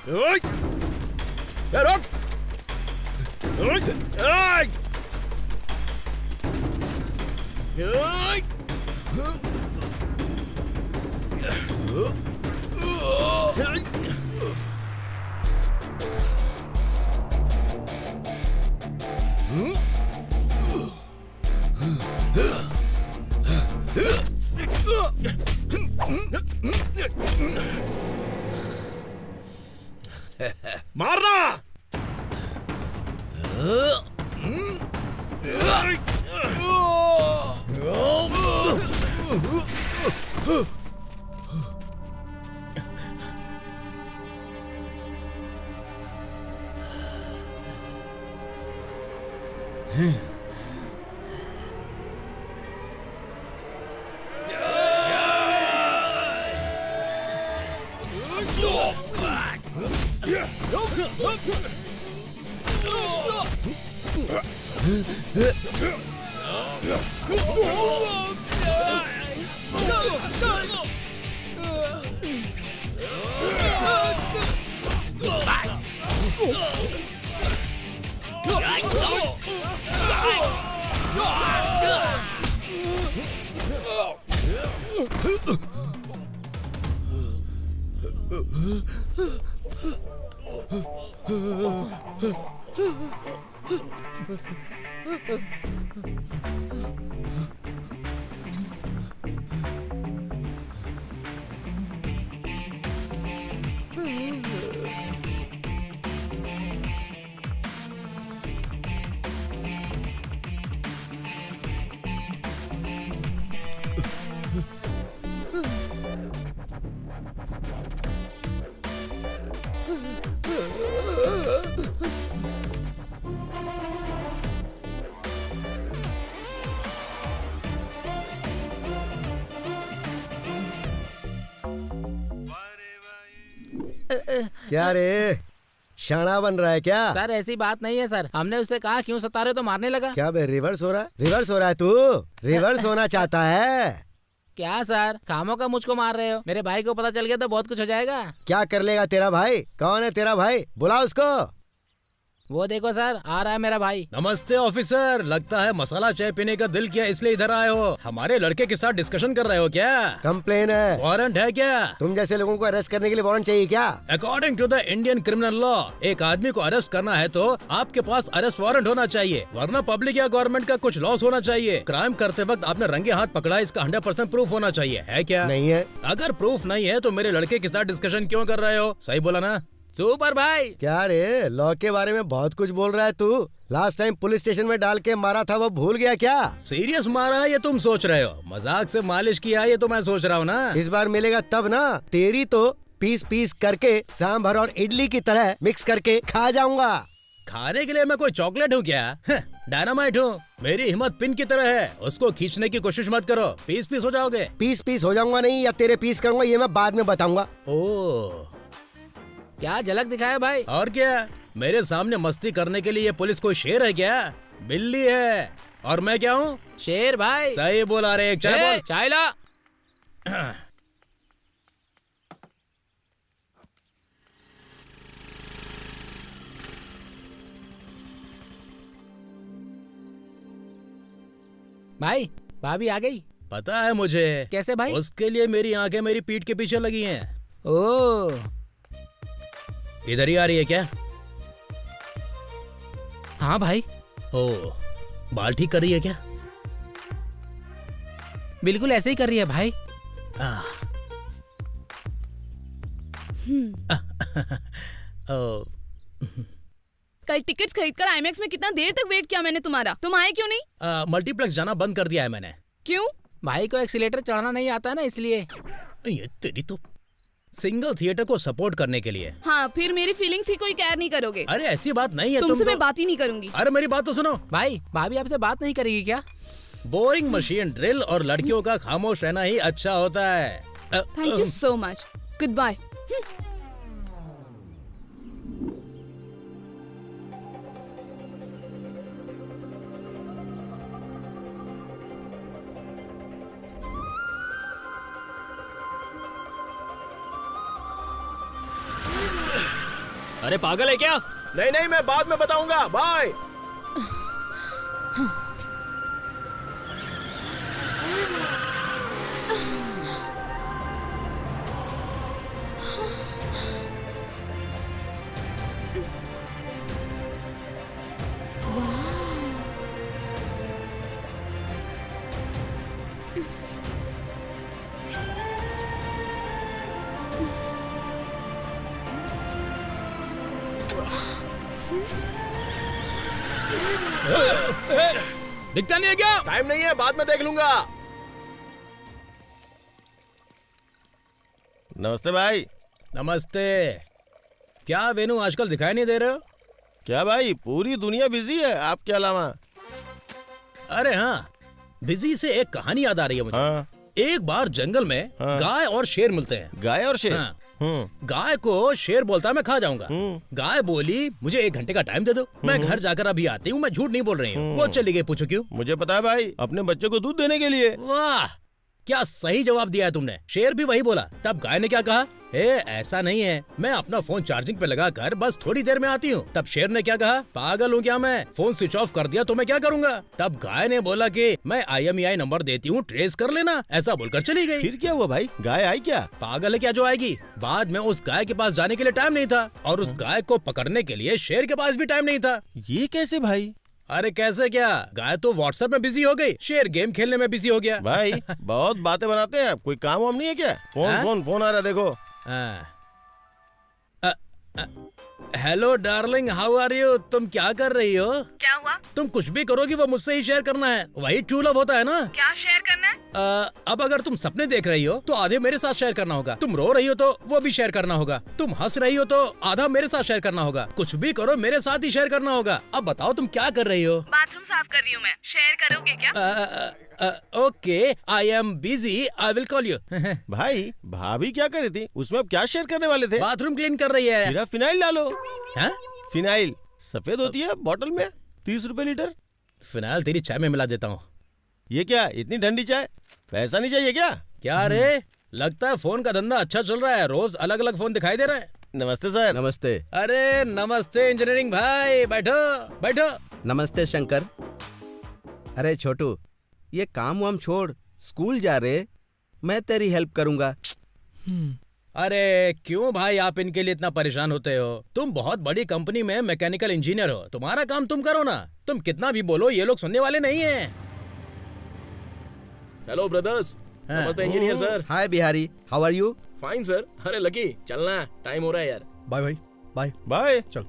ओए! ए, रुक! ओए! ओए! ओए! मारना! क्या रे, शाना बन रहा है क्या? सर ऐसी बात नहीं है सर, हमने उससे कहा क्यों सता रहे हो तो मारने लगा। क्या बे, रिवर्स हो रहा है? रिवर्स हो रहा है तू? रिवर्स होना चाहता है क्या सर, खामों का मुझको मार रहे हो? मेरे भाई को पता चल गया तो बहुत कुछ हो जाएगा। क्या कर लेगा तेरा भाई? कौन है तेरा भाई? बुला उसको। वो देखो सर, आ रहा है मेरा भाई। नमस्ते ऑफिसर, लगता है मसाला चाय पीने का दिल किया इसलिए इधर आए हो। हमारे लड़के के साथ डिस्कशन कर रहे हो क्या? कंप्लेन है। वारंट है क्या? तुम जैसे लोगों को अरेस्ट करने के लिए वारंट चाहिए क्या? According to the Indian criminal law, एक आदमी को अरेस्ट करना है तो आपके पास अरेस्ट वारंट होना चाहिए, वरना पब्लिक या गवर्नमेंट का कुछ लॉस होना चाहिए। क्राइम करते वक्त आपने रंगे हाथ पकड़ा, इसका 100% प्रूफ होना चाहिए, है क्या? नहीं है। अगर प्रूफ नहीं है तो मेरे लड़के के साथ डिस्कशन क्यों कर रहे हो? सही बोला ना? सुपर भाई। क्या रे, लॉ के बारे में बहुत कुछ बोल रहा है तू। लास्ट टाइम पुलिस स्टेशन में डाल के मारा था, वो भूल गया क्या? सीरियस मारा है ये तुम सोच रहे हो, मजाक से मालिश किया है ये तो मैं सोच रहा हूँ ना। इस बार मिलेगा तब ना। तेरी तो पीस पीस करके सांभर और इडली की तरह मिक्स करके खा जाऊंगा। खाने के लिए मैं कोई चॉकलेट हूँ क्या? डायनामाइट हूँ। मेरी हिम्मत पिन की तरह है, उसको खींचने की कोशिश मत करो, पीस पीस हो जाओगे। पीस पीस हो जाऊंगा नहीं, या तेरे पीस करूंगा ये मैं बाद में बताऊंगा। ओह, क्या झलक दिखाया भाई। और क्या, मेरे सामने मस्ती करने के लिए ये पुलिस कोई शेर है क्या? बिल्ली है। और मैं क्या हूँ? शेर भाई। सही बोला रे, एक चाय बोल। चाय ला। भाई, भाभी आ गई। पता है मुझे। कैसे भाई? उसके लिए मेरी आंखें मेरी पीठ के पीछे लगी हैं। ओह, इधर ही आ रही है क्या? हाँ भाई। ओह, बाल ठीक कर रही है क्या? बिल्कुल ऐसे ही कर रही है भाई। ओह, कल टिकट्स खरीदकर आईमैक्स में कितना देर तक वेट किया मैंने तुम्हारा, तुम आए क्यों नहीं? मल्टीप्लेक्स जाना बंद कर दिया है मैंने। क्यों? भाई को एक्सीलेटर चढ़ाना नहीं आता ना, इसलिए। ये तेरी तो, सिंगल थिएटर को सपोर्ट करने के लिए। हाँ, फिर मेरी फीलिंग्स की कोई केयर नहीं करोगे। अरे ऐसी बात नहीं है, तुमसे तुम मैं बात ही नहीं करूंगी। अरे मेरी बात तो सुनो। भाई, भाभी आपसे बात नहीं करेगी क्या? बोरिंग मशीन ड्रिल और लड़कियों का खामोश रहना ही अच्छा होता है। Thank you so much, goodbye. अरे पागल है क्या? नहीं नहीं, मैं बाद में बताऊंगा, बाय। दिखता नहीं है क्या? टाइम नहीं है, बाद में देख लूंगा। नमस्ते भाई। नमस्ते। क्या वेनु आजकल दिखाई नहीं दे रहे हो? क्या भाई, पूरी दुनिया बिजी है आपके अलावा। अरे हाँ, बिजी से एक कहानी याद आ रही है मुझे। हाँ। एक बार जंगल में हाँ। गाय और शेर मिलते हैं। गाय और शेर। हाँ। गाय को शेर बोलता है मैं खा जाऊंगा। गाय बोली मुझे 1 घंटे का टाइम दे दो, मैं घर जाकर अभी आती हूँ, मैं झूठ नहीं बोल रही हूँ। वो चली गई। पूछो क्यों? मुझे पता है भाई, अपने बच्चे को दूध देने के लिए। वाह, क्या सही जवाब दिया है तुमने। शेर भी वही बोला। तब गाय ने क्या कहा? ऐसा नहीं है, मैं अपना फोन चार्जिंग पे लगा कर बस थोड़ी देर में आती हूँ। तब शेर ने क्या कहा? पागल हूँ क्या मैं, फोन स्विच ऑफ कर दिया तो मैं क्या करूँगा। तब गाय ने बोला कि मैं IMEI नंबर देती हूँ, ट्रेस कर लेना। ऐसा बोलकर चली गई। फिर क्या हुआ भाई, गाय आई क्या? पागल है क्या जो आएगी। बाद में उस गाय के पास जाने के लिए टाइम नहीं था और उस गाय को पकड़ने के लिए शेर के पास भी टाइम नहीं था। ये कैसे भाई? अरे कैसे क्या, गाय तो व्हाट्सएप में बिजी हो गई, शेर गेम खेलने में बिजी हो गया। भाई बहुत बातें बनाते हैं आप, कोई काम वाम नहीं है क्या? फोन आ रहा है, देखो। Hello darling, how are you? तुम क्या कर रही हो? क्या हुआ? तुम कुछ भी करोगी वो मुझसे ही शेयर करना है, वही ट्रू लव होता है ना। क्या शेयर करना है? अब अगर तुम सपने देख रही हो तो आधे मेरे साथ शेयर करना होगा, तुम रो रही हो तो वो भी शेयर करना होगा, तुम हंस रही हो तो आधा मेरे साथ शेयर करना होगा, कुछ भी करो मेरे साथ ही शेयर करना होगा। अब बताओ तुम क्या कर रही हो? बाथरूम साफ कर रही हूँ मैं, शेयर करोगे क्या? Okay, I am busy, I will call you. भाई भाभी क्या कर रही थी उसमें, आप क्या शेयर करने वाले थे? बाथरूम क्लीन कर रही है। फिर फिनाइल डालो। हाँ? फिनाइल सफेद होती है बॉटल में, 30 रुपए लीटर। फिनाइल तेरी चाय में मिला देता हूँ। ये क्या, इतनी ठंडी चाय? पैसा नहीं चाहिए क्या? क्या रे, लगता है फोन का धंधा अच्छा चल रहा है, रोज अलग अलग फोन दिखाई दे रहा है। नमस्ते सर। नमस्ते। अरे नमस्ते इंजीनियरिंग भाई, बैठो बैठो। नमस्ते शंकर। अरे छोटू, ये काम वाम छोड़, स्कूल जा रे, मैं तेरी हेल्प करूंगा। अरे क्यों भाई आप इनके लिए इतना परेशान होते हो? तुम बहुत बड़ी कंपनी में मैकेनिकल इंजीनियर हो, तुम्हारा काम तुम करो ना। तुम कितना भी बोलो ये लोग सुनने वाले नहीं हैं। Hello brothers. हाँ। नमस्ते engineer sir. Hi Bihari, how are you? Fine sir. अरे लकी चलना, टाइम हो रहा है यार। बाय भाई, बाय बाय। चल।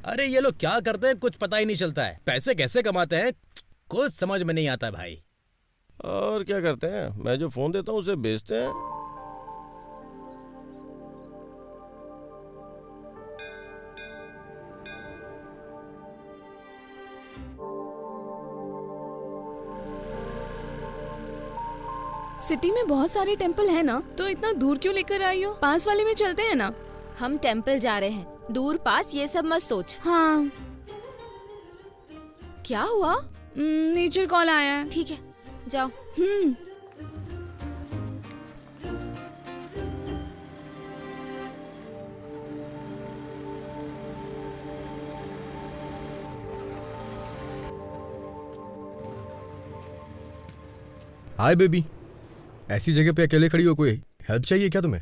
अरे ये लोग क्या करते हैं कुछ पता ही नहीं चलता है, पैसे कैसे कमाते हैं कुछ समझ में नहीं आता भाई। और क्या करते हैं, मैं जो फोन देता हूँ उसे बेचते हैं। सिटी में बहुत सारे टेम्पल है ना, तो इतना दूर क्यों लेकर आई हो? पास वाले में चलते हैं ना। हम टेम्पल जा रहे हैं, दूर पास ये सब मत सोच। हाँ। क्या हुआ? नेचर कॉल आया है। ठीक है, जाओ। हाय बेबी, ऐसी जगह पे अकेले खड़ी हो, कोई हेल्प चाहिए क्या तुम्हें?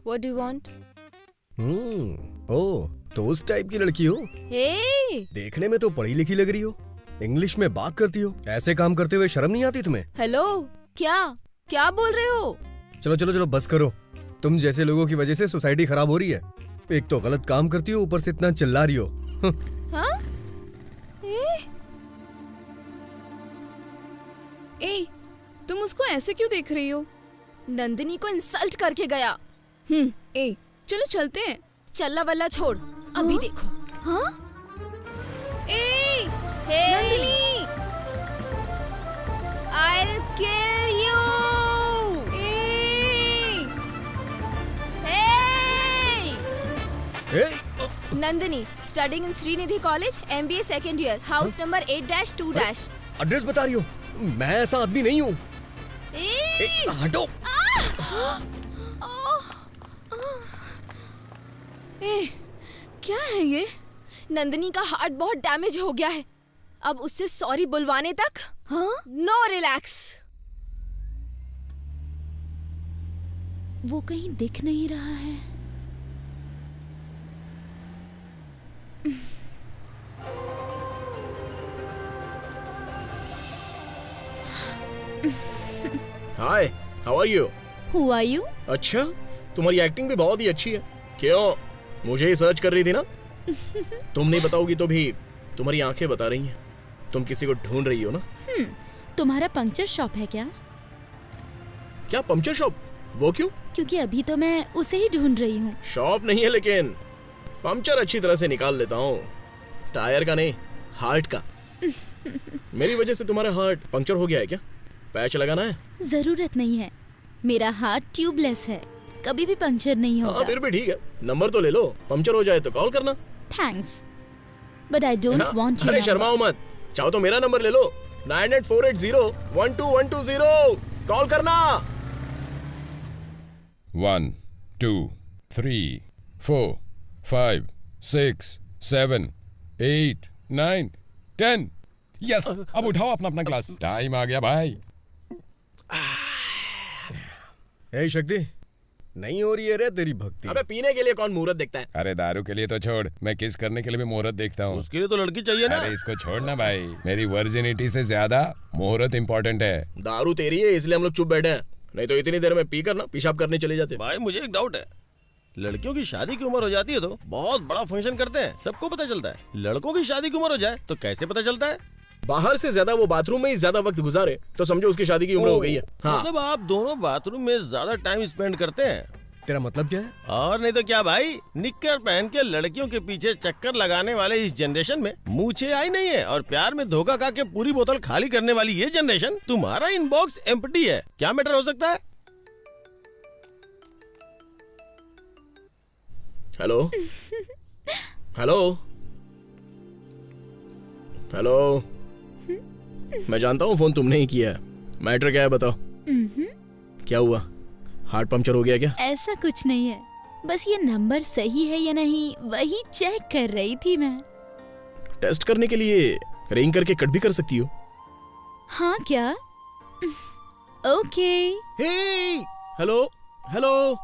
What do you want? ओह, तो उस टाइप की लड़की हो। Hey! देखने में तो पढ़ी लिखी लग रही हो, इंग्लिश में बात करती हो, ऐसे काम करते हुए शर्म नहीं आती तुम्हें? हेलो, क्या क्या बोल रहे हो? चलो चलो चलो बस करो, तुम जैसे लोगों की वजह से सोसाइटी खराब हो रही है। एक तो गलत काम करती हो, ऊपर से इतना चिल्ला रही हो। हाँ? ए, तुम उसको ऐसे क्यों देख रही हो? नंदिनी को इंसल्ट करके गया। ए, चलो चलते हैं। चल्ला वल्ला छोड़, अभी देखो। हाँ? ए, Nandini, I'll kill you! Hey! Nandini, studying in Srinidhi College, MBA second year, house number 8-2-। Address बता रही हो, मैं ऐसा आदमी नहीं हूँ। हटो। ए, क्या है ये? नंदिनी का हार्ट बहुत डैमेज हो गया है। अब उससे सॉरी बुलवाने तक हाँ? No relax. वो कहीं दिख नहीं रहा है। Hi, how are you? Who are you? अच्छा, तुम्हारी एक्टिंग भी बहुत ही अच्छी है। क्यों, मुझे ही सर्च कर रही थी ना? तुम नहीं बताओगी तो भी तुम्हारी आंखें बता रही हैं। तुम किसी को ढूंढ रही हो ना? तुम्हारा पंक्चर शॉप है क्या? क्या पंक्चर शॉप? वो क्यों? क्योंकि अभी तो मैं उसे ही ढूंढ रही हूँ। शॉप नहीं है, लेकिन पंक्चर अच्छी तरह से निकाल लेता हूँ। टायर का नहीं, हार्ट का। मेरी वजह से तुम्हारा हार्ट पंक्चर हो गया है क्या? पैच लगाना है? जरूरत नहीं है, मेरा हार्ट ट्यूबलेस है, कभी भी पंक्चर नहीं हाँ, होगा। फिर भी ठीक है। नंबर तो ले लो, पंक्चर हो जाए तो कॉल करना। Thanks, but I don't want अरे यू। शर्माओ मत, चाहो तो मेरा नंबर ले लो, 9848012120। कॉल करना। 1 2 3 4 5 6 7 8 9 10। यस, अब उठाओ अपना अपना क्लास, टाइम आ गया भाई। ए शक्ति, नहीं हो रही है रे तेरी भक्ति। अबे पीने के लिए कौन मुहूर्त देखता है? अरे दारू के लिए तो छोड़, मैं किस करने के लिए भी मुहूर्त देखता हूँ। उसके लिए तो लड़की चाहिए ना। अरे इसको छोड़ना भाई, मेरी वर्जिनिटी से ज्यादा मुहूर्त इम्पोर्टेंट है। दारू तेरी है इसलिए हम लोग चुप बैठे हैं, नहीं तो इतनी देर में पी कर ना पेशाब करने चले जाते। भाई मुझे एक डाउट है, लड़कियों की शादी की उम्र हो जाती है तो बहुत बड़ा फंक्शन करते हैं, सबको पता चलता है। लड़कों की शादी की उम्र हो जाए तो कैसे पता चलता है? बाहर से ज्यादा वो बाथरूम में ही ज्यादा वक्त गुजारे तो समझो उसकी शादी की उम्र हो गई है। हाँ। मतलब आप दोनों बाथरूम में ज्यादा टाइम स्पेंड करते हैं। तेरा मतलब क्या है? और नहीं तो क्या भाई, निक्कर पहन के लड़कियों के पीछे चक्कर लगाने वाले इस जनरेशन में मूछें आई नहीं है, और प्यार में धोखा खा के पूरी बोतल खाली करने वाली ये जनरेशन, तुम्हारा इनबॉक्स एम्प्टी है। क्या मैटर हो सकता है? हेलो हेलो हेलो, मैं जानता हूँ फोन तुमने ही किया है। मैटर क्या है बताओ। क्या हुआ, हार्ट पंक्चर हो गया क्या? ऐसा कुछ नहीं है, बस ये नंबर सही है या नहीं वही चेक कर रही थी मैं। टेस्ट करने के लिए रिंग करके कट भी कर सकती हो। हाँ क्या? ओके। हे हेलो हेलो।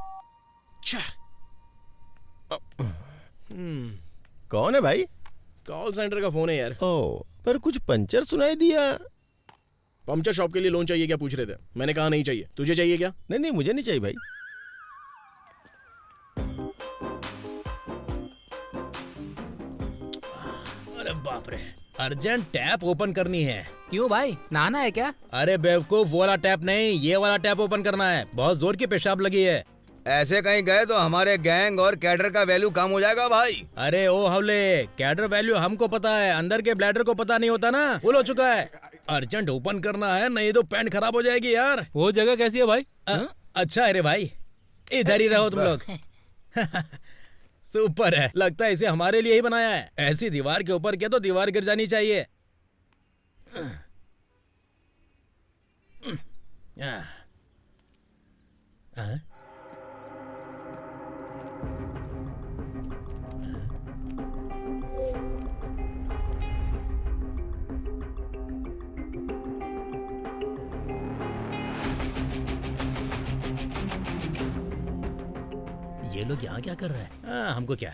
कौन है भाई? कॉल सेंटर का फोन है यार। ओ, पर कुछ पंचर सुनाई दिया। पंचर शॉप के लिए लोन चाहिए क्या पूछ रहे थे? मैंने कहा नहीं चाहिए। तुझे चाहिए क्या? नहीं नहीं, मुझे नहीं चाहिए भाई। अरे बाप रे, अर्जेंट टैप ओपन करनी है। क्यों भाई, नहाना है क्या? अरे बेवकूफ, वो वाला टैप नहीं, ये वाला टैप ओपन करना है। बहुत जोर की पेशाब लगी है। ऐसे कहीं गए तो हमारे गैंग और कैडर का वैल्यू कम हो जाएगा भाई। अरे ओ हवले, कैडर वैल्यू हमको पता है, अंदर के ब्लैडर को पता नहीं होता ना। फुल हो चुका है, अर्जेंट ओपन करना है, नहीं तो पैंट खराब हो जाएगी यार। वो जगह कैसी है भाई? अच्छा अरे भाई, इधर ही रहो तुम लोग। सुपर है, लगता है इसे हमारे लिए ही बनाया है। ऐसी दीवार के ऊपर क्या तो दीवार गिर जानी चाहिए। ये लोग यहाँ क्या कर रहे हैं? हमको क्या?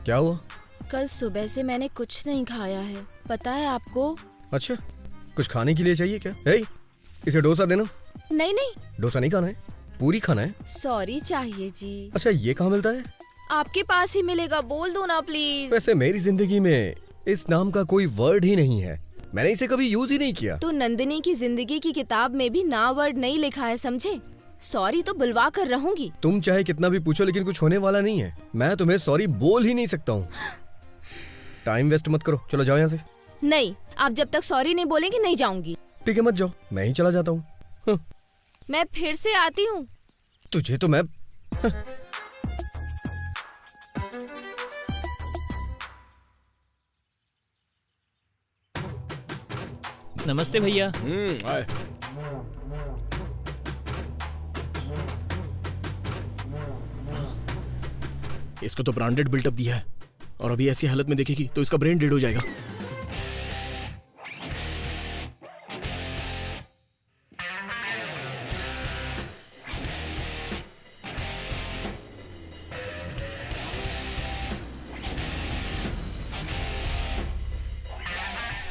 क्या हुआ? कल सुबह से मैंने कुछ नहीं खाया है, पता है आपको? अच्छा, कुछ खाने के लिए चाहिए क्या? हे, इसे डोसा देना। नहीं नहीं, डोसा नहीं खाना है, पूरी खाना है। सॉरी चाहिए जी। अच्छा, ये कहाँ मिलता है? आपके पास ही मिलेगा, बोल दो ना प्लीज। वैसे मेरी जिंदगी में इस नाम का कोई वर्ड ही नहीं है, मैंने इसे कभी यूज ही नहीं किया। तो नंदिनी की जिंदगी की किताब में भी ना वर्ड नहीं लिखा है, समझे? सॉरी तो बुलवा कर रहूंगी। तुम चाहे कितना भी पूछो लेकिन कुछ होने वाला नहीं है। मैं तुम्हें सॉरी बोल ही नहीं सकता हूँ। टाइम वेस्ट मत करो, चलो जाओ यहाँ से। नहीं, आप जब तक सॉरी नहीं बोलेंगे नहीं जाऊंगी। ठीक है, मत जाओ, मैं ही चला जाता हूँ। मैं फिर से आती हूँ। तुझे तो मैं नमस्ते भैया। आए। इसको तो ब्रांडेड बिल्टअप दिया है और अभी ऐसी हालत में देखेगी तो इसका ब्रेन डेड हो जाएगा।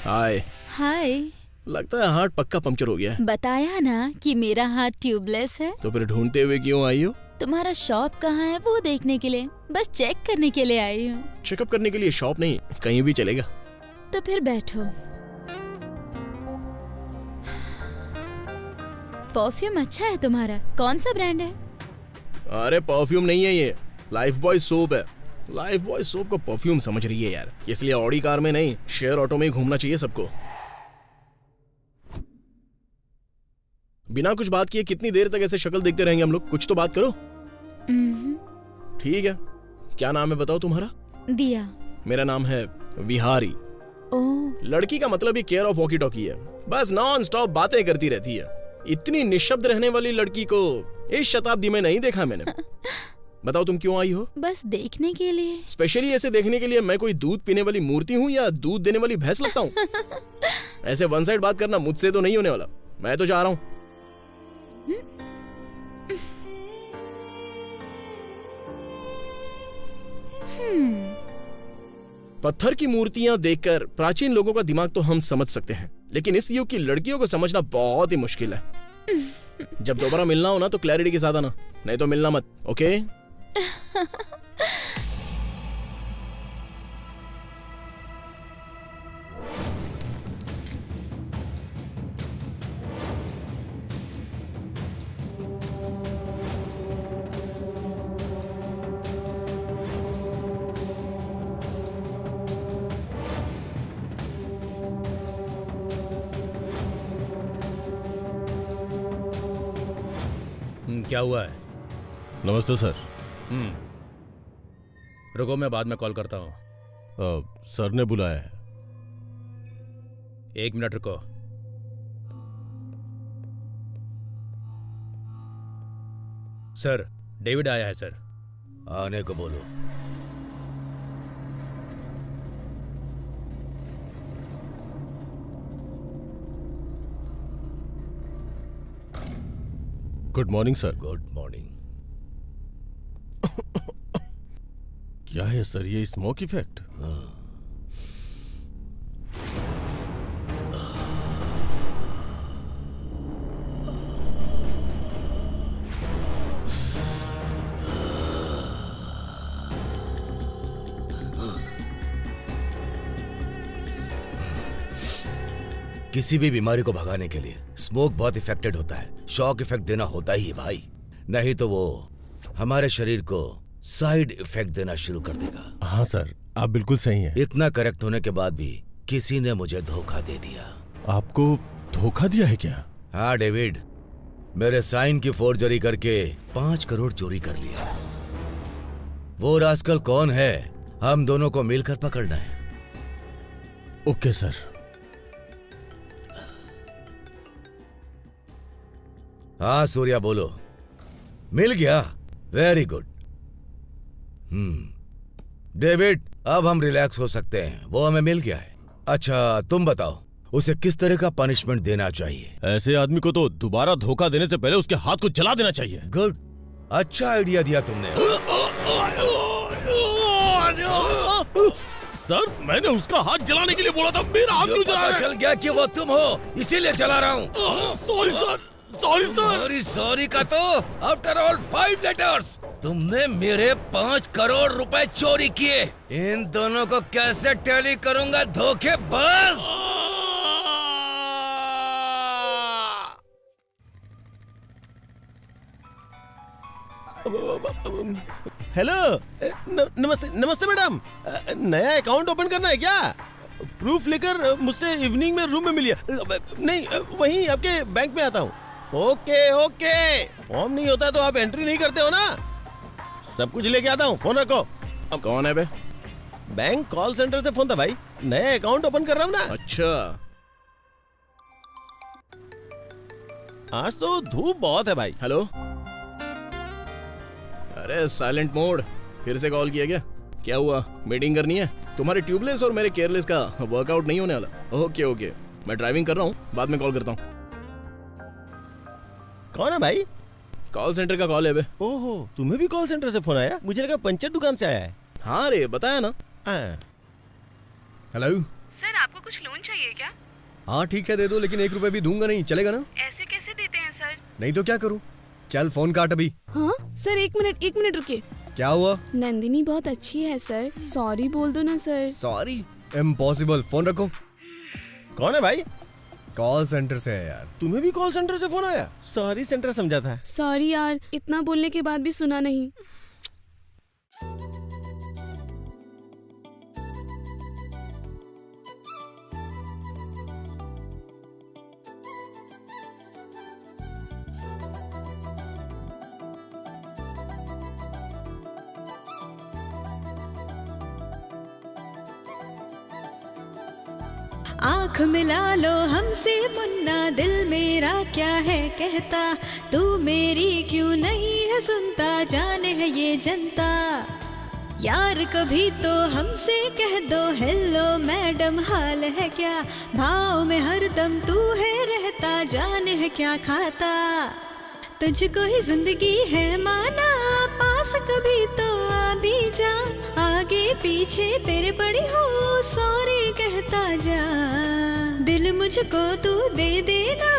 हाय। हाय। लगता है हार्ट पक्का पंक्चर हो गया है। बताया ना कि मेरा हाथ ट्यूबलेस है। तो फिर ढूंढते हुए क्यों आई हो? तुम्हारा शॉप कहाँ है वो देखने के लिए, बस चेक करने के लिए आई हूँ। चेकअप करने के लिए शॉप नहीं, कहीं भी चलेगा। तो फिर बैठो। परफ्यूम अच्छा है तुम्हारा, कौन सा ब्रांड है? अरे परफ्यूम नहीं है ये, लाइफ बॉय सोप है। लाइफ बॉय सोप को परफ्यूम समझ रही है यार, इसलिए ऑडी कार में नहीं शेयर ऑटो में ही घूमना चाहिए सबको। बिना कुछ बात किए कितनी देर तक ऐसे शक्ल देखते रहेंगे हम लोग? कुछ तो बात करो। ठीक है, क्या नाम है बताओ तुम्हारा? दिया। मेरा नाम है विहारी। ओह। लड़की का मतलब ये केयर ऑफ वॉकी टॉकी है, बस नॉन स्टॉप बातें करती रहती है। इतनी निशब्द रहने वाली लड़की को इस शताब्दी में नहीं देखा मैंने। बताओ तुम क्यों आई हो? बस देखने के लिए। स्पेशली ऐसे देखने के लिए मैं कोई दूध पीने वाली मूर्ति हूँ या दूध देने वाली भैंस लगता हूँ? ऐसे वन साइड बात करना मुझसे तो नहीं होने वाला, मैं तो जा रहा हूँ। पत्थर की मूर्तियां देखकर प्राचीन लोगों का दिमाग तो हम समझ सकते हैं, लेकिन इस युग की लड़कियों को समझना बहुत ही मुश्किल है। जब दोबारा मिलना हो ना तो क्लैरिटी के साथ आना, नहीं तो मिलना मत, ओके? क्या हुआ है? नमस्ते सर। रुको, मैं बाद में कॉल करता हूँ। सर ने बुलाया है। 1 मिनट रुको। सर, डेविड आया है सर। आने को बोलो। Good morning sir. Good morning. क्या है सर ये स्मोक इफेक्ट? किसी भी बीमारी को भगाने के लिए स्मोक बहुत इफेक्टेड होता है। शॉक इफेक्ट देना होता ही है भाई, नहीं तो वो हमारे शरीर को साइड इफेक्ट देना शुरू कर देगा। हाँ सर, आप बिल्कुल सही हैं। इतना करेक्ट होने के बाद भी किसी ने मुझे धोखा दे दिया। आपको धोखा दिया है क्या? हाँ डेविड, मेरे साइन की फोर्जरी करके 5 करोड़ चोरी कर लिया। वो रास्कल कौन है, हम दोनों को मिलकर पकड़ना है। Okay sir. हाँ सूर्या बोलो। मिल गया? Very good. डेविड, अब हम रिलैक्स हो सकते हैं, वो हमें मिल गया है। अच्छा तुम बताओ, उसे किस तरह का पनिशमेंट देना चाहिए? ऐसे आदमी को तो दोबारा धोखा देने से पहले उसके हाथ को जला देना चाहिए। गुड, अच्छा आइडिया दिया तुमने। सर, मैंने उसका हाथ जलाने के लिए बोला था, मेरा हाथ क्यों जला रहे हैं? चल गया कि वो तुम हो, इसीलिए जला रहा हूँ। Sorry sir, sorry sir. Sorry का तो आफ्टर ऑल 5 लेटर्स। तुमने मेरे 5 करोड़ रुपए चोरी किए। इन दोनों को कैसे टैली करूंगा धोखेबाज। हेलो, नमस्ते। नमस्ते मैडम, नया अकाउंट ओपन करना है क्या? प्रूफ लेकर मुझसे इवनिंग में रूम में मिलिए। नहीं, वहीं आपके बैंक में आता हूँ। ओके ओके, फॉर्म नहीं होता तो आप एंट्री नहीं करते हो ना। सब कुछ लेके आता हूँ, फोन रखो। अब कौन है बे? बैंक कॉल सेंटर से फोन था भाई, नया अकाउंट ओपन कर रहा हूँ ना। अच्छा, आज तो धूप बहुत है भाई। हेलो, अरे साइलेंट मोड, फिर से कॉल किया क्या? क्या हुआ, मीटिंग करनी है? तुम्हारे ट्यूबलेस और मेरे केयरलेस का वर्कआउट नहीं होने वाला। ओके ओके, मैं ड्राइविंग कर रहा हूँ, बाद में कॉल करता हूँ। कौन है भाई? कॉल सेंटर का कॉल है बे। ओहो, तुम्हें भी कॉल सेंटर से फोन आया? मुझे लगा पंचर दुकान से आया है। हाँ रे, बताया ना। हेलो सर, आपको कुछ लोन चाहिए क्या? हाँ ठीक है, दे दो, लेकिन 1 रुपए भी दूंगा नहीं, चलेगा ना? ऐसे कैसे देते हैं सर? नहीं तो क्या करूँ? चल फोन काट अभी। हाँ सर, 1 मिनट रुकिए। क्या हुआ? नंदिनी बहुत अच्छी है सर, सॉरी बोल दो ना सर। सॉरी? इम्पॉसिबल, फोन रखो। कौन है भाई? कॉल सेंटर से है यार। तुम्हें भी कॉल सेंटर से फोन आया? सॉरी सेंटर समझा था। सॉरी यार, इतना बोलने के बाद भी सुना नहीं। आँख मिला लो हमसे मुन्ना, दिल मेरा क्या है कहता, तू मेरी क्यों नहीं है सुनता, जाने है ये जनता। यार कभी तो हमसे कह दो हेलो मैडम हाल है क्या, भाव में हरदम तू है रहता, जाने है क्या खाता, तुझको ही जिंदगी है माना, पास कभी तो आ भी जा, आगे पीछे तेरे पड़ी हो, सॉरी कहता जा, दिल मुझको तू दे देना,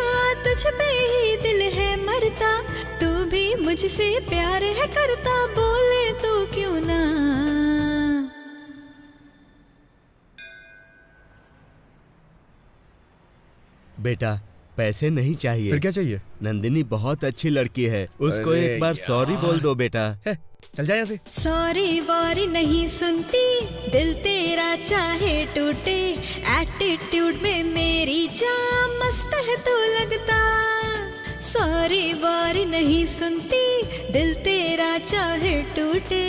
तुझ पे ही दिल है मरता, तू भी मुझसे प्यार है करता, बोले तू क्यों ना। बेटा पैसे नहीं चाहिए। फिर क्या चाहिए? नंदिनी बहुत अच्छी लड़की है, उसको अरे एक बार सॉरी बोल दो बेटा। चल जा यहाँ से। सॉरी वॉरी नहीं सुनती, दिल तेरा चाहे टूटे, एटीट्यूड में मेरी जान मस्त है तू लगता। सॉरी वॉरी नहीं सुनती, दिल तेरा चाहे टूटे,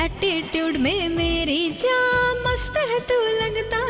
एटीट्यूड में मेरी जान मस्त है तू लगता।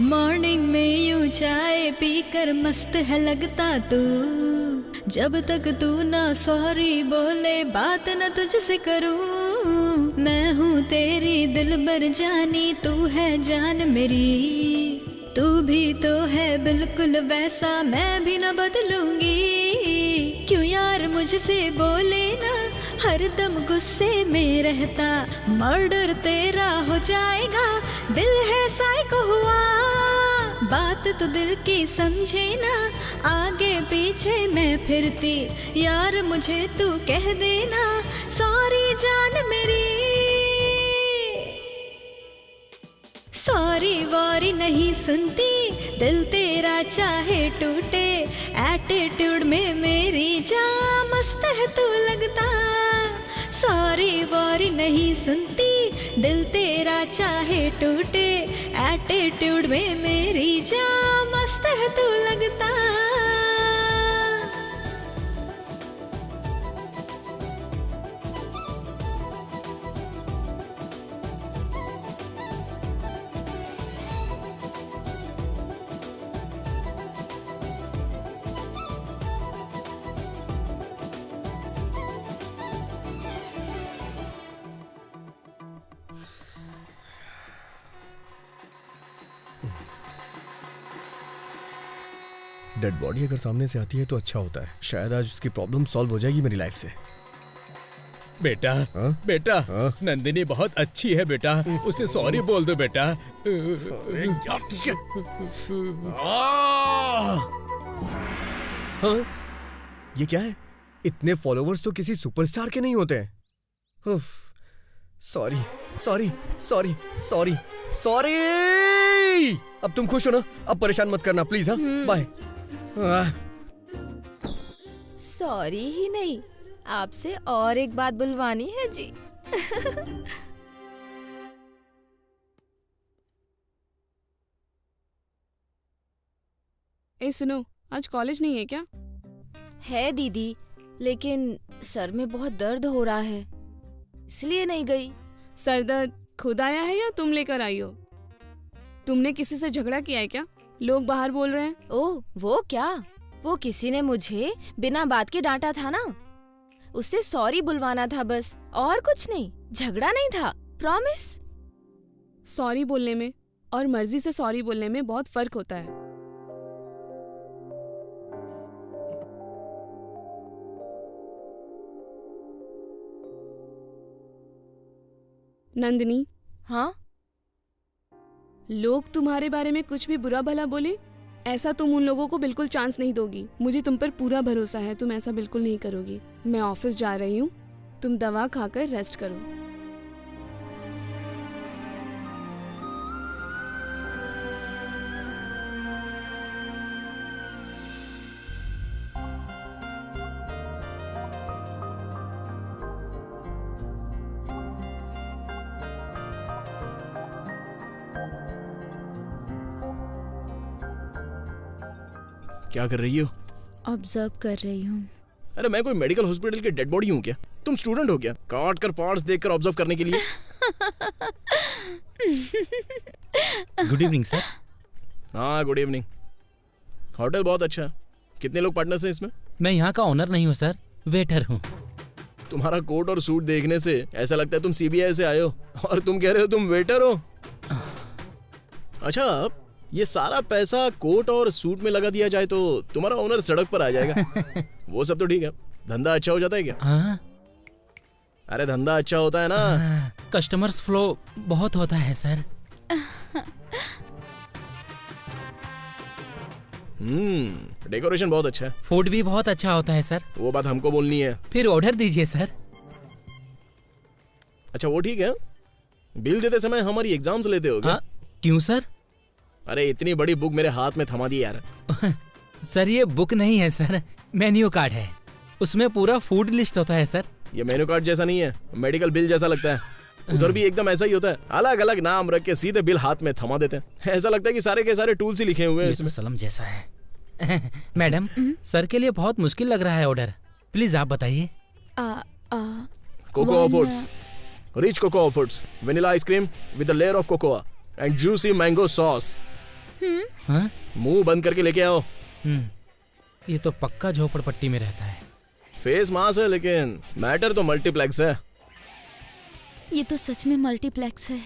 मॉर्निंग में यूं चाय पीकर मस्त है लगता तू, जब तक तू ना सॉरी बोले बात न तुझसे करूं। मैं हूँ तेरी दिलबर जानी, तू है जान मेरी, तू भी तो है बिल्कुल वैसा, मैं भी न बदलूंगी। क्यों यार मुझसे बोले ना, हरदम गुस्से में रहता, मर्डर तेरा हो जाएगा, दिल है साइको हुआ। बात तो दिल की समझे ना, आगे पीछे मैं फिरती, यार मुझे तू कह देना सॉरी जान मेरी। सॉरी वॉरी नहीं सुनती, दिल तेरा चाहे टूटे, एटीट्यूड में मेरी जान मस्त है तू लगता। सॉरी वॉरी नहीं सुनती, दिल तेरा चाहे टूटे, एटीट्यूड में मेरी जान मस्त है तू लगता। डेड बॉडी अगर सामने से आती है तो अच्छा होता है, शायद आज उसकी प्रॉब्लम सॉल्व हो जाएगी मेरी लाइफ से। बेटा हाँ? बेटा हाँ? नंदिनी बहुत अच्छी है बेटा, उसे सॉरी बोल दो बेटा। हाँ? ये क्या है? इतने फॉलोवर्स तो किसी सुपरस्टार के नहीं होते हैं। उफ, sorry sorry sorry sorry sorry. अब तुम खुश हो ना? अब परेशान मत करना प्लीज। हाँ, बाय। सॉरी ही नहीं, आपसे और एक बात बुलवानी है जी। ए सुनो, आज कॉलेज नहीं है क्या? है दीदी, लेकिन सर में बहुत दर्द हो रहा है, इसलिए नहीं गई। सर दर्द खुद आया है या तुम लेकर आई हो? तुमने किसी से झगड़ा किया है क्या? लोग बाहर बोल रहे हैं। ओह, वो क्या? वो किसी ने मुझे बिना बात के डांटा था ना, उससे सॉरी बुलवाना था बस, और कुछ नहीं, झगड़ा नहीं था, प्रॉमिस। सॉरी बोलने में और मर्जी से सॉरी बोलने में बहुत फर्क होता है। नंदिनी, हाँ? लोग तुम्हारे बारे में कुछ भी बुरा भला बोले, ऐसा तुम उन लोगों को बिल्कुल चांस नहीं दोगी। मुझे तुम पर पूरा भरोसा है, तुम ऐसा बिल्कुल नहीं करोगी। मैं ऑफिस जा रही हूँ, तुम दवा खाकर रेस्ट करो। क्या कर रही हो? ऑब्जर्व कर रही हूँ। अरे मैं कोई मेडिकल हॉस्पिटल की डेड बॉडी हूँ क्या? तुम स्टूडेंट हो क्या? काट कर पार्ट्स देखकर ऑब्जर्व करने के लिए। Good evening sir. हाँ, गुड इवनिंग। होटल बहुत अच्छा है। कितने लोग पार्टनर्स हैं इसमें? मैं यहाँ का ओनर नहीं हूँ सर, वेटर हूँ। तुम्हारा कोट और सूट देखने से ऐसा लगता है तुम सीबीआई से आए हो, और तुम कह रहे हो तुम वेटर हो। अच्छा, ये सारा पैसा कोट और सूट में लगा दिया जाए तो तुम्हारा ओनर सड़क पर आ जाएगा। वो सब तो ठीक है, धंधा अच्छा हो जाता है क्या? हाँ? अरे धंधा अच्छा होता है ना। कस्टमर्स फ्लो बहुत होता है सर। डेकोरेशन बहुत अच्छा है। फूड भी बहुत अच्छा होता है सर। वो बात हमको बोलनी है। फिर ऑर्डर दीजिए सर। अच्छा वो ठीक है, बिल देते समय हमारी एग्जाम्स लेते हो क्या? हाँ, क्यों सर? अरे इतनी बड़ी बुक मेरे हाथ में थमा दी यार। सर ये बुक नहीं है सर, मेन्यू कार्ड है, उसमें पूरा फूड लिस्ट होता है सर। ये मेन्यू कार्ड जैसा नहीं है, मेडिकल बिल जैसा लगता है। उधर भी एकदम ऐसा ही होता है, अलग अलग नाम रख के सीधे बिल हाथ में थमा देते हैं। ऐसा लगता है कि सारे के सारे टूल्स ही लिखे हुए हैं ये तो इसमें। सलम जैसा है। मैडम, सर के लिए बहुत मुश्किल लग रहा है ऑर्डर, प्लीज आप बताइए। Cocoa foods, rich cocoa foods, vanilla ice cream with a layer of cocoa and juicy mango sauce. हाँ? मुंह बंद करके लेके आओ। ये तो पक्का झोपड़पट्टी में रहता है। फेस मास है लेकिन मैटर तो मल्टीप्लेक्स है। ये तो सच में मल्टीप्लेक्स है।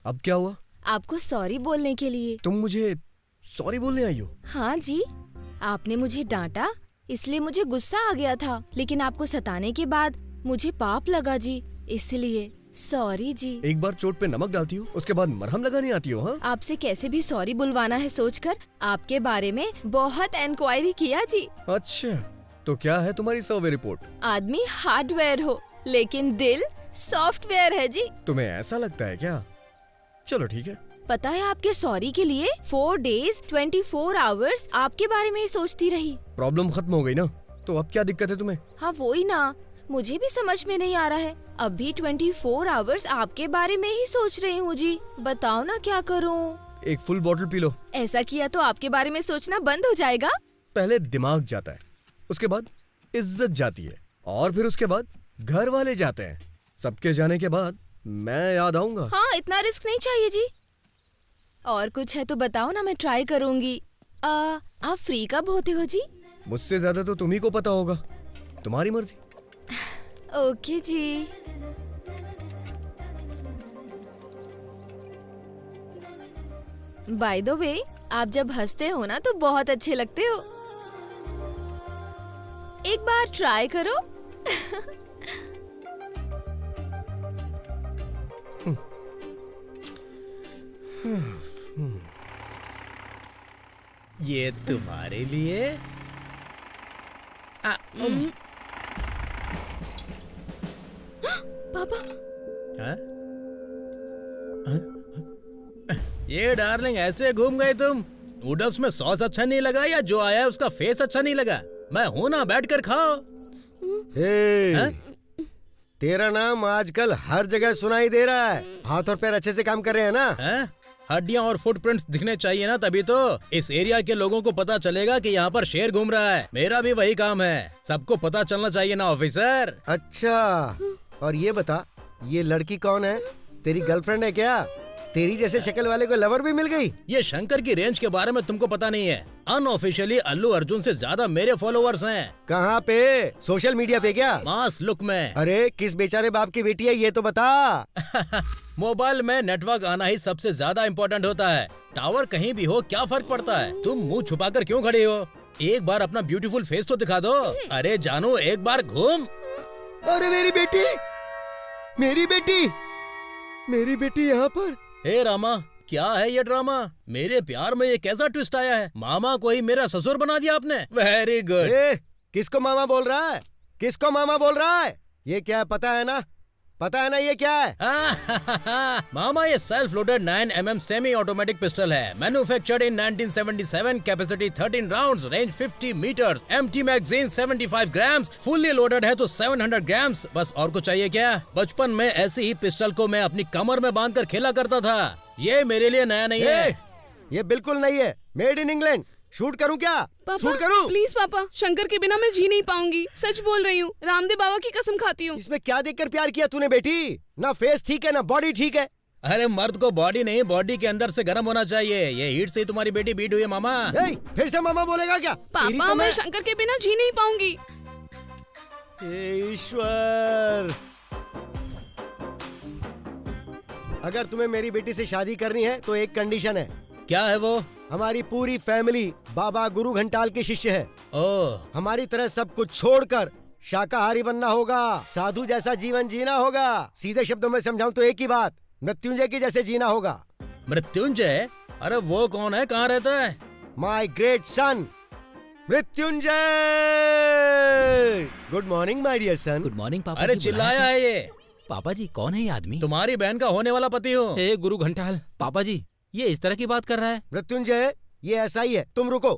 अब क्या हुआ? आपको सॉरी बोलने के लिए। तुम मुझे सॉरी बोलने आई हो? हाँ जी, आपने मुझे डांटा इसलिए मुझे गुस्सा आ गया था, लेकिन आपको सताने के बाद मुझे पाप लगा जी, इसलिए सॉरी जी। एक बार चोट पे नमक डालती हो, उसके बाद मरहम लगाने आती हो। हाँ? आपसे कैसे भी सॉरी बुलवाना है सोचकर आपके बारे में बहुत इंक्वायरी किया जी। अच्छा, तो क्या है तुम्हारी सर्वे रिपोर्ट? आदमी हार्डवेयर हो लेकिन दिल सॉफ्टवेयर है जी। तुम्हें ऐसा लगता है क्या? चलो ठीक है। पता है आपके सॉरी के लिए 4 days 24 आवर्स आपके बारे में ही सोचती रही। प्रॉब्लम खत्म हो गई ना, तो अब क्या दिक्कत है तुम्हें? हाँ वही ना, मुझे भी समझ में नहीं आ रहा है। अभी 24 आवर्स आपके बारे में ही सोच रही हूँ जी, बताओ ना क्या करूँ? एक फुल बॉटल पी लो। ऐसा किया तो आपके बारे में सोचना बंद हो जाएगा। पहले दिमाग जाता है, उसके बाद इज्जत जाती है, और फिर उसके बाद घर वाले जाते हैं। सबके जाने के बाद मैं याद आऊंगा। हाँ, इतना रिस्क नहीं चाहिए जी। और कुछ है तो बताओ ना, मैं ट्राई करूंगी। आप फ्री कब होते हो जी? मुझसे ज्यादा तो तुम्ही को पता होगा, तुम्हारी मर्जी। Okay ji. By the way, आप जब हंसते हो ना तो बहुत अच्छे लगते हो। एक बार ट्राई करो। ये तुम्हारे लिए। पापा, हाँ? हाँ? ये डार्लिंग, ऐसे घूम गए तुम? नूडल्स में सॉस अच्छा नहीं लगा या जो आया है उसका फेस अच्छा नहीं लगा? मैं हूं ना, बैठ कर खाओ। हे, तेरा नाम आजकल हर जगह सुनाई दे रहा है। हाथ और पैर अच्छे से काम कर रहे हैं ना? हैं? हड्डियां और फुटप्रिंट्स दिखने चाहिए ना, तभी तो इस एरिया के लोगों को पता चलेगा कि यहाँ पर शेर घूम रहा है। मेरा भी वही काम है, सबको पता चलना चाहिए ना ऑफिसर। अच्छा, और ये बता, ये लड़की कौन है? तेरी गर्लफ्रेंड है क्या? तेरी जैसे शक्ल वाले को लवर भी मिल गई? ये शंकर की रेंज के बारे में तुमको पता नहीं है। अनऑफिशियली अल्लू अर्जुन से ज्यादा मेरे फॉलोअर्स हैं। कहाँ पे? सोशल मीडिया पे क्या? मास लुक में। अरे किस बेचारे बाप की बेटी है ये तो बता। मोबाइल में नेटवर्क आना ही सबसे ज्यादा इम्पोर्टेंट होता है। टावर कहीं भी हो, क्या फर्क पड़ता है? तुम मुंह छुपाकर क्यों खड़ी हो? एक बार अपना ब्यूटीफुल फेस तो दिखा दो। अरे जानू, एक बार घूम। अरे मेरी बेटी, मेरी बेटी, मेरी बेटी यहाँ पर। हे रामा, क्या है ये ड्रामा? मेरे प्यार में ये कैसा ट्विस्ट आया है? मामा को ही मेरा ससुर बना दिया आपने। Very good. किसको मामा बोल रहा है? किसको मामा बोल रहा है? ये क्या है पता है ना? पता है ना ये क्या है? मामा, ये self loaded 9mm semi automatic pistol है। Manufactured in 1977, capacity 13 rounds, range 50 metre, empty magazine 75 grams, fully loaded है तो 700 ग्राम्स। बस और कुछ चाहिए क्या? बचपन में ऐसी ही पिस्टल को मैं अपनी कमर में बांधकर खेला करता था। ये मेरे लिए नया नहीं है। ये बिल्कुल नहीं है। Made in England. शूट करूं क्या? पापा, शूट करूं? प्लीज पापा, शंकर के बिना मैं जी नहीं पाऊंगी। सच बोल रही हूँ, रामदेव बाबा की कसम खाती हूँ। इसमें क्या देखकर प्यार किया तूने बेटी? ना फेस ठीक है ना बॉडी ठीक है। अरे मर्द को बॉडी नहीं, बॉडी के अंदर से गर्म होना चाहिए। ये हीट से ही तुम्हारी बेटी बीट हुई है मामा। फिर से मामा बोलेगा क्या? पापा, मैं शंकर के बिना जी नहीं पाऊंगी। ईश्वर, अगर तुम्हें मेरी बेटी से शादी करनी है तो एक कंडीशन है। क्या है वो? हमारी पूरी फैमिली बाबा गुरु घंटाल के शिष्य है। ओह, हमारी तरह सब कुछ छोड़कर शाकाहारी बनना होगा, साधु जैसा जीवन जीना होगा। सीधे शब्दों में समझाऊं तो एक ही बात, मृत्युंजय की जैसे जीना होगा। मृत्युंजय? अरे वो कौन है, कहाँ रहता है? My great son Mrityunjay. Good morning my dear son. Good morning पापा। अरे चिल्लाया है ये। पापा जी, कौन है ये आदमी? तुम्हारी बहन का होने वाला पति हूँ। हे गुरु घंटाल, पापा जी ये इस तरह की बात कर रहा है? मृत्युंजय, ये ऐसा ही है। तुम रुको।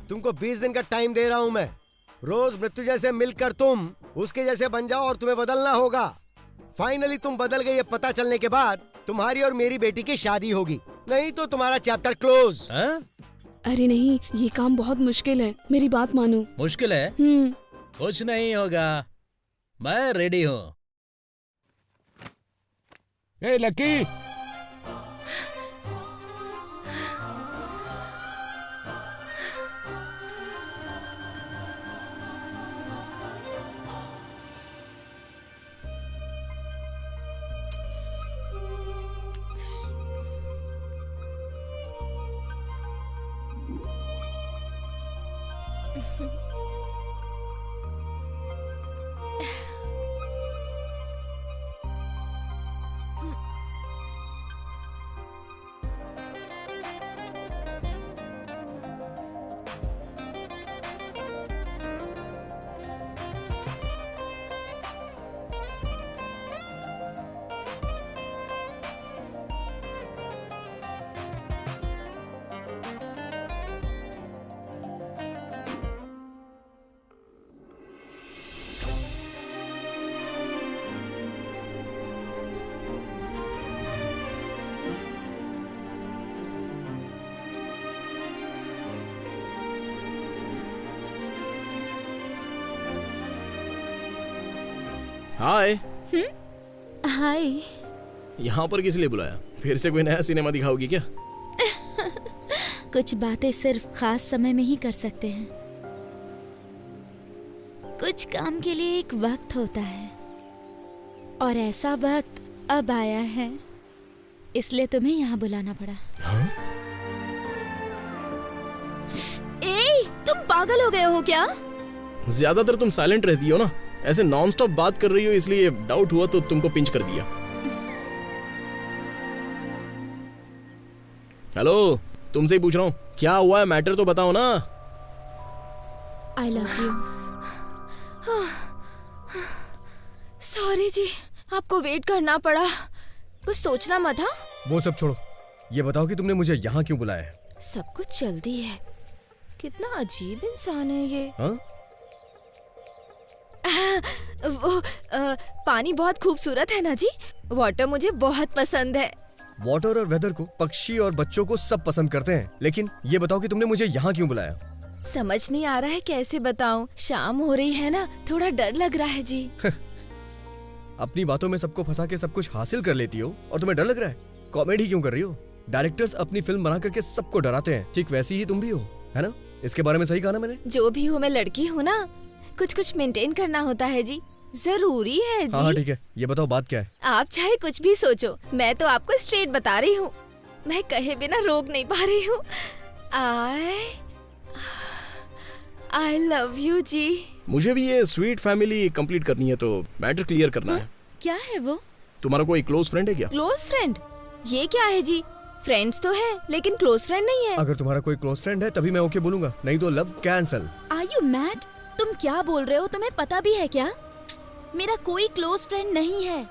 तुमको 20 दिन का टाइम दे रहा हूँ मैं। रोज मृत्युंजय से मिलकर तुम उसके जैसे बन जाओ और तुम्हें बदलना होगा। फाइनली तुम बदल गए ये पता चलने के बाद तुम्हारी और मेरी बेटी की शादी होगी, नहीं तो तुम्हारा चैप्टर क्लोज। अरे नहीं, ये काम बहुत मुश्किल है, मेरी बात मानो। मुश्किल है? कुछ नहीं होगा, मैं रेडी हूँ। लकी, हाय। हाय। यहाँ पर किस लिए बुलाया? फिर से कोई नया सिनेमा दिखाओगी क्या? कुछ बातें सिर्फ खास समय में ही कर सकते हैं। कुछ काम के लिए एक वक्त होता है और ऐसा वक्त अब आया है, इसलिए तुम्हें यहाँ बुलाना पड़ा। हाँ? पागल हो गए हो क्या? ज्यादातर तुम साइलेंट रहती हो ना, ऐसे नॉन स्टॉप बात कर रही हो, इसलिए डाउट हुआ तो तुमको पिंच कर दिया। हेलो, तुमसे ही पूछ रहा हूँ, क्या हुआ है, मैटर तो बताओ ना। I love you. सॉरी जी, आपको वेट करना पड़ा। कुछ सोचना मत। हाँ, वो सब छोड़ो, ये बताओ कि तुमने मुझे यहाँ क्यों बुलाया है? सब कुछ जल्दी है। कितना अजीब इंसान है ये। हाँ? वो पानी बहुत खूबसूरत है ना जी। वाटर मुझे बहुत पसंद है। वाटर और वेदर को, पक्षी और बच्चों को सब पसंद करते हैं, लेकिन ये बताओ कि तुमने मुझे यहाँ क्यों बुलाया? समझ नहीं आ रहा है कैसे बताऊं। शाम हो रही है ना, थोड़ा डर लग रहा है जी। अपनी बातों में सबको फंसा के सब कुछ हासिल कर लेती हो और तुम्हें डर लग रहा है? कॉमेडी क्यों कर रही हो? डायरेक्टर्स अपनी फिल्म बना करके सबको डराते हैं, ठीक वैसी ही तुम भी हो, है ना? इसके बारे में सही कहा ना मैंने? जो भी हो, मैं लड़की हूँ ना, कुछ कुछ मेंटेन करना होता है जी, जरूरी है जी। हाँ ठीक है, ये बताओ बात क्या है? आप चाहे कुछ भी सोचो, मैं तो आपको स्ट्रेट बता रही हूँ। मैं कहे बिना रोक नहीं पा रही हूँ। आई लव यू जी। मुझे भी ये स्वीट फैमिली कंप्लीट करनी है, तो मैटर क्लियर करना है। क्या है वो? तुम्हारा कोई क्लोज फ्रेंड है क्या? Close friend? ये क्या है जी? फ्रेंड्स तो है, लेकिन क्लोज फ्रेंड नहीं है। अगर तुम्हारा कोई क्लोज फ्रेंड है तभी मैं ओके बोलूंगा, नहीं तो love cancel. Are you mad? तुम क्या बोल रहे हो? तुम्हें पता भी है क्या? मेरा कोई क्लोज फ्रेंड नहीं है,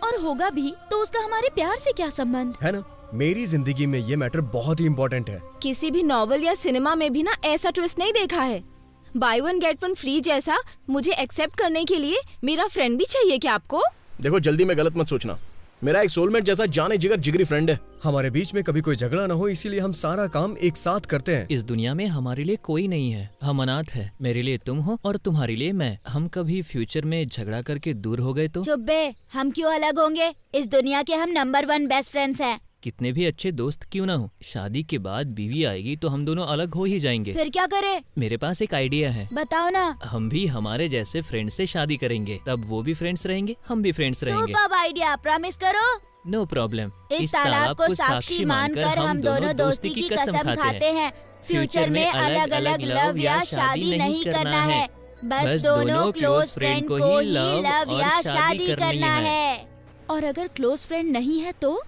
और होगा भी तो उसका हमारे प्यार से क्या संबंध है ना? मेरी जिंदगी में ये मैटर बहुत ही इम्पोर्टेंट है। किसी भी नॉवल या सिनेमा में भी ना ऐसा ट्विस्ट नहीं देखा है। By one get one free जैसा मुझे एक्सेप्ट करने के लिए मेरा फ्रेंड भी चाहिए क्या आपको? देखो, जल्दी में गलत मत सोचना। मेरा एक सोलमेट जैसा जाने जिगर जिगरी फ्रेंड है। हमारे बीच में कभी कोई झगड़ा ना हो, इसीलिए हम सारा काम एक साथ करते हैं। इस दुनिया में हमारे लिए कोई नहीं है, हम अनाथ है। मेरे लिए तुम हो और तुम्हारे लिए मैं। हम कभी फ्यूचर में झगड़ा करके दूर हो गए तो? चुप बे, हम क्यों अलग होंगे? इस दुनिया के हम नंबर 1 बेस्ट फ्रेंड्स हैं। कितने भी अच्छे दोस्त क्यों ना हो, शादी के बाद बीवी आएगी तो हम दोनों अलग हो ही जाएंगे। फिर क्या करे? मेरे पास एक आइडिया है। बताओ ना। हम भी हमारे जैसे फ्रेंड से शादी करेंगे, तब वो भी फ्रेंड्स रहेंगे, हम भी फ्रेंड्स रहेंगे। सुपर्ब आइडिया, प्रॉमिस करो। No problem. इस तालाब को साक्षी मानकर हम दोनों दोस्ती की कसम खाते हैं। फ्यूचर में अलग अलग लव या शादी नहीं करना है, बस दोनों क्लोज फ्रेंड को ही लव या शादी करना है। और अगर क्लोज फ्रेंड नहीं है तो?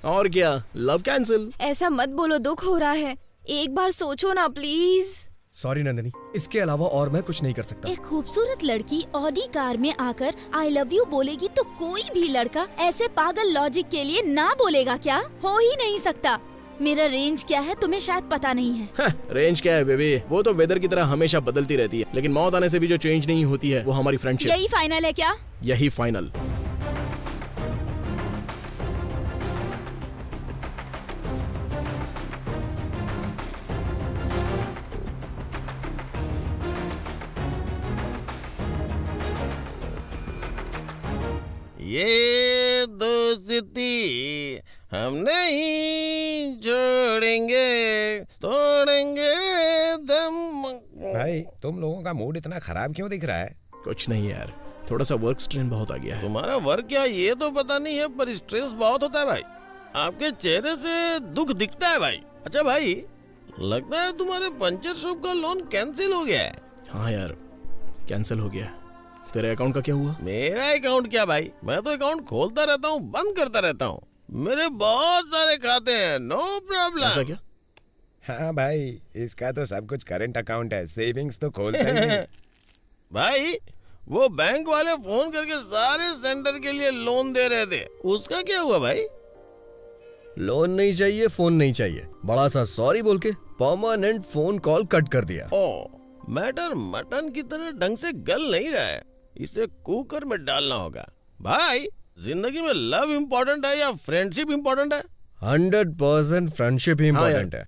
और क्या, लव कैंसिल। ऐसा मत बोलो, दुख हो रहा है। एक बार सोचो ना प्लीज। सॉरी नंदिनी, इसके अलावा और मैं कुछ नहीं कर सकता। एक खूबसूरत लड़की ऑडी कार में आकर आई लव यू बोलेगी तो कोई भी लड़का ऐसे पागल लॉजिक के लिए ना बोलेगा क्या? हो ही नहीं सकता। मेरा रेंज क्या है तुम्हें शायद पता नहीं है। रेंज क्या है बेबी? वो तो वेदर की तरह हमेशा बदलती रहती है, लेकिन मौत आने से भी जो चेंज नहीं होती है वो हमारी फ्रेंडशिप। यही फाइनल है क्या? यही फाइनल। ये दोस्ती हम नहीं छोड़ेंगे, तोड़ेंगे दम। भाई तुम लोगों का मूड इतना खराब क्यों दिख रहा है? कुछ नहीं यार, थोड़ा सा वर्क स्ट्रेन बहुत आ गया है। तुम्हारा वर्क क्या ये तो पता नहीं है, पर स्ट्रेस बहुत होता है भाई। आपके चेहरे से दुख दिखता है भाई। अच्छा भाई, लगता है तुम्हारे पंचर शॉप का लोन कैंसिल हो गया है। हाँ यार, कैंसिल हो गया। तेरे अकाउंट का क्या हुआ? मेरा अकाउंट क्या भाई, मैं तो अकाउंट खोलता रहता हूँ, बंद करता रहता हूँ। मेरे बहुत सारे खाते हैं, नो प्रॉब्लम। ऐसा क्या? हाँ भाई, इसका तो सब कुछ करंट अकाउंट है, सेविंग्स तो खोलता ही नहीं। भाई वो बैंक वाले फोन करके सारे सेंटर के लिए लोन दे रहे थे, उसका क्या हुआ भाई? लोन नहीं चाहिए, फोन नहीं चाहिए, बड़ा सा सॉरी बोल के परमानेंट फोन कॉल कट कर दिया। ओ, मैटर मटन की तरह ढंग से गल नहीं रहा है, इसे कुकर में डालना होगा। भाई जिंदगी में लव इम्पोर्टेंट है या फ्रेंडशिप इम्पोर्टेंट है? 100% फ्रेंडशिप ही इम्पोर्टेंट है।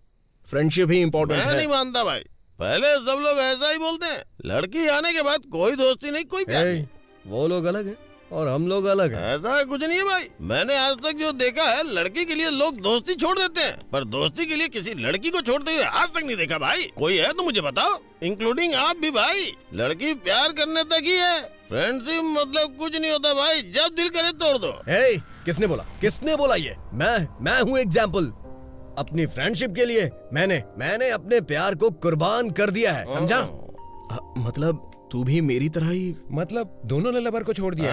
फ्रेंडशिप ही इम्पोर्टेंट है। मैं नहीं मानता भाई, पहले सब लोग ऐसा ही बोलते हैं, लड़की आने के बाद कोई दोस्ती नहीं, कोई प्यार नहीं। वो लोग अलग हैं और हम लोग अलग हैं। ऐसा कुछ नहीं है भाई, मैंने आज तक जो देखा है, लड़की के लिए लोग दोस्ती छोड़ देते हैं, पर दोस्ती के लिए किसी लड़की को छोड़ते हुए आज तक नहीं देखा भाई। कोई है तो मुझे बताओ, इंक्लूडिंग आप भी भाई। लड़की प्यार करने तक ही है, फ्रेंडशिप मतलब कुछ नहीं होता भाई, जब दिल करे तोड़ दो। किसने बोला? किसने बोला ये? मैं हूँ एग्जाम्पल। अपनी फ्रेंडशिप के लिए मैंने अपने प्यार को कुर्बान कर दिया है, समझा? मतलब तू भी मेरी तरह ही? मतलब दोनों ने लवर को छोड़ दिया?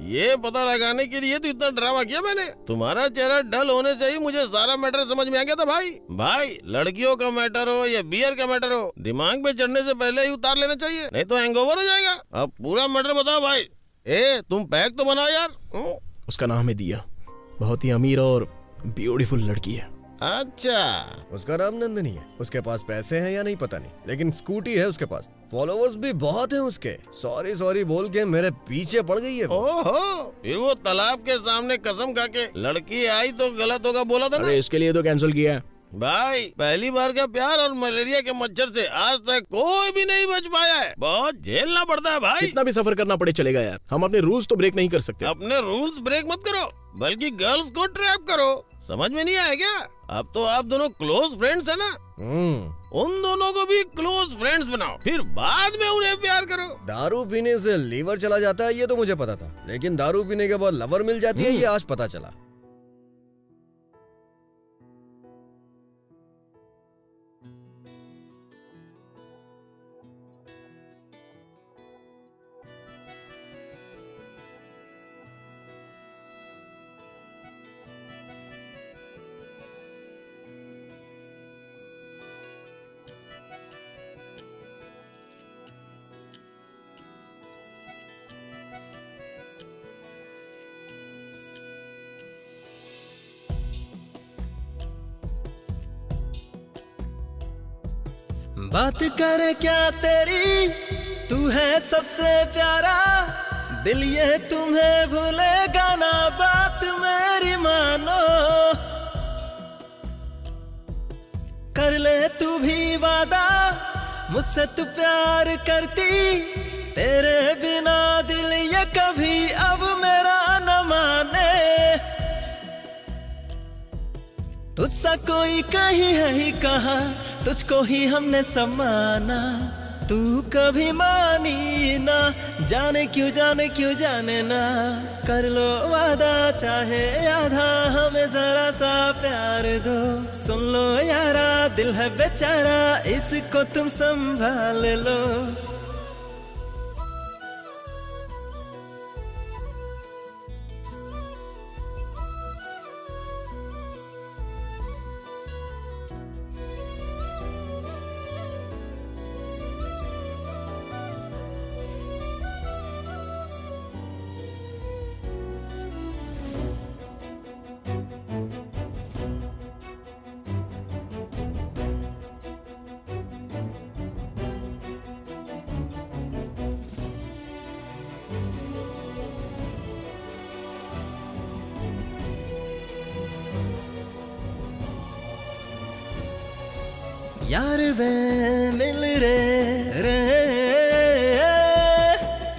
ये पता लगाने के लिए तो इतना ड्रामा किया मैंने। तुम्हारा चेहरा डल होने से ही मुझे सारा मैटर समझ में आ गया था भाई। लड़कियों का मैटर हो या बियर का मैटर हो, दिमाग पे चढ़ने से पहले ही उतार लेना चाहिए, नहीं तो हैंगओवर हो जाएगा। अब पूरा मैटर बताओ भाई। तुम पैक तो बनाओ यार। उसका नाम है दिया, बहुत ही अमीर और ब्यूटीफुल लड़की है। अच्छा, उसका नाम नंदनी है। उसके पास पैसे हैं या नहीं पता नहीं, लेकिन स्कूटी है उसके पास, फॉलोवर्स भी बहुत हैं उसके। सॉरी बोल के मेरे पीछे पड़ गई है। ओहो, फिर वो तालाब के सामने कसम खा के लड़की आई तो गलत होगा बोला था ना? अरे इसके लिए तो कैंसिल किया है भाई। पहली बार का प्यार और मलेरिया के मच्छर से आज तक कोई भी नहीं बच पाया है। बहुत झेलना पड़ता है भाई। कितना भी सफर करना पड़े चलेगा यार, हम अपने रूल्स तो ब्रेक नहीं कर सकते। अपने रूल्स ब्रेक मत करो, बल्कि गर्ल्स को ट्रैप करो। समझ में नहीं आया क्या? अब तो आप दोनों क्लोज फ्रेंड्स है ना, उन दोनों को भी क्लोज फ्रेंड्स बनाओ, फिर बाद में उन्हें प्यार करो। दारू पीने से लीवर चला जाता है ये तो मुझे पता था, लेकिन दारू पीने के बाद लवर मिल जाती है ये आज पता चला। बात करे क्या तेरी, तू है सबसे प्यारा, दिल ये तुम्हें भूलेगा ना, बात मेरी मानो। कर ले तू भी वादा, मुझसे तू प्यार करती, तेरे बिना दिल ये कभी अब मेरा न माने। तुझसा कोई कहीं है ही कहा, तुझको ही हमने समाना, तू कभी मानी ना, जाने क्यों जाने ना। कर लो वादा चाहे आधा, हमें जरा सा प्यार दो। सुन लो यारा, दिल है बेचारा, इसको तुम संभाल लो। यार वे मिल रे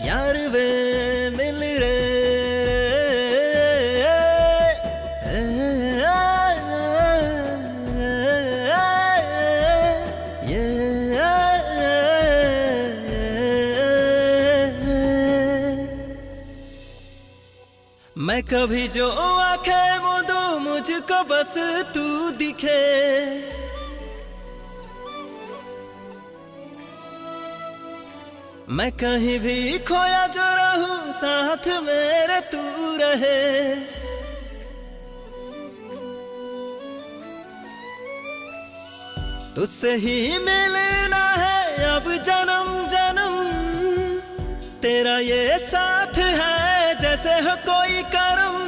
यार वे मिल रे मैं कभी जो आंखें मूंदूं, मुझको बस तू दिखे। मैं कहीं भी खोया जो रहूं, साथ मेरे तू रहे। तुझसे ही मिलना है अब जन्म जन्म, तेरा ये साथ है जैसे हो कोई करम।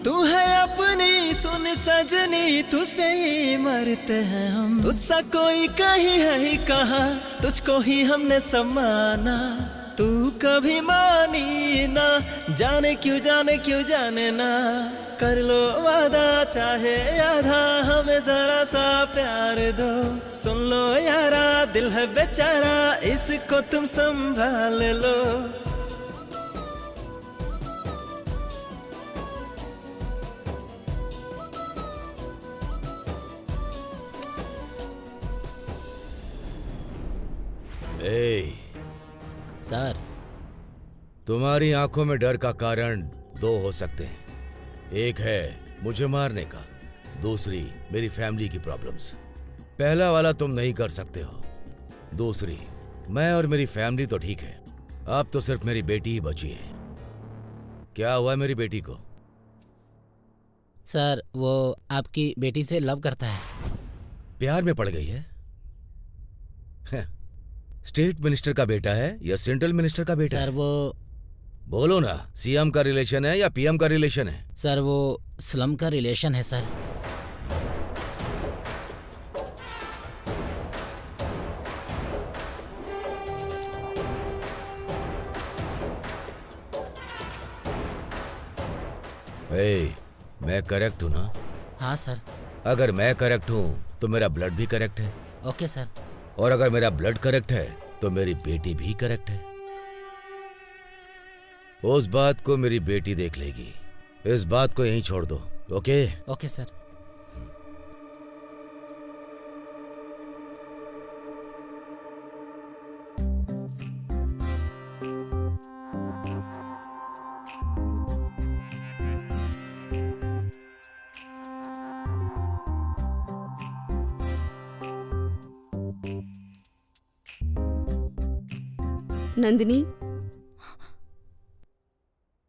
तू है अपनी सुन सजनी, तुझ पे ही मरते हैं हम। तुझसा कोई कहीं है ही कहा, तुझको ही हमने समाना, तू कभी मानी ना, जाने क्यों जाने ना। कर लो वादा चाहे आधा, हमें जरा सा प्यार दो। सुन लो यारा, दिल है बेचारा, इसको तुम संभाल लो। सर, तुम्हारी आंखों में डर का कारण दो हो सकते हैं। एक है मुझे मारने का, दूसरी मेरी फैमिली की प्रॉब्लम्स। पहला वाला तुम नहीं कर सकते हो, दूसरी मैं और मेरी फैमिली तो ठीक है, अब तो सिर्फ मेरी बेटी ही बची है। क्या हुआ मेरी बेटी को? सर वो आपकी बेटी से लव करता है। प्यार में पड़ गई है? स्टेट मिनिस्टर का बेटा है या सेंट्रल मिनिस्टर का बेटा? सर वो बोलो ना, सीएम का रिलेशन है या पीएम का रिलेशन है? सर वो स्लम का रिलेशन है सर। मैं करेक्ट हूं ना? हाँ सर। अगर मैं करेक्ट हूं तो मेरा ब्लड भी करेक्ट है। Okay sir. और अगर मेरा ब्लड करेक्ट है तो मेरी बेटी भी करेक्ट है। उस बात को मेरी बेटी देख लेगी, इस बात को यहीं छोड़ दो। ओके? Okay sir. नंदिनी,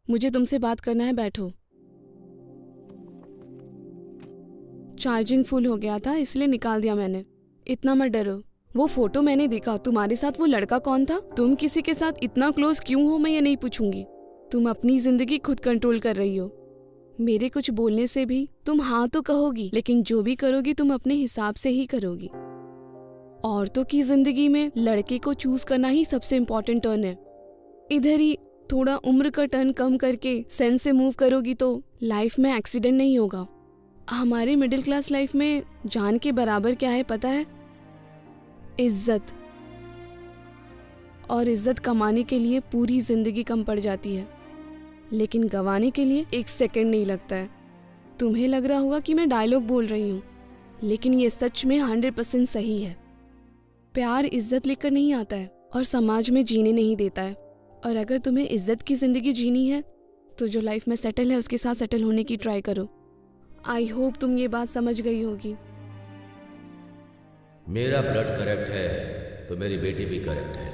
मुझे तुमसे बात करना है, बैठो। चार्जिंग फुल हो गया था इसलिए निकाल दिया मैंने। इतना मत डरो। वो फोटो मैंने देखा, तुम्हारे साथ वो लड़का कौन था? तुम किसी के साथ इतना क्लोज क्यों हो मैं ये नहीं पूछूंगी। तुम अपनी जिंदगी खुद कंट्रोल कर रही हो। मेरे कुछ बोलने से भी तुम हाँ तो कहोगी, लेकिन जो भी करोगी तुम अपने हिसाब से ही करोगी। औरतों की जिंदगी में लड़के को चूज करना ही सबसे इम्पोर्टेंट टर्न है। इधर ही थोड़ा उम्र का टर्न कम करके सेंस से मूव करोगी तो लाइफ में एक्सीडेंट नहीं होगा। हमारे मिडिल क्लास लाइफ में जान के बराबर क्या है पता है? इज्जत। और इज्जत कमाने के लिए पूरी जिंदगी कम पड़ जाती है, लेकिन गंवाने के लिए 1 सेकंड नहीं लगता है। तुम्हें लग रहा होगा कि मैं डायलॉग बोल रही हूँ, लेकिन ये सच में 100% सही है। प्यार इज्जत लेकर नहीं आता है और समाज में जीने नहीं देता है। और अगर तुम्हें इज्जत की जिंदगी जीनी है तो जो लाइफ में सेटल है उसके साथ सेटल होने की ट्राई करो। आई होप तुम ये बात समझ गई होगी। मेरा ब्लड करेक्ट है तो मेरी बेटी भी करेक्ट है।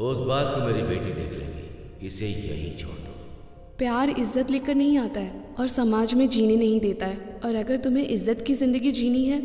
उस बात को मेरी बेटी देख लेगी, इसे यही छोड़ दो। प्यार इज्जत लेकर नहीं आता है और समाज में जीने नहीं देता है। और अगर तुम्हें इज्जत की जिंदगी जीनी है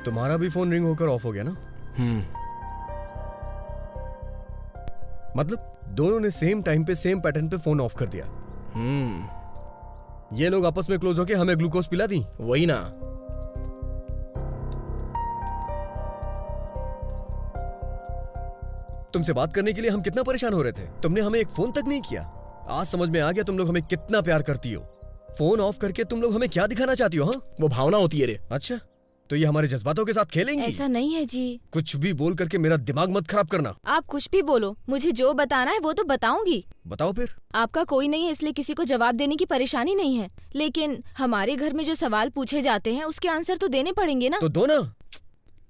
तुम्हारा भी फोन रिंग होकर ऑफ हो गया ना? मतलब दोनों ने सेम टाइम पे सेम पैटर्न पे फोन ऑफ कर दिया। ये लोग आपस में क्लोज होके हमें ग्लूकोज पिला दी। वही ना। तुमसे बात करने के लिए हम कितना परेशान हो रहे थे, तुमने हमें एक फोन तक नहीं किया। आज समझ में आ गया तुम लोग हमें कितना प्यार करती हो। फोन ऑफ करके तुम लोग हमें क्या दिखाना चाहती हो? हाँ, वो भावना होती है रे। अच्छा, तो ये हमारे जज्बातों के साथ खेलेंगी? ऐसा नहीं है जी। कुछ भी बोल करके मेरा दिमाग मत खराब करना। आप कुछ भी बोलो, मुझे जो बताना है वो तो बताऊंगी। बताओ फिर। आपका कोई नहीं है इसलिए किसी को जवाब देने की परेशानी नहीं है, लेकिन हमारे घर में जो सवाल पूछे जाते हैं उसके आंसर तो देने पड़ेंगे ना। तो दो ना।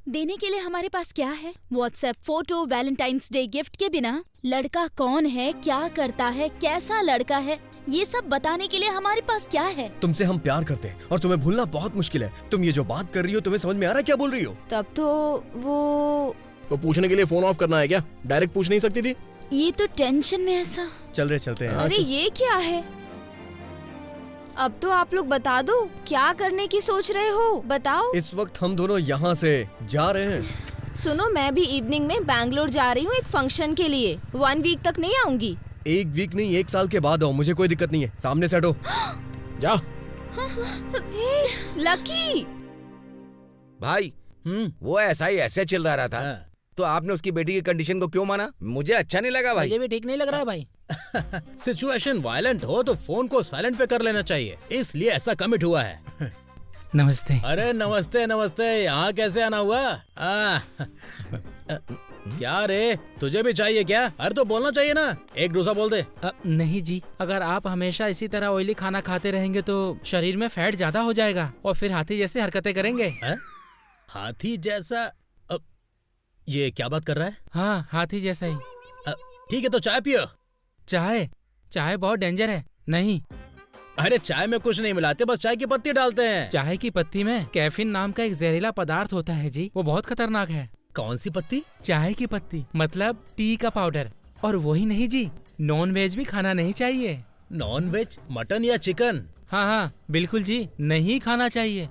देने के लिए हमारे पास क्या है? WhatsApp photo, Valentine's day gift के बिना लड़का कौन है, क्या करता है, कैसा लड़का है, ये सब बताने के लिए हमारे पास क्या है? तुमसे हम प्यार करते हैं और तुम्हें भूलना बहुत मुश्किल है। तुम ये जो बात कर रही हो तुम्हें समझ में आ रहा है क्या बोल रही हो? तब तो वो पूछने के लिए फोन ऑफ करना है क्या? डायरेक्ट पूछ नहीं सकती थी? ये तो टेंशन में ऐसा। चल रहे चलते हैं। अरे ये क्या है? अब तो आप लोग बता दो क्या करने की सोच रहे हो, बताओ। इस वक्त हम दोनों यहाँ से जा रहे हैं। सुनो, मैं भी इवनिंग में बैंगलोर जा रही हूँ एक फंक्शन के लिए। 1 वीक तक नहीं आऊंगी। 1 वीक नहीं, 1 साल के बाद आओ, मुझे कोई दिक्कत नहीं है। सामने से हटो। जा। लकी भाई वो ऐसा ही ऐसे चिल्ला रहा था, तो आपने उसकी बेटी की कंडीशन को क्यों माना? मुझे अच्छा नहीं लगा भाई। मुझे भी ठीक नहीं लग रहा है भाई। सिचुएशन वायलेंट हो तो फोन को साइलेंट पे कर लेना चाहिए, इसलिए ऐसा कमिट हुआ है। नमस्ते। अरे नमस्ते नमस्ते, यहाँ कैसे आना हुआ? क्या रे, तुझे भी चाहिए क्या? अरे तो बोलना चाहिए ना, एक डोसा बोल दे। नहीं जी, अगर आप हमेशा इसी तरह ऑयली खाना खाते रहेंगे तो शरीर में फैट ज्यादा हो जाएगा और फिर हाथी जैसे हरकतें करेंगे। हाथी जैसा? ये क्या बात कर रहा है? हाँ, हाथी जैसा ही। ठीक है तो चाय पियो। चाय? चाय बहुत डेंजर है। नहीं। अरे चाय में कुछ नहीं मिलाते, बस चाय की पत्ती डालते हैं। चाय की पत्ती में कैफीन नाम का एक जहरीला पदार्थ होता है जी, वो बहुत खतरनाक है। कौन सी पत्ती? चाय की पत्ती, मतलब टी का पाउडर। और वही नहीं जी, नॉन वेज भी खाना नहीं चाहिए। Non veg? मटन या चिकन? हाँ, बिल्कुल जी, नहीं खाना चाहिए।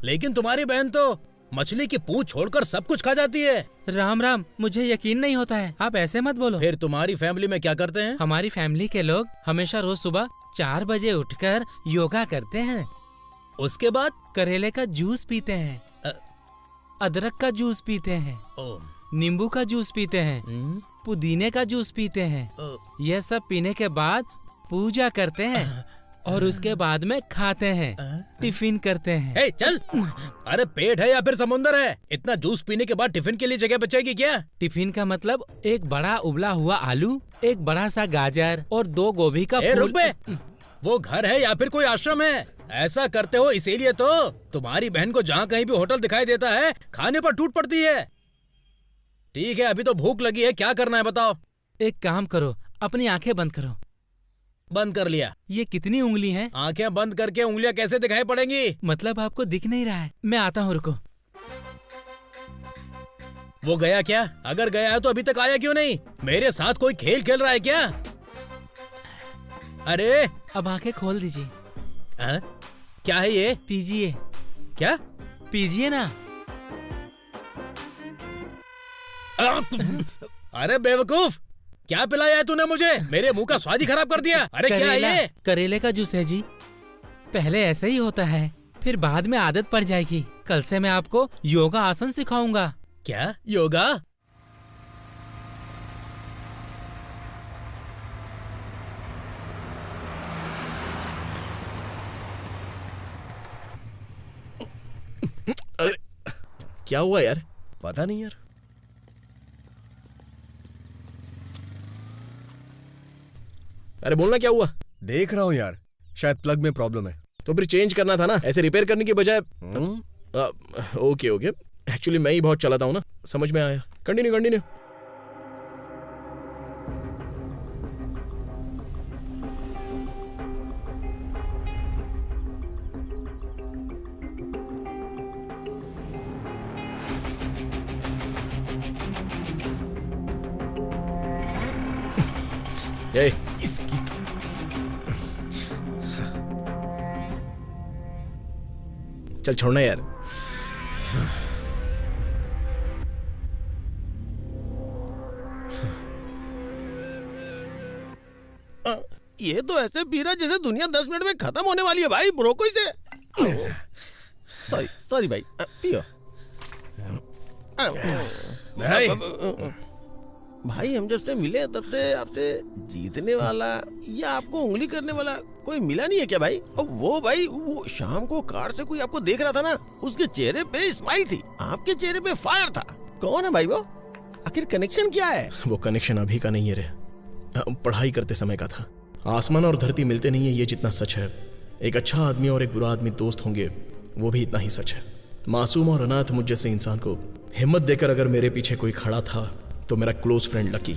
लेकिन तुम्हारी बहन तो मछली की पूंछ छोड़कर सब कुछ खा जाती है। राम राम, मुझे यकीन नहीं होता है, आप ऐसे मत बोलो। फिर तुम्हारी फैमिली में क्या करते हैं? हमारी फैमिली के लोग हमेशा रोज सुबह 4 बजे उठकर योगा करते हैं। उसके बाद करेले का जूस पीते हैं, अदरक का जूस पीते हैं, नींबू का जूस पीते हैं, पुदीने का जूस पीते हैं। यह सब पीने के बाद पूजा करते हैं और उसके बाद में खाते हैं, टिफिन करते हैं। हे चल, अरे पेट है या फिर समुंदर है? इतना जूस पीने के बाद टिफिन के लिए जगह बचेगी क्या? टिफिन का मतलब एक बड़ा उबला हुआ आलू, एक बड़ा सा गाजर और 2 गोभी का फूल। रुक बे, वो घर है या फिर कोई आश्रम है? ऐसा करते हो इसीलिए तो तुम्हारी बहन को जहाँ कहीं भी होटल दिखाई देता है खाने पर टूट पड़ती है। ठीक है, अभी तो भूख लगी है, क्या करना है बताओ? एक काम करो, अपनी आंखें बंद करो। बंद कर लिया। ये कितनी उंगली हैं? आंखें बंद करके उंगलियां कैसे दिखाई पड़ेंगी? मतलब आपको दिख नहीं रहा है। मैं आता हूँ, रुको। वो गया क्या? अगर गया है तो अभी तक आया क्यों नहीं? मेरे साथ कोई खेल खेल रहा है क्या? अरे अब आंखें खोल दीजिए। क्या है ये? पीजिए। क्या? पीजिए ना। अरे बेवकूफ, क्या पिलाया है तूने मुझे? मेरे मुंह का स्वाद ही खराब कर दिया। अरे क्या है ये? करेले का जूस है जी। पहले ऐसा ही होता है, फिर बाद में आदत पड़ जाएगी। कल से मैं आपको योगा आसन सिखाऊंगा। क्या योगा? अरे क्या हुआ यार? पता नहीं यार। अरे बोलना क्या हुआ? देख रहा हूँ यार, शायद प्लग में प्रॉब्लम है। तो फिर चेंज करना था ना, ऐसे रिपेयर करने के बजाय। ओके ओके, एक्चुअली मैं ही बहुत चलाता हूँ ना, समझ में आया। Continue continue. इसकी चल छोड़ना यार। ये तो ऐसे पी रहा जैसे दुनिया 10 मिनट में खत्म होने वाली है भाई। रोको इसे। सॉरी भाई, पियो। भाई हम जब से मिले तब से आपसे जीतने वाला या आपको उंगली करने वाला कोई मिला नहीं है क्या भाई? और वो भाई, वो शाम को कार से कोई आपको देख रहा था ना, उसके चेहरे पे स्माइल थी, आपके चेहरे पे फायर था। कौन है भाई वो? आखिर कनेक्शन क्या है? वो कनेक्शन अभी का नहीं है रे, पढ़ाई करते समय का था। आसमान और धरती मिलते नहीं है, ये जितना सच है। एक अच्छा आदमी और एक बुरा आदमी दोस्त होंगे, वो भी इतना ही सच है। मासूम और अनाथ मुझ जैसे इंसान को हिम्मत देकर अगर मेरे पीछे कोई खड़ा था तो मेरा क्लोज फ्रेंड लकी।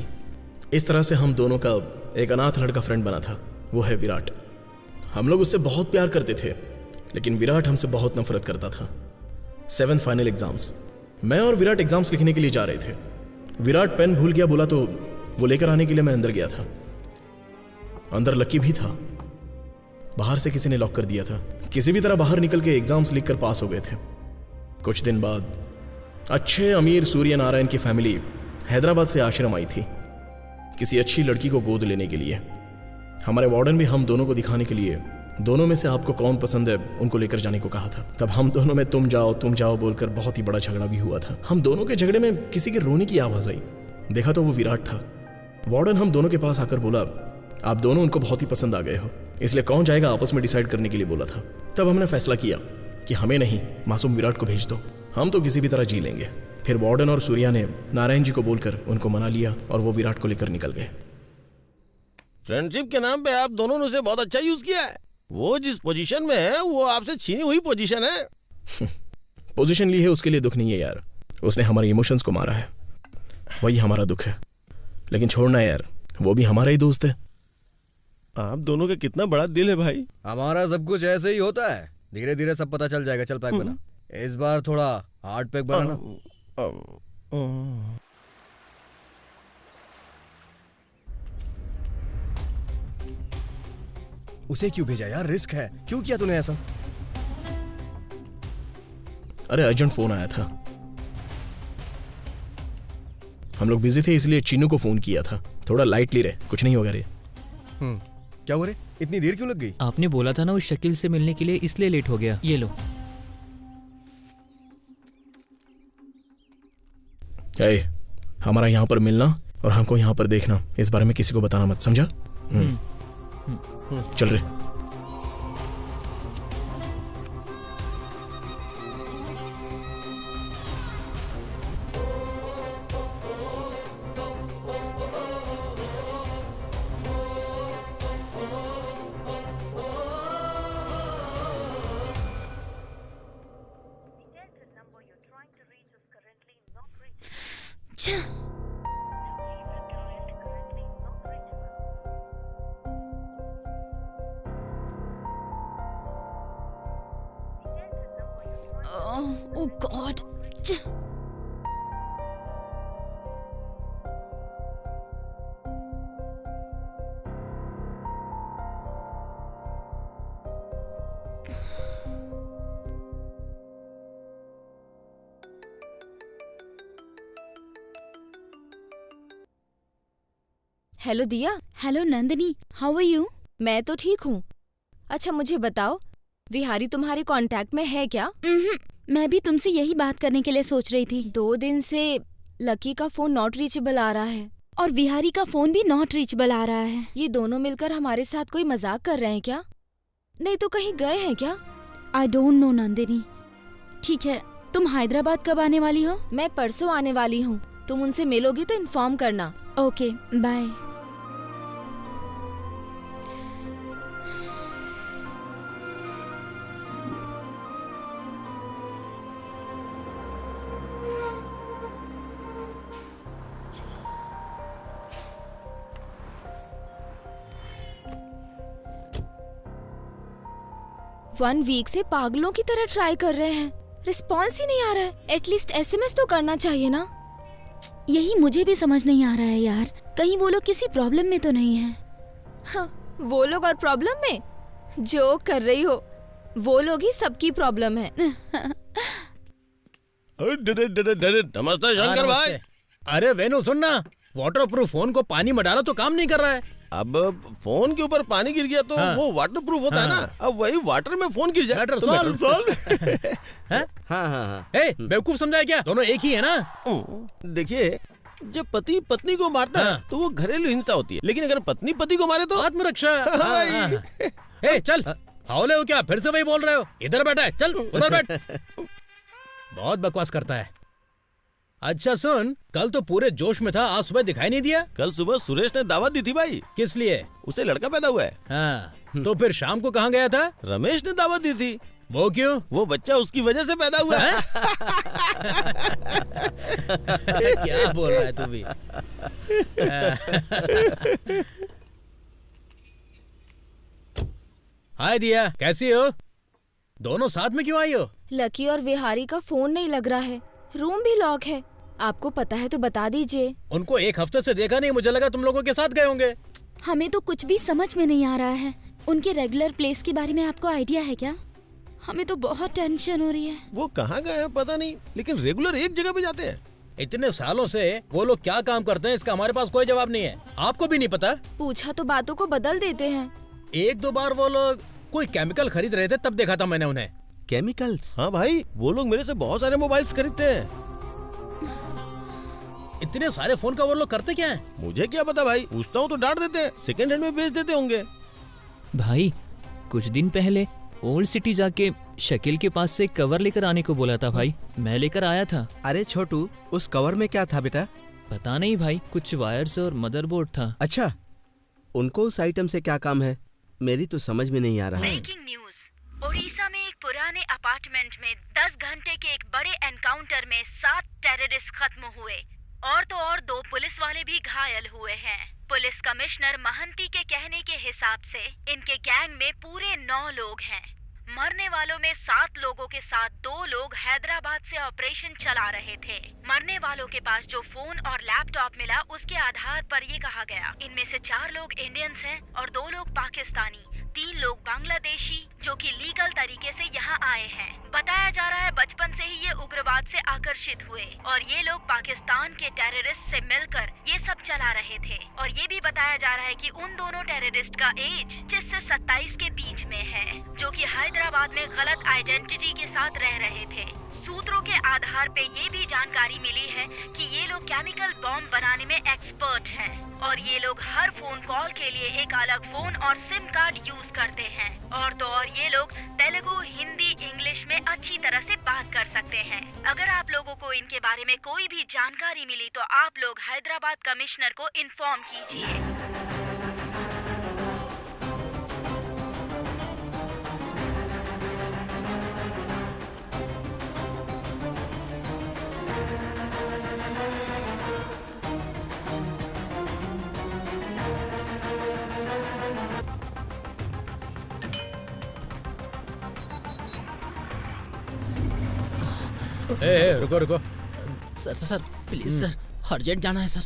इस तरह से हम दोनों का एक अनाथ लड़का फ्रेंड बना था, वो है विराट। हम लोग उससे बहुत प्यार करते थे, लेकिन विराट हमसे बहुत नफरत करता था। 7 फाइनल एग्जाम्स, मैं और विराट एग्जाम्स लिखने के लिए जा रहे थे। विराट पेन भूल गया बोला तो वो लेकर आने के लिए मैं अंदर गया था। अंदर लकी भी था। बाहर से किसी ने लॉक कर दिया था। किसी भी तरह बाहर निकल के एग्जाम्स लिख कर पास हो गए थे। कुछ दिन बाद अच्छे अमीर सूर्य नारायण की फैमिली हैदराबाद से आश्रम आई थी किसी अच्छी लड़की को गोद लेने के लिए। हमारे वार्डन भी हम दोनों को दिखाने के लिए दोनों में से आपको कौन पसंद है उनको लेकर जाने को कहा था। तब हम दोनों में तुम जाओ बोलकर बहुत ही बड़ा झगड़ा भी हुआ था। हम दोनों के झगड़े में किसी के रोने की आवाज आई। देखा तो वो विराट था। वार्डन हम दोनों के पास आकर बोला, आप दोनों उनको बहुत ही पसंद आ गए हो, इसलिए कौन जाएगा आपस में डिसाइड करने के लिए बोला था। तब हमने फैसला किया कि हमें नहीं, मासूम विराट को भेज दो, हम तो किसी भी तरह जी लेंगे। फिर वार्डन और सूर्या ने नारायण जी को बोलकर उनको मना लिया और वो विराट को लेकर निकल गए। फ्रेंडशिप के नाम पे आप दोनों ने उसे बहुत अच्छा यूज किया है। वो जिस पोजीशन में है वो आपसे छीनी हुई पोजीशन है। पोजीशन ली है उसके लिए दुख नहीं है यार, उसने हमारे इमोशंस को मारा है, वही हमारा दुख है। लेकिन छोड़ना यार, वो भी हमारा ही दोस्त है। आप दोनों का कितना बड़ा दिल है भाई। हमारा सब कुछ ऐसे ही होता है, धीरे धीरे सब पता चल जाएगा। चल पैक बना, इस बार थोड़ा हार्ड पैक बनाना। उसे क्यों भेजा यार, रिस्क है। क्यों किया तूने ऐसा? अरे अर्जेंट फोन आया था, हम लोग बिजी थे इसलिए चीनू को फोन किया था। थोड़ा लाइटली रहे, कुछ नहीं होगा रे। क्या हो रे, इतनी देर क्यों लग गई? आपने बोला था ना उस शकील से मिलने के लिए, इसलिए लेट हो गया। ये लो। हमारा यहाँ पर मिलना और हमको यहाँ पर देखना, इस बारे में किसी को बताना मत, समझा? चल रहे। Oh God. Hello Diya. Hello Nandini, how are you? मैं तो ठीक हूँ। अच्छा मुझे बताओ, विहारी तुम्हारे कांटेक्ट में है क्या? मैं भी तुमसे यही बात करने के लिए सोच रही थी। 2 दिन से लकी का फोन नॉट रीचेबल आ रहा है और विहारी का फोन भी नॉट रीचेबल आ रहा है। ये दोनों मिलकर हमारे साथ कोई मजाक कर रहे हैं क्या? नहीं तो कहीं गए हैं क्या? I don't know Nandini. ठीक है, तुम हैदराबाद कब आने वाली हो? मैं परसों आने वाली हूँ। तुम उनसे मिलोगी तो इन्फॉर्म करना। Okay, bye. वन वीक से पागलों की तरह ट्राई कर रहे हैं, रिस्पॉन्स ही नहीं आ रहा है। एटलीस्ट एसएमएस तो करना चाहिए ना। यही मुझे भी समझ नहीं आ रहा है यार, कहीं वो लोग किसी प्रॉब्लम में तो नहीं है। हाँ, वो लोग और प्रॉब्लम में? जो कर रही हो, वो लोग ही सबकी प्रॉब्लम है। नमस्ते शंकर भाई। अरे वेनु सुनना, वाटरप्रूफ फोन को पानी में डालो तो काम नहीं कर रहा है। अब फोन के ऊपर पानी गिर गया तो वो वाटर प्रूफ होता है ना। अब वही वाटर में फोन गिर जाए मैटर तो सॉल्व। हाँ। बेवकूफ समझा है क्या? दोनों एक ही है ना। देखिए, जब पति पत्नी को मारता है तो वो घरेलू हिंसा होती है, लेकिन अगर पत्नी पति को मारे तो आत्मरक्षा। चल, हावले हो क्या? फिर से वही बोल रहे हो? इधर बैठा है, चल उधर बैठ। बहुत बकवास करता है। अच्छा सुन, कल तो पूरे जोश में था, आज सुबह दिखाई नहीं दिया। कल सुबह सुरेश ने दावत दी थी भाई। किस लिए? उसे लड़का पैदा हुआ है। हाँ, तो फिर शाम को कहाँ गया था? रमेश ने दावत दी थी। वो क्यों? वो बच्चा उसकी वजह से पैदा हुआ है। क्या बोल रहा है तू भी? हाय दिया, कैसी हो? दोनों साथ में क्यों आई हो? लकी और विहारी का फोन नहीं लग रहा है, रूम भी लॉक है। आपको पता है तो बता दीजिए। उनको 1 हफ्ते से देखा नहीं, मुझे लगा तुम लोगों के साथ गए होंगे। हमें तो कुछ भी समझ में नहीं आ रहा है। उनके रेगुलर प्लेस के बारे में आपको आइडिया है क्या? हमें तो बहुत टेंशन हो रही है। वो कहाँ गए हैं पता नहीं, लेकिन रेगुलर एक जगह पे जाते हैं। इतने सालों से वो लोग क्या काम करते हैं इसका हमारे पास कोई जवाब नहीं है। आपको भी नहीं पता? पूछा तो बातों को बदल देते हैं। एक दो बार वो लोग कोई केमिकल खरीद रहे थे तब देखा था मैंने उन्हें। केमिकल्स? हाँ भाई, वो लोग मेरे से बहुत सारे मोबाइल्स खरीदते हैं। इतने सारे फोन का वो लोग करते क्या है? मुझे क्या पता भाई, पूछता हूँ तो डांट देते हैं, सेकंड हैंड में बेच देते होंगे। भाई कुछ दिन पहले ओल्ड सिटी जाके शकील के पास से कवर लेकर आने को बोला था भाई, मैं लेकर आया था। अरे छोटू, उस कवर में क्या था बेटा? पता नहीं भाई, कुछ वायर्स और मदरबोर्ड था। अच्छा, उनको उस आइटम से क्या काम है? मेरी तो समझ में नहीं आ रहा है। ब्रेकिंग न्यूज, ओडिशा में एक पुराने अपार्टमेंट में 10 घंटे के एक बड़े एनकाउंटर में 7 टेररिस्ट खत्म हुए और तो और 2 पुलिस वाले भी घायल हुए हैं। पुलिस कमिश्नर महंती के कहने के हिसाब से इनके गैंग में पूरे 9 लोग हैं। मरने वालों में 7 लोगों के साथ 2 लोग हैदराबाद से ऑपरेशन चला रहे थे। मरने वालों के पास जो फोन और लैपटॉप मिला उसके आधार पर ये कहा गया, इनमें से 4 लोग इंडियंस हैं और 2 लोग पाकिस्तानी, 3 लोग बांग्लादेशी जो कि लीगल तरीके से यहाँ आए हैं। बताया जा रहा है बचपन से ही ये उग्रवाद से आकर्षित हुए और ये लोग पाकिस्तान के टेररिस्ट से मिलकर ये सब चला रहे थे। और ये भी बताया जा रहा है कि उन दोनों टेररिस्ट का एज 25 से 27 के बीच में है, जो कि हैदराबाद में गलत आइडेंटिटी के साथ रह रहे थे। सूत्रों के आधार पे ये भी जानकारी मिली है कि ये लोग केमिकल बॉम्ब बनाने में एक्सपर्ट हैं और ये लोग हर फोन कॉल के लिए एक अलग फोन और सिम कार्ड यूज करते हैं। और तो और ये लोग तेलुगु, हिंदी, इंग्लिश में अच्छी तरह से बात कर सकते हैं। अगर आप लोगों को इनके बारे में कोई भी जानकारी मिली तो आप लोग हैदराबाद कमिश्नर को इन्फॉर्म कीजिए। रुको रुको। Sir sir please sir, urgent जाना है सर।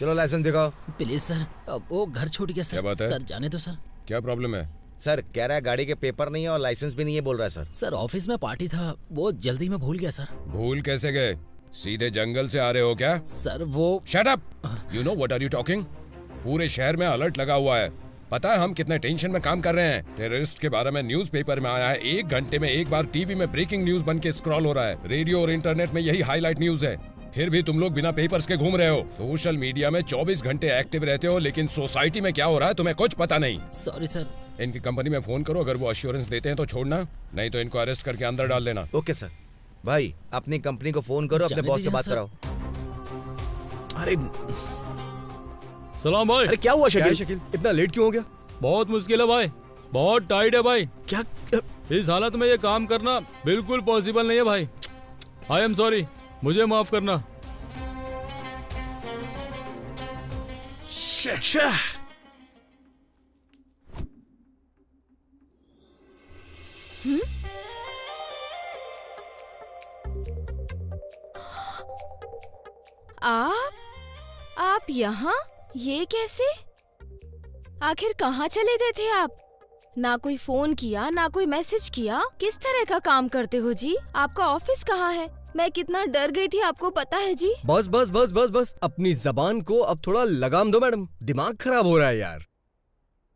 चलो लाइसेंस दिखाओ। प्लीज सर, अब वो घर छूट गया सर। क्या बात है? सर जाने दो सर। क्या प्रॉब्लम है? सर कह रहा है गाड़ी के पेपर नहीं है और लाइसेंस भी नहीं है, बोल रहा है सर। सर ऑफिस में पार्टी था, वो जल्दी में भूल गया सर। भूल कैसे गए? सीधे जंगल से आ रहे हो क्या? सर वो shut up! You know what are you talking? पूरे शहर में अलर्ट लगा हुआ है। पता है हम कितने टेंशन में काम कर रहे हैं। टेररिस्ट के बारे में न्यूज़पेपर में आया है, 1 घंटे में एक बार टीवी में ब्रेकिंग न्यूज बन के स्क्रॉल हो रहा है। रेडियो और इंटरनेट में यही हाईलाइट न्यूज है। फिर भी तुम लोग बिना पेपर्स के घूम रहे हो। सोशल मीडिया में 24 घंटे एक्टिव रहते हो, लेकिन सोसाइटी में क्या हो रहा है तुम्हें कुछ पता नहीं। Sorry sir. इनकी कंपनी में फोन करो, अगर वो अश्योरेंस देते हैं तो छोड़ना, नहीं तो इनको अरेस्ट करके अंदर डाल देना। Okay sir. भाई अपनी कंपनी को फोन करो, अपने बॉस से बात कराओ। अरे सलाम भाई। अरे क्या हुआ शकील? इतना लेट क्यों हो गया? बहुत मुश्किल है भाई, बहुत टाइट है भाई। क्या? इस हालत में ये काम करना बिल्कुल पॉसिबल नहीं है भाई। आई एम सॉरी, मुझे माफ करना। आप यहाँ? ये कैसे? आखिर कहाँ चले गए थे आप? ना कोई फोन किया, ना कोई मैसेज किया। किस तरह का काम करते हो जी? आपका ऑफिस कहाँ है? मैं कितना डर गई थी, आपको पता है जी। बस बस बस बस बस, अपनी जबान को अब थोड़ा लगाम दो मैडम, दिमाग खराब हो रहा है यार।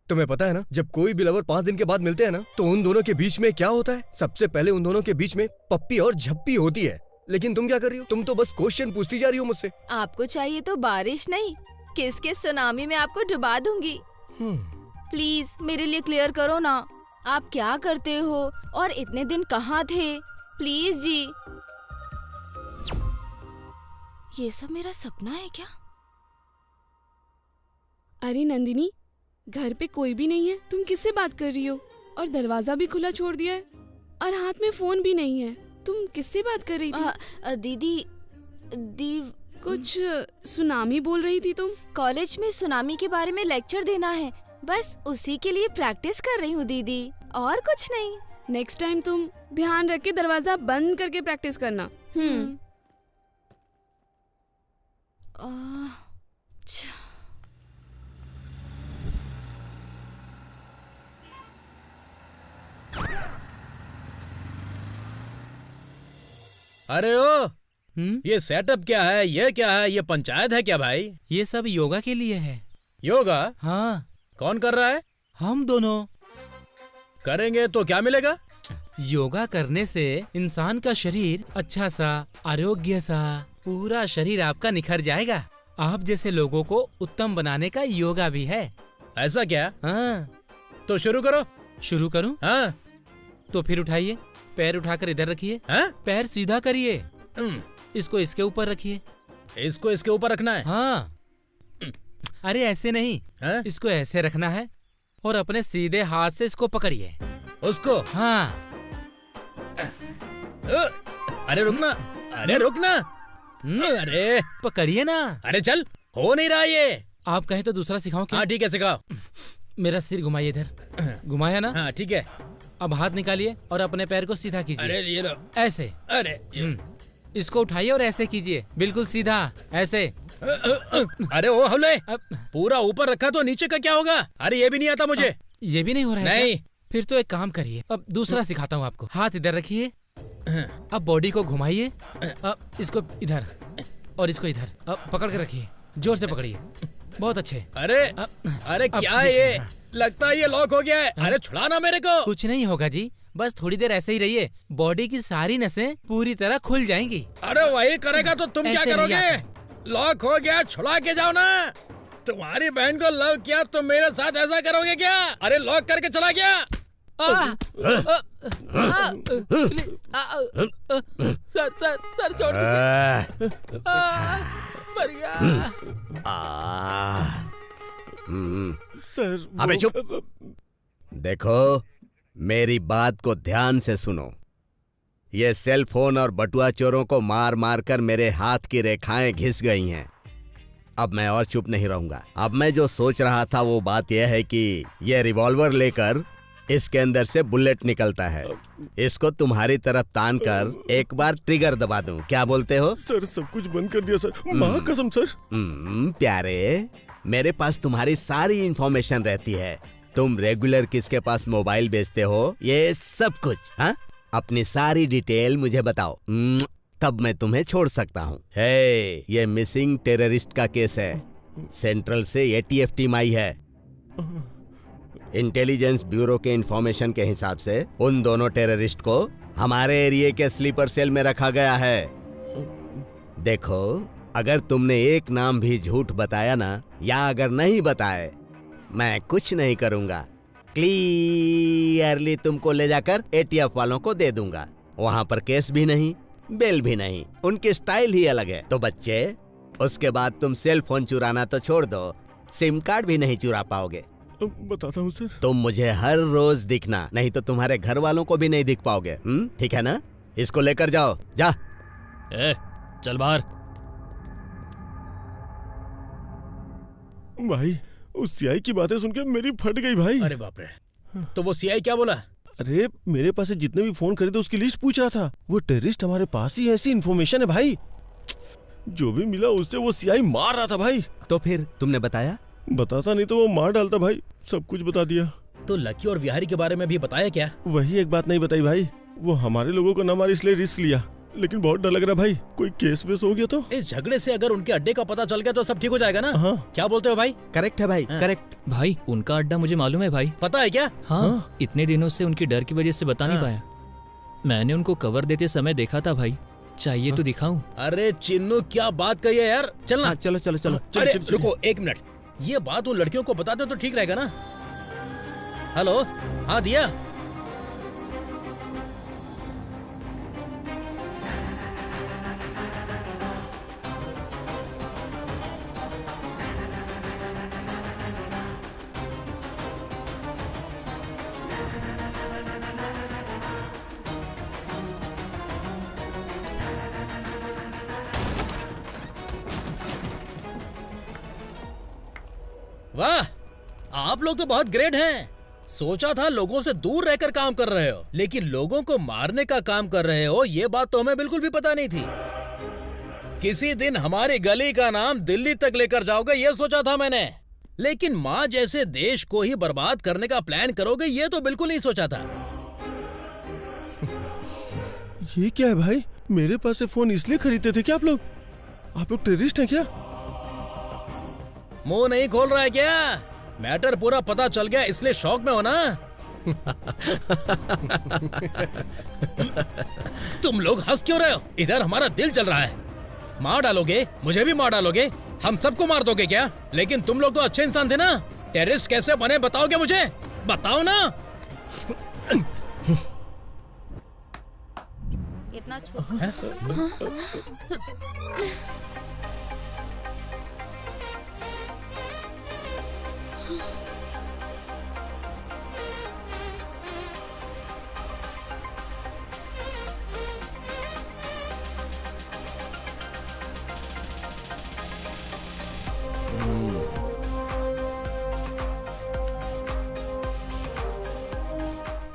तुम्हें पता है ना, जब कोई भी लवर 5 दिन के बाद मिलते हैं ना, तो उन दोनों के बीच में क्या होता है? सबसे पहले उन दोनों के बीच में पप्पी और झप्पी होती है। लेकिन तुम क्या कर रही हो? तुम तो बस क्वेश्चन पूछती जा रही हो मुझसे। आपको चाहिए तो बारिश नहीं, किस के सुनामी में आपको डुबा दूंगी। प्लीज मेरे लिए क्लियर करो ना, आप क्या करते हो और इतने दिन कहाँ थे? प्लीज जी। ये सब मेरा सपना है क्या? अरे नंदिनी, घर पे कोई भी नहीं है, तुम किससे बात कर रही हो? और दरवाजा भी खुला छोड़ दिया है और हाथ में फोन भी नहीं है। तुम किससे बात कर रही थी? दीदी कुछ सुनामी बोल रही थी तुम। कॉलेज में सुनामी के बारे में लेक्चर देना है, बस उसी के लिए प्रैक्टिस कर रही हूँ दीदी, और कुछ नहीं। नेक्स्ट टाइम तुम ध्यान रख के दरवाजा बंद करके प्रैक्टिस करना। अरे ओ, ये सेटअप क्या है? ये क्या है? ये पंचायत है क्या भाई? ये सब योगा के लिए है। योगा? हाँ। कौन कर रहा है? हम दोनों। करेंगे तो क्या मिलेगा? योगा करने से इंसान का शरीर अच्छा सा, आरोग्य सा, पूरा शरीर आपका निखर जाएगा। आप जैसे लोगों को उत्तम बनाने का योगा भी है। ऐसा क्या? हाँ। तो शुरू करो। शुरू करूं? हाँ। तो फिर उठाइए, पैर उठाकर इधर रखिए। हाँ? पैर सीधा करिए। इसको इसके ऊपर रखिए। इसको इसके ऊपर रखना है? हाँ। अरे ऐसे नहीं, इसको ऐसे रखना है और अपने सीधे हाथ से इसको पकड़िए। उसको? हाँ। अरे रुकना, अरे रुकना, अरे पकड़िए ना। अरे चल, हो नहीं रहा ये। आप कहें तो दूसरा सिखाओ क्या? हाँ ठीक है, सिखाओ। मेरा सिर घुमाइए इधर। घुमाया ना? हाँ ठीक है। अब हाथ निकालिए और अपने पैर को सीधा कीजिए। अरे ये लो। ऐसे। अरे इसको उठाइए और ऐसे कीजिए, बिल्कुल सीधा, ऐसे। अरे ओ हमले, पूरा ऊपर रखा तो नीचे का क्या होगा? अरे ये भी नहीं आता मुझे। ये भी नहीं हो रहा है? नहीं। फिर तो एक काम करिए, अब दूसरा सिखाता हूँ आपको। हाथ इधर रखिए, अब बॉडी को घुमाइए, अब इसको इधर और इसको इधर, अब पकड़ के रखिए, जोर से पकड़िए। बहुत अच्छे। अरे अरे क्या है ये? लगता है ये लॉक हो गया है। अरे छुड़ाना मेरे को। कुछ नहीं होगा जी, बस थोड़ी देर ऐसे ही रहिए, बॉडी की सारी नसें पूरी तरह खुल जाएंगी। अरे वही करेगा तो तुम क्या करोगे? लॉक हो गया, छुड़ा के जाओ ना। तुम्हारी बहन को लव किया तो मेरे साथ ऐसा करोगे क्या? अरे लॉक करके चला गया। सर सर सर छोड़ दीजिए। मर गया। सर अबे चुप। देखो, मेरी बात को ध्यान से सुनो। ये सेल फोन और बटुआ चोरों को मार मार कर मेरे हाथ की रेखाएं घिस गई हैं। अब मैं और चुप नहीं रहूंगा। अब मैं जो सोच रहा था वो बात यह है कि ये रिवॉल्वर लेकर इसके अंदर से बुलेट निकलता है, इसको तुम्हारी तरफ तान कर एक बार ट्रिगर दबा दूं। क्या बोलते हो? सर सब कुछ बंद कर दिया सर, माँ कसम सर। प्यारे, मेरे पास तुम्हारी सारी इंफॉर्मेशन रहती है। तुम रेगुलर किसके पास मोबाइल बेचते हो, ये सब कुछ। हाँ, अपनी सारी डिटेल मुझे बताओ, तब मैं तुम्हें छोड़ सकता हूँ। हे, ये मिसिंग टेररिस्ट का केस है। सेंट्रल से एटीएफ टीम आई है। इंटेलिजेंस ब्यूरो के इंफॉर्मेशन के हिसाब से उन दोनों टेररिस्ट को हमारे एरिया के स्लीपर सेल में रखा गया है। देखो, अगर तुमने एक नाम भी झूठ बताया ना, या अगर नहीं बताए, मैं कुछ नहीं करूंगा। क्लियरली तुमको ले जाकर एटीएफ वालों को दे दूंगा। वहां पर केस भी नहीं, बेल भी नहीं, उनकी स्टाइल ही अलग है। तो बच्चे, उसके बाद तुम सेल फोन चुराना तो छोड़ दो, सिम कार्ड भी नहीं चुरा पाओगे। बताता हूँ सर। तुम मुझे हर रोज दिखना, नहीं तो तुम्हारे घर वालों को भी नहीं दिख पाओगे। ठीक है ना? इसको लेकर जाओ, जा। चल बाहर। भाई, उस सीआई की बातें सुन के मेरी फट गई भाई। अरे बाप रे, तो वो सीआई क्या बोला? अरे मेरे पास से जितने भी फोन खरीदे उसकी लिस्ट पूछ रहा था। वो टेररिस्ट हमारे पास ही ऐसी इन्फॉर्मेशन है भाई। जो भी मिला उससे वो सीआई मार रहा था भाई। तो फिर तुमने बताया? बताता नहीं तो वो मार डालता भाई। सब कुछ बता दिया। तो लकी और विहारी के बारे में भी बताया क्या? वही एक बात नहीं बताई भाई। वो हमारे लोगों को न मार इसलिए रिस्क लिया, लेकिन बहुत डर लग रहा भाई, कोई केस वेस हो गया तो। इस झगड़े से अगर उनके अड्डे का पता चल गया तो सब ठीक हो जाएगा ना? हाँ। क्या बोलते हो भाई? करेक्ट है भाई, करेक्ट। भाई, उनका अड्डा मुझे मालूम है भाई। पता है क्या? हाँ, इतने दिनों से उनकी डर की वजह से बता नहीं पाया। मैंने उनको कवर देते समय देखा था भाई। चाहिए तो दिखाऊं? अरे चिन्नू, क्या बात कही है यार। चलना। चलो चलो चलो। अरे रुको एक मिनट, ये बात उन लड़कियों को बता दो तो ठीक रहेगा ना? हेलो, हाँ दिया। वाह, आप लोग तो बहुत ग्रेट हैं। सोचा था लोगों से दूर रहकर काम कर रहे हो, लेकिन लोगों को मारने का काम कर रहे हो, ये बात तो हमें बिल्कुल भी पता नहीं थी। किसी दिन हमारी गली का नाम दिल्ली तक लेकर जाओगे ये सोचा था मैंने, लेकिन माँ जैसे देश को ही बर्बाद करने का प्लान करोगे ये तो बिल्कुल नहीं सोचा था। ये क्या है भाई? मेरे पास से फोन इसलिए खरीदते थे क्या आप लोग टेररिस्ट हैं क्या? मुंह नहीं खोल रहा है क्या? मैटर पूरा पता चल गया इसलिए शौक में हो ना? तुम लोग हंस क्यों रहे हो? इधर हमारा दिल चल रहा है। मार डालोगे, मुझे भी मार डालोगे, हम सबको मार दोगे क्या? लेकिन तुम लोग तो अच्छे इंसान थे ना। टेररिस्ट कैसे बने बताओगे मुझे? बताओ ना। इतना छोटा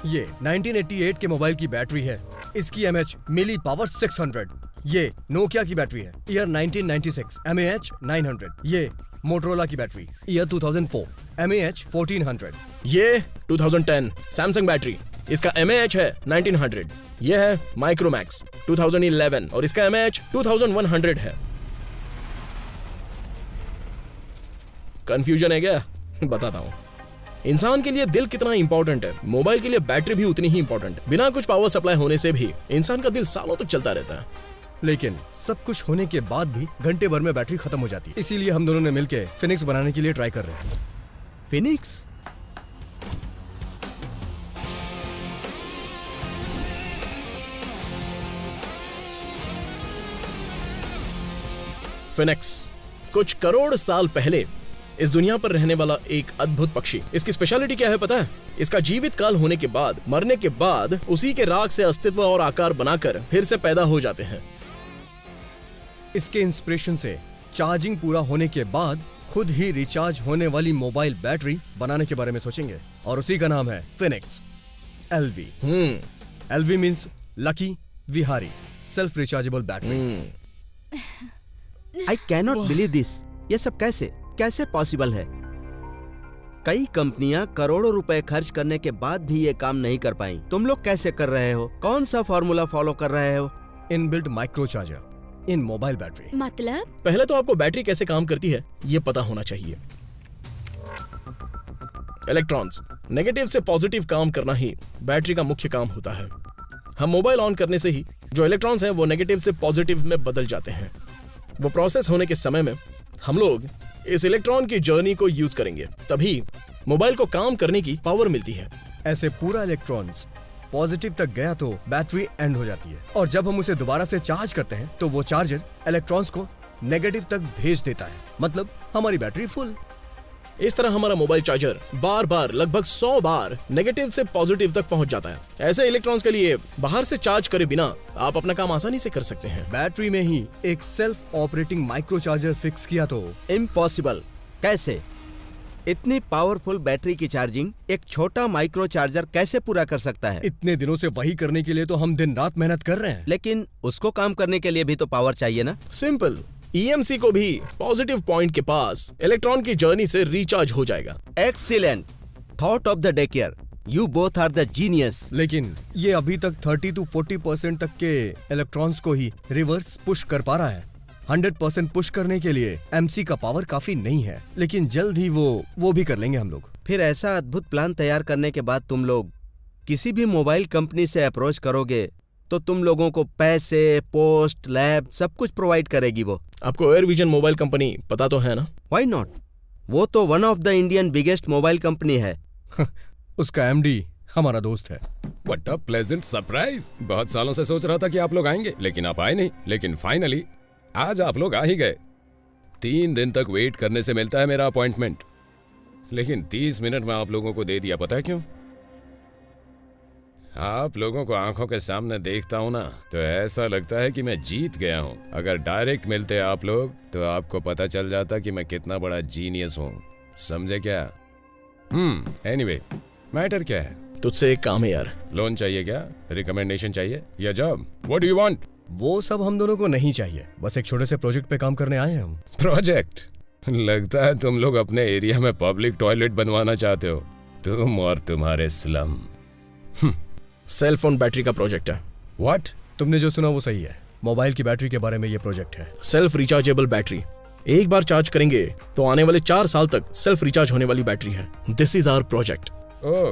ये 1988 के मोबाइल की बैटरी है। इसकी mAh मिली पावर 600। ये नोकिया की बैटरी है, ईयर 1996, mAh 900। ये मोटरोला की बैटरी, ईयर 2004, mAh 1400। ये 2010 सैमसंग बैटरी, इसका mAh है 1900। ये है माइक्रोमैक्स 2011 और इसका mAh 2100 है। कंफ्यूजन है क्या? बताता हूँ। इंसान के लिए दिल कितना इंपॉर्टेंट है, मोबाइल के लिए बैटरी भी उतनी ही इंपॉर्टेंट है। बिना कुछ पावर सप्लाई होने से भी इंसान का दिल सालों तक चलता रहता है। लेकिन सब कुछ होने के बाद भी घंटे भर में बैटरी खत्म हो जाती है। इसीलिए हम दोनों ने मिलकर फिनिक्स बनाने के लिए ट्राई कर रहे हैं। फिनिक्स? फिनिक्स कुछ करोड़ साल पहले इस दुनिया पर रहने वाला एक अद्भुत पक्षी। इसकी स्पेशलिटी क्या है पता है? इसका जीवित काल होने के बाद, मरने के बाद उसी के राख से अस्तित्व और आकार बनाकर फिर से पैदा हो जाते हैं। इसके इंस्पिरेशन से चार्जिंग पूरा होने के बाद खुद ही रिचार्ज होने वाली मोबाइल बैटरी बनाने के बारे में सोचेंगे और उसी का नाम है Phoenix LV। LV means Lucky Vihari self rechargeable battery. I cannot believe this. ये सब कैसे पॉसिबल है? कई कंपनियां करोड़ों रुपए खर्च करने के बाद भी ये काम नहीं कर पाई। तुम लोग कैसे कर रहे हो? कौन सा फॉर्मूला फॉलो कर रहे हो? इनबिल्ट माइक्रो चार्जर इन मोबाइल बैटरी। मतलब? पहले तो आपको बैटरी कैसे काम करती है ये पता होना चाहिए। इलेक्ट्रॉन्स नेगेटिव से पॉजिटिव काम करना ही बैटरी का मुख्य काम होता है। हम मोबाइल ऑन करने से ही जो इलेक्ट्रॉन्स हैं वो नेगेटिव से पॉजिटिव में बदल जाते हैं। वो प्रोसेस होने के समय में हम लोग इस इलेक्ट्रॉन की जर्नी को यूज करेंगे, तभी मोबाइल को काम करने की पावर मिलती है। ऐसे पूरा इलेक्ट्रॉन्स पॉजिटिव तक गया तो बैटरी एंड हो जाती है और जब हम उसे दोबारा से चार्ज करते हैं तो वो चार्जर इलेक्ट्रॉन्स को नेगेटिव तक भेज देता है, मतलब हमारी बैटरी फुल। इस तरह हमारा मोबाइल चार्जर बार बार लगभग 100 बार नेगेटिव से पॉजिटिव तक पहुंच जाता है। ऐसे इलेक्ट्रॉन्स के लिए बाहर से चार्ज करे बिना आप अपना काम आसानी से कर सकते हैं। बैटरी में ही एक self operating micro charger fix किया तो इम्पॉसिबल। कैसे? इतनी पावरफुल बैटरी की चार्जिंग एक छोटा माइक्रो चार्जर कैसे पूरा कर सकता है? इतने दिनों से वही करने के लिए तो हम दिन रात मेहनत कर रहे हैं। लेकिन उसको काम करने के लिए भी तो पावर चाहिए ना? सिंपल। EMC को भी पॉजिटिव पॉइंट के पास इलेक्ट्रॉन की जर्नी से रिचार्ज हो जाएगा। Excellent thought of the day care. You both are the genius. लेकिन ये अभी तक 30 to 40% तक के इलेक्ट्रॉन्स को ही रिवर्स पुश कर पा रहा है। 100% पुश करने के लिए MC का पावर काफी नहीं है, लेकिन जल्द ही वो भी कर लेंगे हम लोग। फिर ऐसा अद्भुत प्लान तैयार करने के बाद तुम लोग किसी भी मोबाइल कंपनी से अप्रोच करोगे तो तुम लोगों को पैसे, पोस्ट, लैब सब कुछ प्रोवाइड करेगी वो। आपको एयर विजन मोबाइल कंपनी पता तो है ना? Why not? वो तो one of the Indian biggest mobile company है। उसका MD हमारा दोस्त है। What a pleasant surprise! बहुत सालों से सोच रहा था कि आप लोग आएंगे, लेकिन आप आए नहीं। लेकिन फाइनली आज आप लोग आ ही गए। 3 दिन तक वेट करने से मिलता है मेरा अपॉइंटमेंट, लेकिन 30 मिनट में आप लोगों को दे दिया। पता है क्यों? आप लोगों को आंखों के सामने देखता हूं ना तो ऐसा लगता है कि मैं जीत गया हूं। अगर डायरेक्ट मिलते आप लोग तो आपको पता चल जाता कि मैं कितना बड़ा जीनियस हूं। समझे क्या? एनीवे, मैटर क्या है? तुझसे एक काम है यार। लोन चाहिए क्या? रिकमेंडेशन चाहिए या job? What do you want? वो सब हम दोनों को नहीं चाहिए, बस एक छोटे से प्रोजेक्ट पे काम करने आए हैं हम। प्रोजेक्ट? लगता है तुम लोग अपने एरिया में पब्लिक टॉयलेट बनवाना चाहते हो, तुम और तुम्हारे स्लम। सेल फोन बैटरी का प्रोजेक्ट है। व्हाट? तुमने जो सुना वो सही है। मोबाइल की बैटरी के बारे में ये प्रोजेक्ट है। सेल्फ रिचार्जेबल बैटरी, एक बार चार्ज करेंगे तो आने वाले 4 साल तक सेल्फ रिचार्ज होने वाली बैटरी है। This is our project. Oh,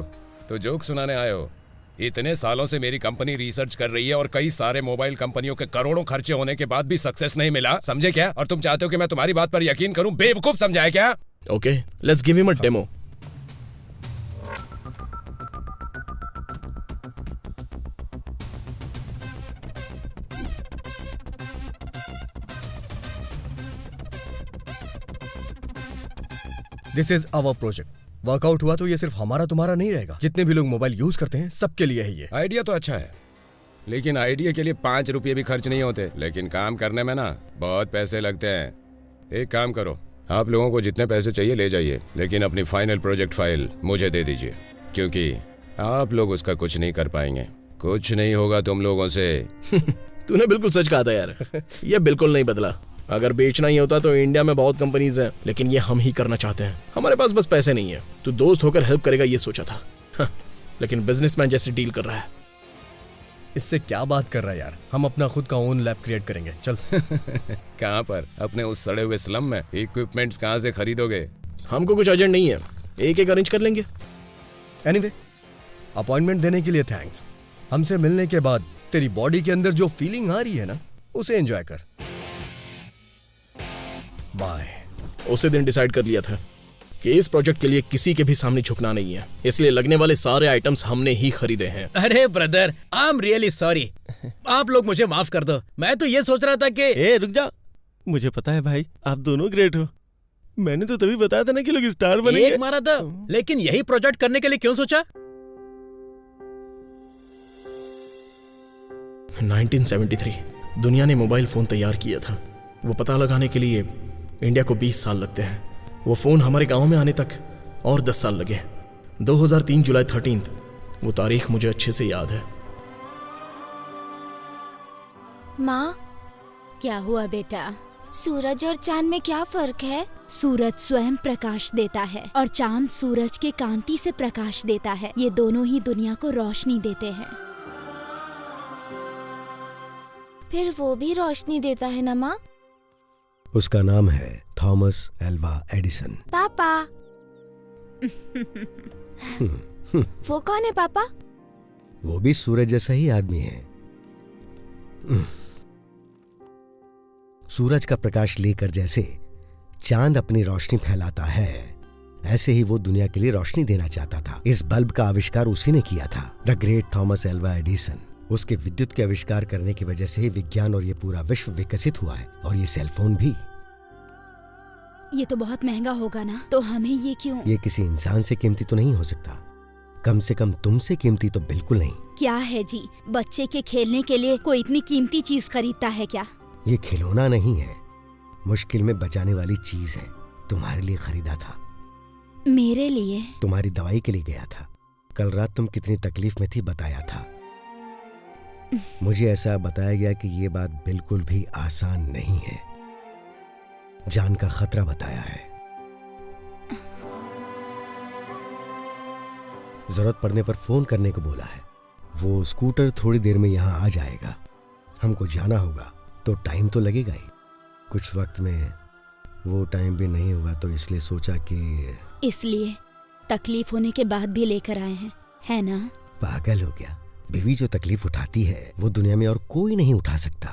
तो जोक सुनाने आए हो? इतने सालों से मेरी कंपनी रिसर्च कर रही है और कई सारे मोबाइल कंपनियों के करोड़ों खर्चे होने के बाद भी सक्सेस नहीं मिला, समझे क्या? और तुम चाहते हो कि मैं तुम्हारी बात पर यकीन करूं? बेवकूफ समझा है क्या? Okay, let's give him a demo. This is our project. Workout हुआ तो ये सिर्फ हमारा तुम्हारा नहीं रहेगा, जितने भी लोग मोबाइल यूज करते हैं सबके लिए है ये। आइडिया तो अच्छा है, लेकिन आइडिया के लिए 5 रुपये भी खर्च नहीं होते, लेकिन काम करने में ना बहुत पैसे लगते हैं। एक काम करो, आप लोगों को जितने पैसे चाहिए ले जाइए, लेकिन अपनी फाइनल प्रोजेक्ट फाइल मुझे दे दीजिए, क्योंकि आप लोग उसका कुछ नहीं कर पाएंगे। कुछ नहीं होगा तुम लोगों से। तूने बिल्कुल सच कहा था यार। ये बिल्कुल नहीं बदला। अगर बेचना ही होता तो इंडिया में बहुत कंपनीज हैं, लेकिन ये हम ही करना चाहते हैं। हमारे पास बस पैसे नहीं है। तू दोस्त होकर हेल्प करेगा ये सोचा था, लेकिन बिजनेसमैन जैसे डील कर रहा है। इससे क्या बात कर रहा है यार? हम अपना खुद का ओन लैब क्रिएट करेंगे, चल। कहाँ पर? अपने उस सड़े हुए स्लम में? इक्विपमेंट्स कहाँ से खरीदोगे? हमको कुछ अर्जेंट नहीं है, एक अरेंज कर लेंगे। एनीवे, अपॉइंटमेंट देने के लिए थैंक्स। हमसे मिलने के बाद तेरी बॉडी के अंदर जो फीलिंग आ रही है ना, उसे एंजॉय कर। बाय। उसी दिन डिसाइड कर लिया था कि इस प्रोजेक्ट के लिए किसी के भी सामने झुकना नहीं है, इसलिए लगने वाले सारे आइटम्स हमने ही खरीदे हैं। अरे brother, I am really sorry. आप लोग मुझे माफ कर दो। मैं तो ये सोच रहा था कि ए रुक जा, मुझे पता है भाई, आप दोनों ग्रेट हो। मैंने तो तभी बताया था ना कि लोग स्टार बनेंगे। एक मारा था, लेकिन यही प्रोजेक्ट करने के लिए क्यों सोचा? 1973 दुनिया ने मोबाइल फोन तैयार किया था। वो पता लगाने के लिए इंडिया को 20 साल लगते हैं। वो फोन हमारे गांव में आने तक और 10 साल लगे। 2003 जुलाई 13, वो तारीख मुझे अच्छे से याद है। माँ, क्या हुआ बेटा? सूरज और चांद में क्या फर्क है? सूरज स्वयं प्रकाश देता है और चांद सूरज के कांति से प्रकाश देता है। ये दोनों ही दुनिया को रोशनी देते हैं। फिर वो भी रोशनी देता है ना माँ? उसका नाम है थॉमस एल्वा एडिसन। पापा। वो कौन है पापा? वो भी सूरज जैसा ही आदमी है। सूरज का प्रकाश लेकर जैसे चांद अपनी रोशनी फैलाता है, ऐसे ही वो दुनिया के लिए रोशनी देना चाहता था। इस बल्ब का आविष्कार उसी ने किया था, the great Thomas Alva Edison. उसके विद्युत के आविष्कार करने की वजह से ही विज्ञान और ये पूरा विश्व विकसित हुआ है, और ये सेलफोन भी। ये तो बहुत महंगा होगा ना, तो हमें ये क्यों? ये किसी इंसान से कीमती तो नहीं हो सकता, कम से कम तुमसे कीमती तो बिल्कुल नहीं। क्या है जी, बच्चे के खेलने के लिए कोई इतनी कीमती चीज खरीदता है क्या? ये खिलौना नहीं है, मुश्किल में बचाने वाली चीज है। तुम्हारे लिए खरीदा था। मेरे लिए? तुम्हारी दवाई के लिए गया था। कल रात तुम कितनी तकलीफ में थी बताया था। मुझे ऐसा बताया गया कि ये बात बिल्कुल भी आसान नहीं है, जान का खतरा बताया है। जरूरत पड़ने पर फोन करने को बोला है। वो स्कूटर थोड़ी देर में यहाँ आ जाएगा। हमको जाना होगा तो टाइम तो लगेगा ही। कुछ वक्त में वो टाइम भी नहीं होगा, तो इसलिए सोचा कि इसलिए तकलीफ होने के बाद भी लेकर आए हैं, है ना? पागल हो गया? बीवी जो तकलीफ उठाती है वो दुनिया में और कोई नहीं उठा सकता।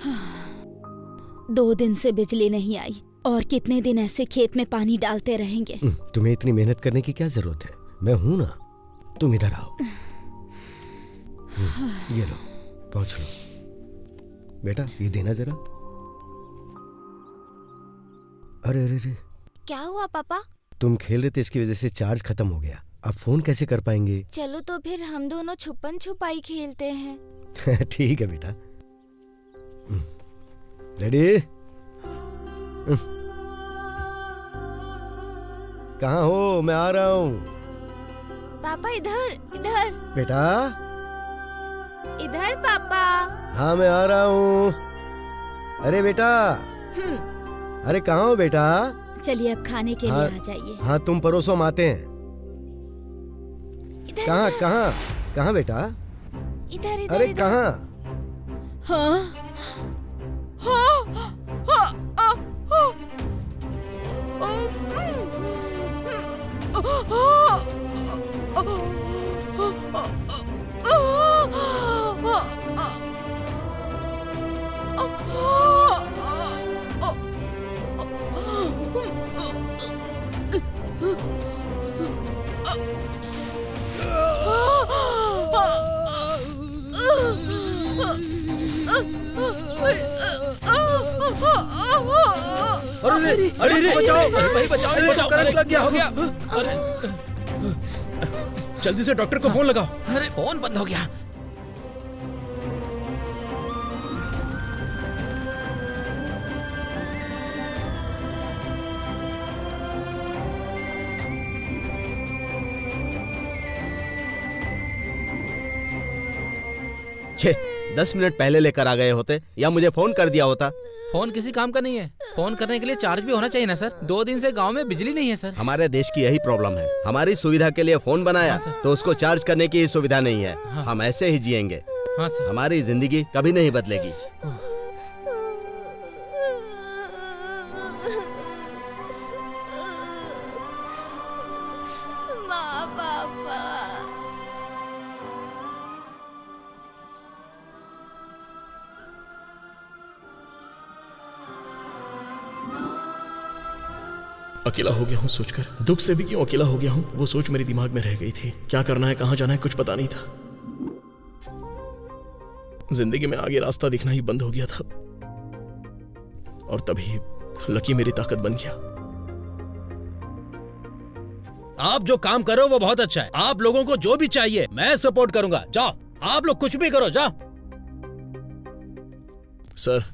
हाँ। 2 दिन से बिजली नहीं आई और कितने दिन ऐसे खेत में पानी डालते रहेंगे? तुम्हें इतनी मेहनत करने की क्या जरूरत है? मैं हूं ना, तुम इधर आओ। ये लो, पहुंच लो। बेटा ये देना जरा। अरे अरे अरे, क्या हुआ पापा? तुम खेल रहे थे, इसकी वजह से चार्ज खत्म हो गया। अब फोन कैसे कर पाएंगे? चलो तो फिर हम दोनों छुपन छुपाई खेलते हैं। ठीक है बेटा। रेडी? कहाँ हो? मैं आ रहा हूँ। पापा इधर इधर। बेटा इधर पापा। हाँ मैं आ रहा हूँ। अरे बेटा, अरे कहाँ हो बेटा? चलिए अब खाने के लिए आ जाइए। हाँ तुम परोसो, हम आते हैं। कहाँ कहाँ कहाँ बेटा? इधर इधर। अरे कहाँ? हाँ अरे बचाओ, भाई बचाओ, करंट लग गया, हो गया। अरे जल्दी से डॉक्टर को फोन लगाओ। अरे फोन बंद हो गया। छे 10 मिनट पहले लेकर आ गए होते या मुझे फोन कर दिया होता। फोन किसी काम का नहीं है। फोन करने के लिए चार्ज भी होना चाहिए ना सर। 2 दिन से गांव में बिजली नहीं है सर। हमारे देश की यही प्रॉब्लम है। हमारी सुविधा के लिए फोन बनाया तो उसको चार्ज करने की सुविधा नहीं है। हम ऐसे ही जिएंगे। हाँ सर। हमारी जिंदगी कभी नहीं बदलेगी। माँ पापा। अकेला हो गया हूँ सोचकर, दुख से भी क्यों अकेला हो गया हूँ वो सोच मेरे दिमाग में रह गई थी। क्या करना है, कहाँ जाना है, कुछ पता नहीं था। जिंदगी में आगे रास्ता दिखना ही बंद हो गया था और तभी लकी मेरी ताकत बन गया। आप जो काम करो वो बहुत अच्छा है। आप लोगों को जो भी चाहिए मैं सपोर्ट करूंगा। जाओ, आप लोग कुछ भी करो, जाओ। सर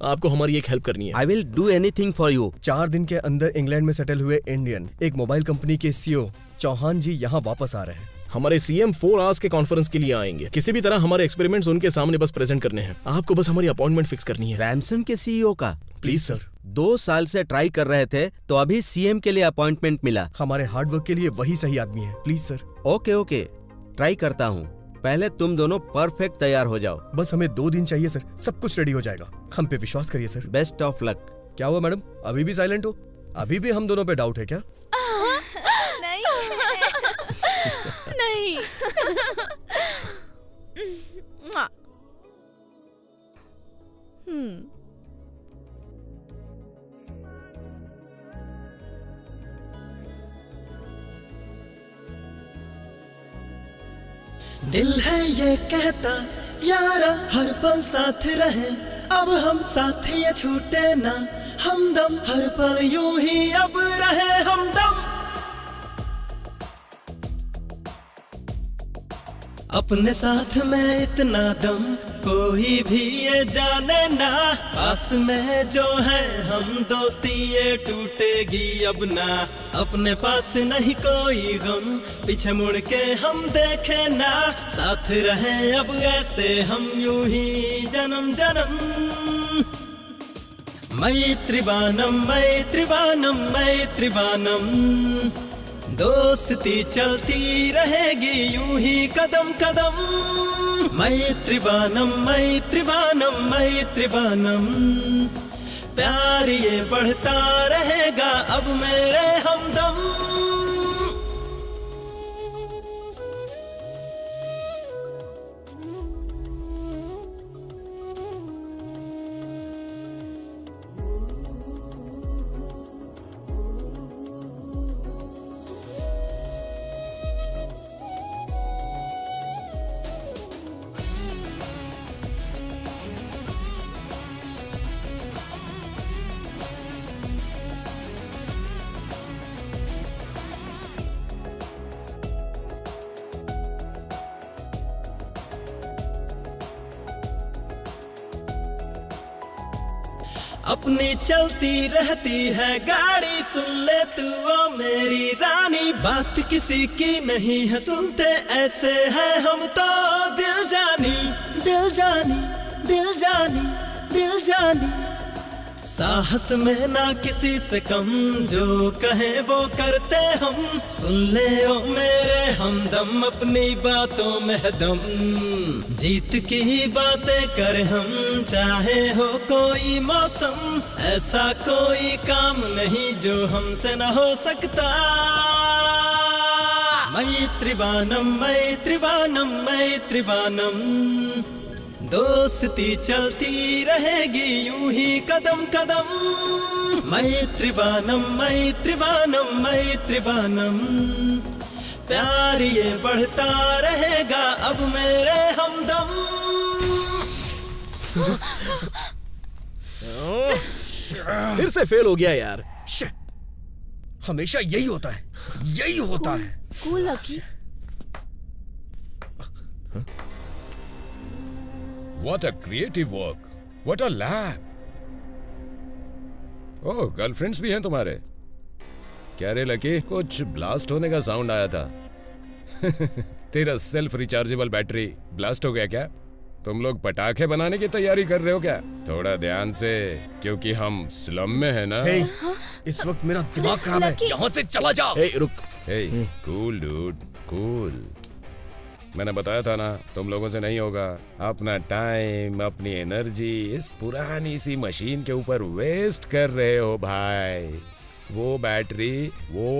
आपको हमारी एक हेल्प करनी है। I will do anything for you. 4 दिन के अंदर इंग्लैंड में सेटल हुए इंडियन एक मोबाइल कंपनी के सीईओ चौहान जी यहाँ वापस आ रहे हैं। हमारे सीएम 4 आवर्स के कॉन्फ्रेंस के लिए आएंगे। किसी भी तरह हमारे एक्सपेरिमेंट्स उनके सामने बस प्रेजेंट करने हैं। आपको बस हमारी अपॉइंटमेंट फिक्स करनी है। रैमसन के सीईओ का? Please sir. 2 साल से ट्राई कर रहे थे तो अभी सीएम के लिए अपॉइंटमेंट मिला। हमारे हार्डवर्क के लिए वही सही आदमी है। Please sir. ओके ट्राई करता हूँ। पहले तुम दोनों परफेक्ट तैयार हो जाओ। बस हमें 2 दिन चाहिए सर, सब कुछ रेडी हो जाएगा। हम पे विश्वास करिए सर। Best of luck. क्या हुआ मैडम, अभी भी साइलेंट हो? अभी भी हम दोनों पे डाउट है क्या? नहीं नहीं। दिल है ये कहता यारा हर पल साथ रहे, अब हम साथ ये छूटे ना, हमदम हर पल यूं ही अब रहे हमदम। अपने साथ में इतना दम कोई भी ये जाने ना, पास में जो है हम दोस्ती ये टूटेगी अब ना। अपने पास नहीं कोई गम पीछे मुड़ के हम देखे ना, साथ रहे अब ऐसे हम यूं ही जन्म जन्म। मैत्रीवानम मैत्रीवानम मैत्रीवानम, दोस्ती चलती रहेगी यूं ही कदम कदम। मैत्रीवानम मैत्रीवानम मैत्रीवानम, प्यार ये बढ़ता रहेगा अब मेरे हमदम। अपनी चलती रहती है गाड़ी, सुन ले तू ओ मेरी रानी, बात किसी की नहीं है सुनते, ऐसे हैं हम तो दिल जानी दिल जानी दिल जानी दिल जानी। साहस में ना किसी से कम, जो कहे वो करते हम। सुन ले ओ मेरे हमदम, अपनी बातों में है दम। जीत की ही बातें कर हम, चाहे हो कोई मौसम। ऐसा कोई काम नहीं जो हमसे न हो सकता। मैत्रीवानम मैत्रीवानम मैत्रीवानम, दोस्ती चलती रहेगी यूं ही कदम कदम। मैत्रीवानम मैत्रीवानम मैत्रीवानम, प्यार ये बढ़ता रहेगा अब मेरे हमदम। फिर से फेल हो गया यार। हमेशा यही होता है, यही होता है। Cool lucky. What a creative work! What a lab! Oh, girlfriends भी हैं तुम्हारे? क्या रे लकी, कुछ ब्लास्ट होने का साउंड आया था। तेरा सेल्फ रिचार्जेबल बैटरी ब्लास्ट हो गया क्या? तुम लोग पटाखे बनाने की तैयारी कर रहे हो क्या? थोड़ा ध्यान से, क्योंकि हम स्लम में है ना। Hey, इस वक्त मेरा दिमाग खराब है, यहाँ से चला जा। Hey, रुक। Hey, cool dude, cool. मैंने बताया था ना, तुम लोगों से नहीं होगा। अपना टाइम, अपनी एनर्जी इस पुरानी सी मशीन के ऊपर वेस्ट कर रहे हो भाई। वो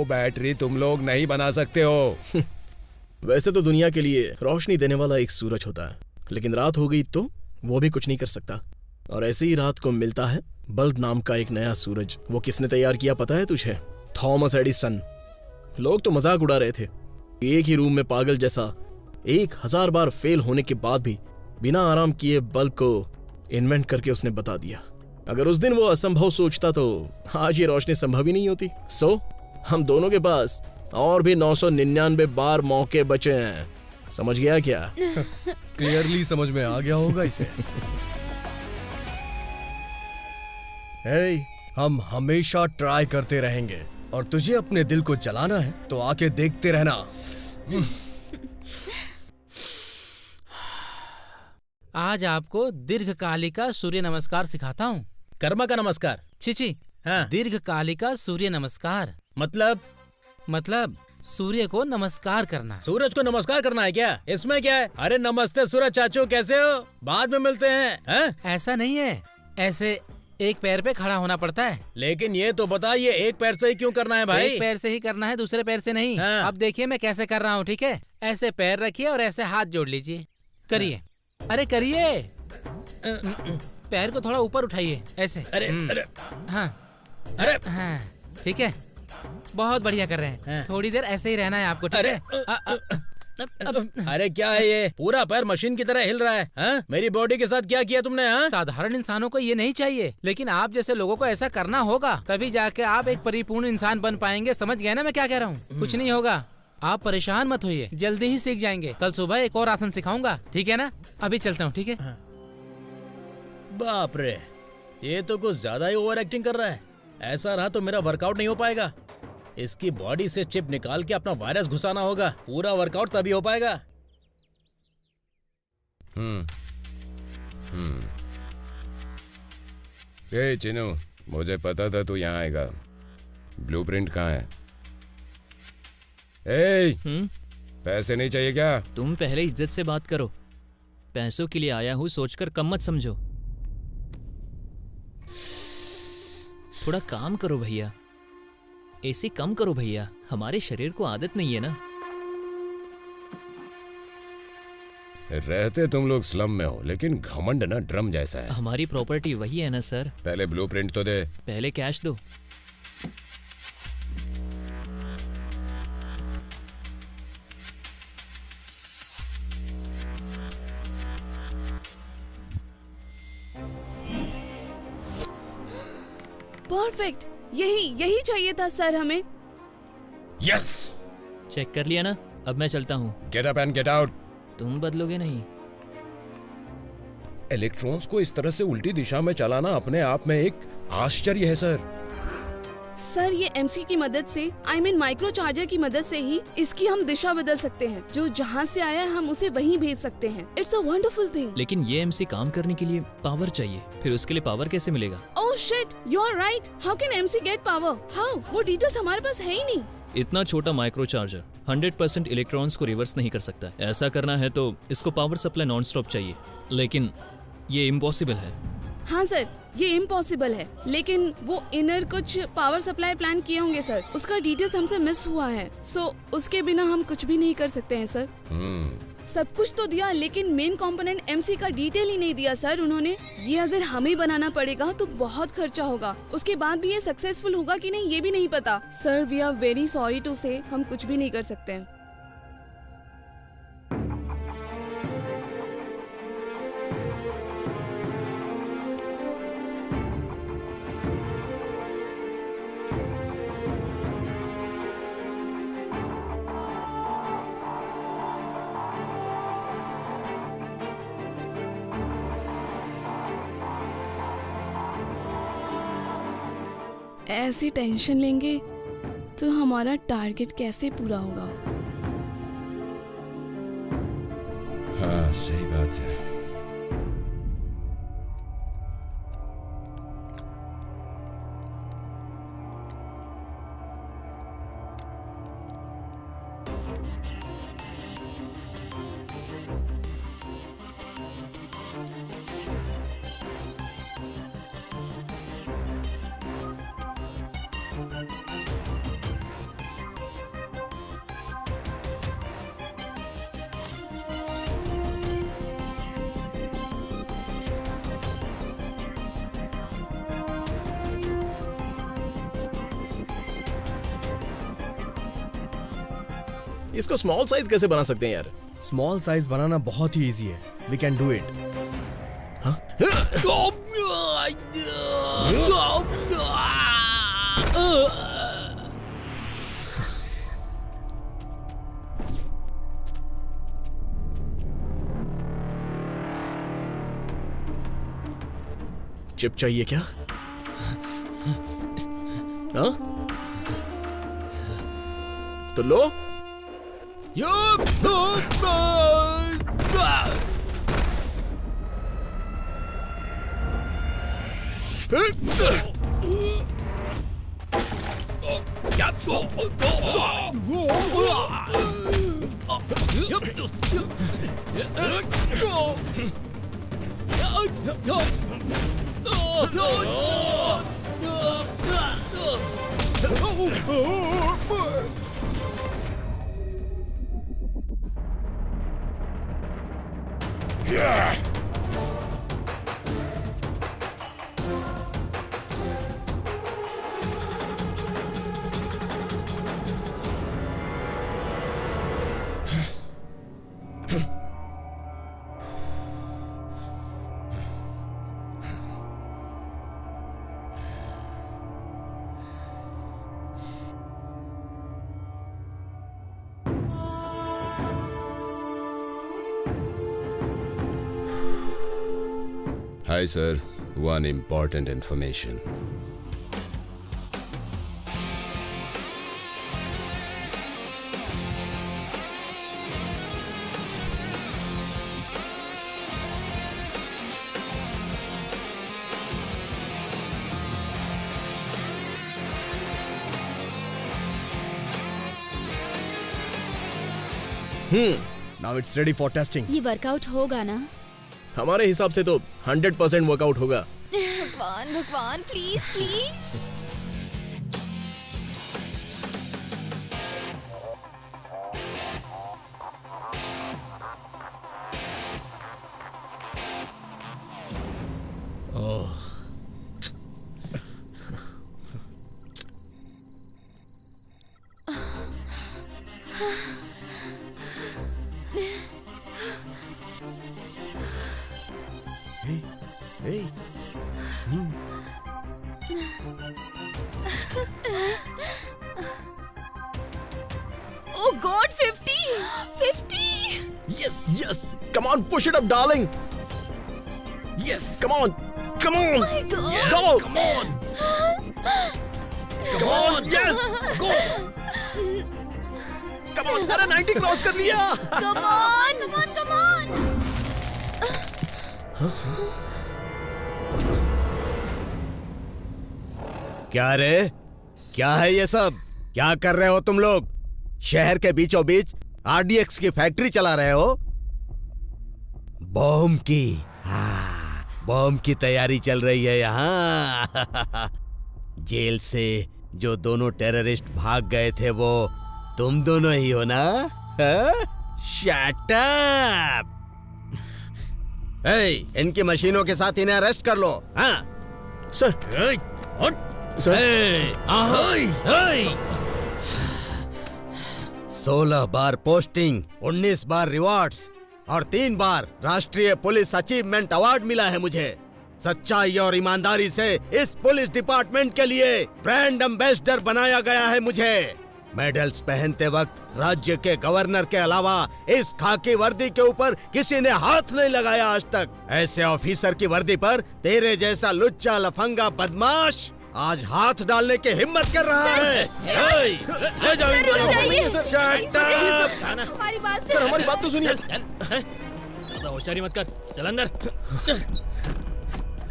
बैटरी तुम लोग नहीं बना सकते हो। वैसे तो दुनिया के लिए रोशनी देने वाला एक सूरज होता है, लेकिन रात हो गई तो वो भी कुछ नहीं कर सकता। और ऐसे ही रात को मिलता है बल्ब नाम का एक नया सूरज। वो किसने तैयार किया पता है तुझे? Thomas Edison. लोग तो मजाक उड़ा रहे थे। एक ही रूम में पागल जैसा 1000 बार फेल होने के बाद भी बिना आराम किए बल्ब को इन्वेंट करके उसने बता दिया। अगर उस दिन वो असंभव सोचता तो आज ये रोशनी संभव ही नहीं होती। सो हम दोनों के पास और भी 999 बार मौके बचे हैं। समझ गया क्या? क्लियरली समझ में आ गया होगा इसे। hey, हम हमेशा ट्राई करते रहेंगे और तुझे अपने दिल को जलाना है तो आके देखते रहना। आज आपको दीर्घकालिका सूर्य नमस्कार सिखाता हूँ। कर्मा का नमस्कार? छी हाँ। दीर्घकालिका सूर्य नमस्कार मतलब सूर्य को नमस्कार करना। सूरज को नमस्कार करना है क्या? इसमें क्या है? अरे नमस्ते सूरज चाचू, कैसे हो? बाद में मिलते हैं। ऐसा नहीं है, ऐसे एक पैर पे खड़ा होना पड़ता है। लेकिन ये तो बता, ये एक पैर से ही क्यों करना है भाई? एक पैर से ही करना है, दूसरे पैर से नहीं। हाँ। अब देखिए मैं कैसे कर रहा हूँ, ठीक है? ऐसे पैर रखिए और ऐसे हाथ जोड़ लीजिए। करिए। अरे करिए। पैर को थोड़ा ऊपर उठाइए, ऐसे। अरे हाँ हाँ, ठीक है, बहुत बढ़िया कर रहे हैं। थोड़ी देर ऐसे ही रहना है आपको, ठीक है? अरे क्या है ये? पूरा पैर मशीन की तरह हिल रहा है। हाँ? मेरी बॉडी के साथ क्या किया तुमने? हाँ? साधारण इंसानों को ये नहीं चाहिए, लेकिन आप जैसे लोगों को ऐसा करना होगा, तभी जाके आप एक परिपूर्ण इंसान बन पाएंगे। समझ गए ना मैं क्या कह रहा हूँ? कुछ नहीं होगा, आप परेशान मत होइए, जल्दी ही सीख जाएंगे। कल सुबह एक और आसन सिखाऊंगा, ठीक है ना? अभी चलता हूँ, ठीक है? बाप रे, ये तो कुछ ज्यादा ही ओवर एक्टिंग कर रहा है। ऐसा रहा तो मेरा वर्कआउट नहीं हो पाएगा। इसकी बॉडी से चिप निकाल के अपना वायरस घुसाना होगा। पूरा वर्कआउट तभी हो पाएगा। ए चिनू, मुझे पता था तू यहाँ आएगा। ब्लूप्रिंट कहाँ है? पैसे नहीं चाहिए क्या? तुम पहले इज्जत से बात करो। पैसों के लिए आया हूँ सोचकर कम मत समझो। थोड़ा काम करो भैया, ऐसे कम करो भैया, हमारे शरीर को आदत नहीं है ना। रहते तुम लोग स्लम में हो, लेकिन घमंड ना ड्रम जैसा है। हमारी प्रॉपर्टी वही है ना सर। पहले ब्लूप्रिंट तो दे। पहले कैश दो। परफेक्ट, यही चाहिए था सर हमें। यस, चेक कर लिया ना? अब मैं चलता हूँ। Get up and get out. तुम बदलोगे नहीं। इलेक्ट्रॉन्स को इस तरह से उल्टी दिशा में चलाना अपने आप में एक आश्चर्य है सर। सर ये एमसी की मदद से, माइक्रो चार्जर की मदद से ही इसकी हम दिशा बदल सकते हैं। जो जहाँ से आया है हम उसे वहीं भेज सकते हैं। It's a wonderful thing. लेकिन ये एमसी काम करने के लिए पावर चाहिए, फिर उसके लिए पावर कैसे मिलेगा? Oh shit, you are right. How can MC get power? How? वो डिटेल्स हमारे पास है ही नहीं। इतना छोटा माइक्रो चार्जर 100% इलेक्ट्रॉन्स को रिवर्स नहीं कर सकता। ऐसा करना है तो इसको पावर सप्लाई नॉन स्टॉप चाहिए, लेकिन ये इम्पॉसिबल है। हाँ सर, ये इम्पॉसिबल है, लेकिन वो इनर कुछ पावर सप्लाई प्लान किए होंगे सर, उसका डिटेल्स हमसे मिस हुआ है। सो उसके बिना हम कुछ भी नहीं कर सकते हैं सर। सब कुछ तो दिया, लेकिन मेन कंपोनेंट एमसी का डिटेल ही नहीं दिया सर उन्होंने। ये अगर हमें बनाना पड़ेगा तो बहुत खर्चा होगा, उसके बाद भी ये सक्सेसफुल होगा कि नहीं ये भी नहीं पता। Sir we are very sorry to say, हम कुछ भी नहीं कर सकते हैं। ऐसी टेंशन लेंगे तो हमारा टारगेट कैसे पूरा होगा? हाँ सही बात है। इसको स्मॉल साइज कैसे बना सकते हैं यार? स्मॉल साइज बनाना बहुत ही इजी है, we can do it. Chip चाहिए क्या? हाँ? तो लो। Hi sir, one important information. Now it's ready for testing. ये वर्कआउट होगा ना? हमारे हिसाब से तो 100% वर्कआउट होगा। भगवान भगवान please please. Hey. Oh God, 50! 50! Yes, yes. Come on, push it up, darling. Yes, come on. Come on. Oh my God. Yes, go. Come on. Come on. Yes. Go. Come on. अरे 90 cross कर लिया. Come on, come on, come on. क्या रे? क्या है ये सब? क्या कर रहे हो तुम लोग? शहर के बीचों बीच आरडीएक्स की फैक्ट्री चला रहे हो? बॉम्ब की, हाँ, बॉम्ब की तैयारी चल रही है यहाँ। जेल से जो दोनों टेररिस्ट भाग गए थे वो तुम दोनों ही हो ना? Shut up! इनकी मशीनों के साथ इन्हें अरेस्ट कर लो। हाँ सर। सर 16 बार पोस्टिंग, 19 बार रिवॉर्ड्स और 3 बार राष्ट्रीय पुलिस अचीवमेंट अवार्ड मिला है मुझे। सच्चाई और ईमानदारी से इस पुलिस डिपार्टमेंट के लिए ब्रांड एम्बेसडर बनाया गया है मुझे। मेडल्स पहनते वक्त राज्य के गवर्नर के अलावा इस खाकी वर्दी के ऊपर किसी ने हाथ नहीं लगाया आज तक। ऐसे ऑफिसर की वर्दी पर तेरे जैसा लुच्चा लफंगा बदमाश आज हाथ डालने की हिम्मत कर रहा है। हमारी बात तो सुनिए। ज्यादा होशियारी मत कर, चल अंदर।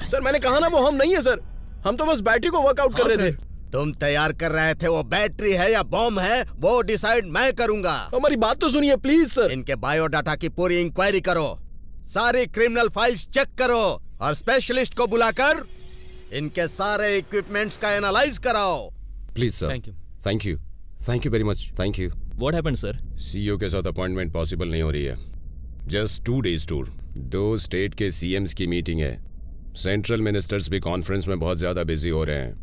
सर मैंने कहा ना वो हम नहीं है सर, हम तो बस बैटरी को वर्कआउट कर रहे थे। तुम तैयार कर रहे थे, वो बैटरी है या बॉम्ब है वो डिसाइड मैं करूंगा। हमारी बात तो सुनिए प्लीज सर। इनके बायोडाटा की पूरी इंक्वायरी करो, सारी क्रिमिनल फाइल्स चेक करो और स्पेशलिस्ट को बुलाकर इनके सारे इक्विपमेंट्स का एनालाइज कराओ। Please sir. Thank you. Thank you, thank you very much, thank you. What happened sir? CEO के साथ अपॉइंटमेंट पॉसिबल नहीं हो रही है। जस्ट 2 days टूर, 2 स्टेट के सीएम्स की मीटिंग है। सेंट्रल मिनिस्टर्स भी कॉन्फ्रेंस में बहुत ज्यादा बिजी हो रहे हैं।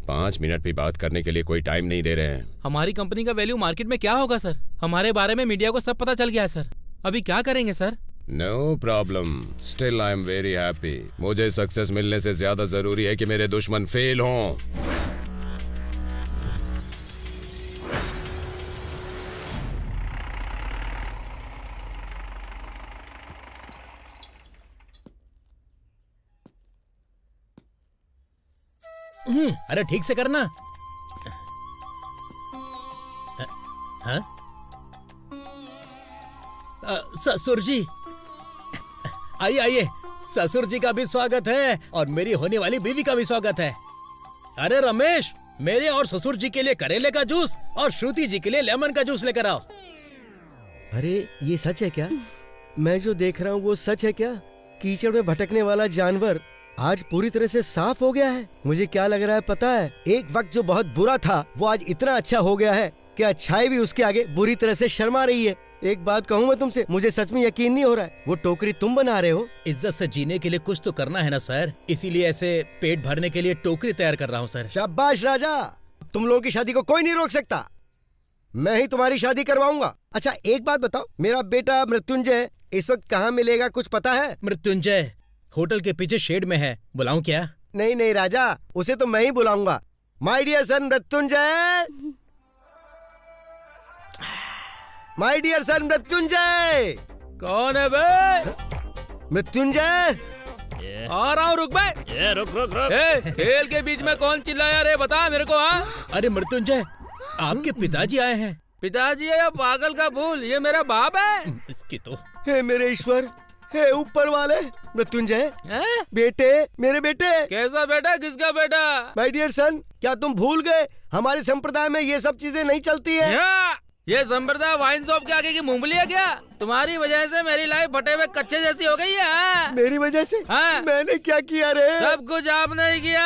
5 मिनट भी बात करने के लिए कोई टाइम नहीं दे रहे हैं। हमारी कंपनी का वैल्यू मार्केट में क्या होगा सर? हमारे बारे में मीडिया को सब पता चल गया है सर। अभी क्या करेंगे sir? No problem, still I am very happy. मुझे सक्सेस मिलने से ज्यादा जरूरी है कि मेरे दुश्मन फेल हों। अरे ठीक से करना। हाँ? ससुर जी आइए आइए, ससुर जी का भी स्वागत है और मेरी होने वाली बीवी का भी स्वागत है। अरे रमेश, मेरे और ससुर जी के लिए करेले का जूस और श्रुति जी के लिए लेमन का जूस लेकर आओ। अरे ये सच है क्या? मैं जो देख रहा हूँ वो सच है क्या? कीचड़ में भटकने वाला जानवर आज पूरी तरह से साफ हो गया है। मुझे क्या लग रहा है पता है? एक वक्त जो बहुत बुरा था वो आज इतना अच्छा हो गया है कि अच्छाई भी उसके आगे बुरी तरह से शर्मा रही है। एक बात कहूँ मैं तुमसे, मुझे सच में यकीन नहीं हो रहा है वो टोकरी तुम बना रहे हो। इज्जत से जीने के लिए कुछ तो करना है ना सर, इसीलिए ऐसे पेट भरने के लिए टोकरी तैयार कर रहा हूँ सर। शाबाश राजा, तुम लोगों की शादी को कोई नहीं रोक सकता। मैं ही तुम्हारी शादी करवाऊंगा। अच्छा एक बात बताओ, मेरा बेटा मृत्युंजय इस वक्त कहाँ मिलेगा, कुछ पता है? मृत्युंजय होटल के पीछे शेड में है, बुलाऊं क्या? नहीं नहीं राजा, उसे तो मैं ही बुलाऊंगा। My dear son Mrityunjay, my dear son Mrityunjay. कौन है बे? मृत्युंजय आ रहा हूँ, रुक बे। ये रुक रुक रुक। खेल के बीच में कौन चिल्लाया रे, बता मेरे को। हाँ अरे मृत्युंजय, आपके पिताजी आए हैं। पिताजी है या पागल का भूल, ये मेरा बाप है। इसकी तो हे मेरे ईश्वर, हे ऊपर वाले। मृत्युंजय बेटे, मेरे बेटे। कैसा बेटा? किसका बेटा? माय डियर सन, क्या तुम भूल गए हमारे संप्रदाय में ये सब चीजें नहीं चलती है। ये संप्रदाय वाइन शॉप के आगे की मूंगफली है क्या? तुम्हारी वजह से मेरी लाइफ फटे हुए कच्चे जैसी हो गई है। मेरी वजह से? हाँ? मैंने क्या किया रे? सब कुछ आपने ही किया।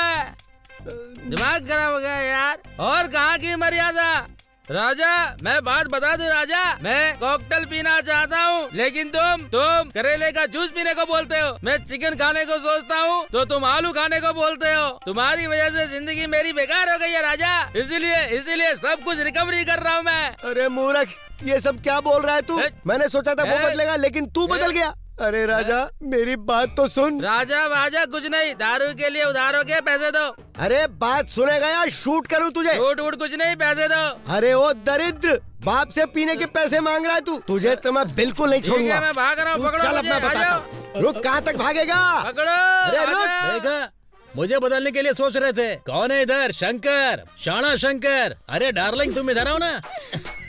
दिमाग खराब हो गया यार। और कहाँ की मर्यादा? राजा मैं बात बता दूं राजा, मैं कॉकटेल पीना चाहता हूँ लेकिन तुम करेले का जूस पीने को बोलते हो। मैं चिकन खाने को सोचता हूँ तो तुम आलू खाने को बोलते हो। तुम्हारी वजह से जिंदगी मेरी बेकार हो गई है राजा, इसीलिए सब कुछ रिकवरी कर रहा हूँ मैं। अरे मूर्ख, ये सब क्या बोल रहा है तू? मैंने सोचा था वो बदलेगा लेकिन तू बदल गया। अरे राजा मेरी बात तो सुन। राजा कुछ नहीं, दारू के लिए उधार हो गया, पैसे दो। अरे बात सुनेगा या शूट करूं तुझे? शूट कुछ नहीं, पैसे दो। अरे ओ दरिद्र, बाप से पीने के पैसे मांग रहा है तू। तुझे तो मैं बिल्कुल नहीं छोड़ूंगा। मैं भाग रहा हूँ, पकड़ो चल अपना बता। रुक, कहाँ तक भागेगा? पकड़ो। अरे रुक। देखा, मुझे बदलने के लिए सोच रहे थे। कौन है इधर? शंकर, शाना शंकर। अरे डार्लिंग तुम इधर आओ ना।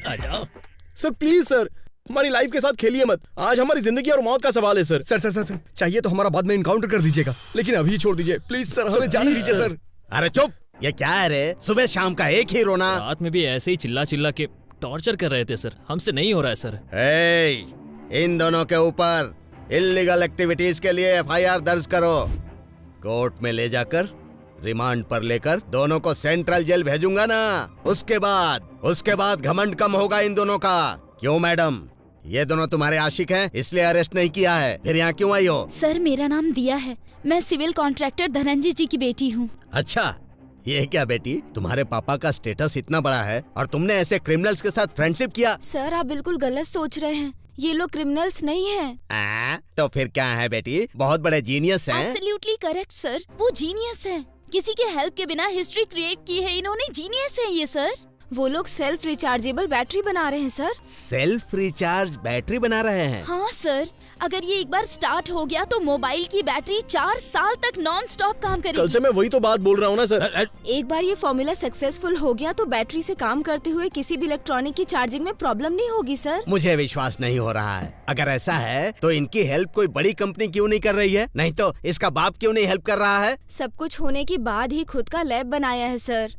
आ जाओ। सर प्लीज सर, हमारी लाइफ के साथ खेलिए मत। आज हमारी जिंदगी और मौत का सवाल है सर। सर चाहिए तो हमारा बाद में इनकाउंटर कर दीजिएगा, लेकिन अभी छोड़ दीजिए प्लीज सर, हमें जाने दीजिए सर। अरे चुप, ये क्या है रे? सुबह शाम का एक ही रोना। रात में भी ऐसे ही चिल्ला चिल्ला के टॉर्चर कर रहे थे सर, हमसे नहीं हो रहा है सर। इन दोनों के ऊपर इल्लीगल एक्टिविटीज के लिए एफआईआर दर्ज करो। कोर्ट में ले जाकर रिमांड पर लेकर दोनों को सेंट्रल जेल भेजूंगा ना। उसके बाद घमंड कम होगा इन दोनों का। क्यों मैडम, ये दोनों तुम्हारे आशिक हैं इसलिए अरेस्ट नहीं किया है, फिर यहाँ क्यों आई हो? सर मेरा नाम दिया है, मैं सिविल कॉन्ट्रैक्टर धनंजय जी की बेटी हूँ। अच्छा, ये क्या बेटी, तुम्हारे पापा का स्टेटस इतना बड़ा है और तुमने ऐसे क्रिमिनल्स के साथ फ्रेंडशिप किया? सर आप बिल्कुल गलत सोच रहे हैं, ये लोग क्रिमिनल्स नहीं हैं। तो फिर क्या है बेटी, बहुत बड़े जीनियस हैं। एब्सोल्युटली करेक्ट सर, वो जीनियस है। किसी के हेल्प के बिना हिस्ट्री क्रिएट की है इन्होंने, जीनियस है ये सर। वो लोग सेल्फ रिचार्जेबल बैटरी बना रहे हैं सर। सेल्फ रिचार्ज बैटरी बना रहे हैं? हाँ सर, अगर ये एक बार स्टार्ट हो गया तो मोबाइल की बैटरी 4 साल तक नॉन स्टॉप काम करेगी। कल से मैं वही तो बात बोल रहा हूँ ना सर। एक बार ये फॉर्मूला सक्सेसफुल हो गया तो बैटरी से काम करते हुए किसी भी इलेक्ट्रॉनिक की चार्जिंग में प्रॉब्लम नहीं होगी सर। मुझे विश्वास नहीं हो रहा है। अगर ऐसा है तो इनकी हेल्प कोई बड़ी कंपनी क्यों नहीं कर रही है? नहीं तो इसका बाप क्यों नहीं हेल्प कर रहा है? सब कुछ होने के बाद ही खुद का लैब बनाया है सर।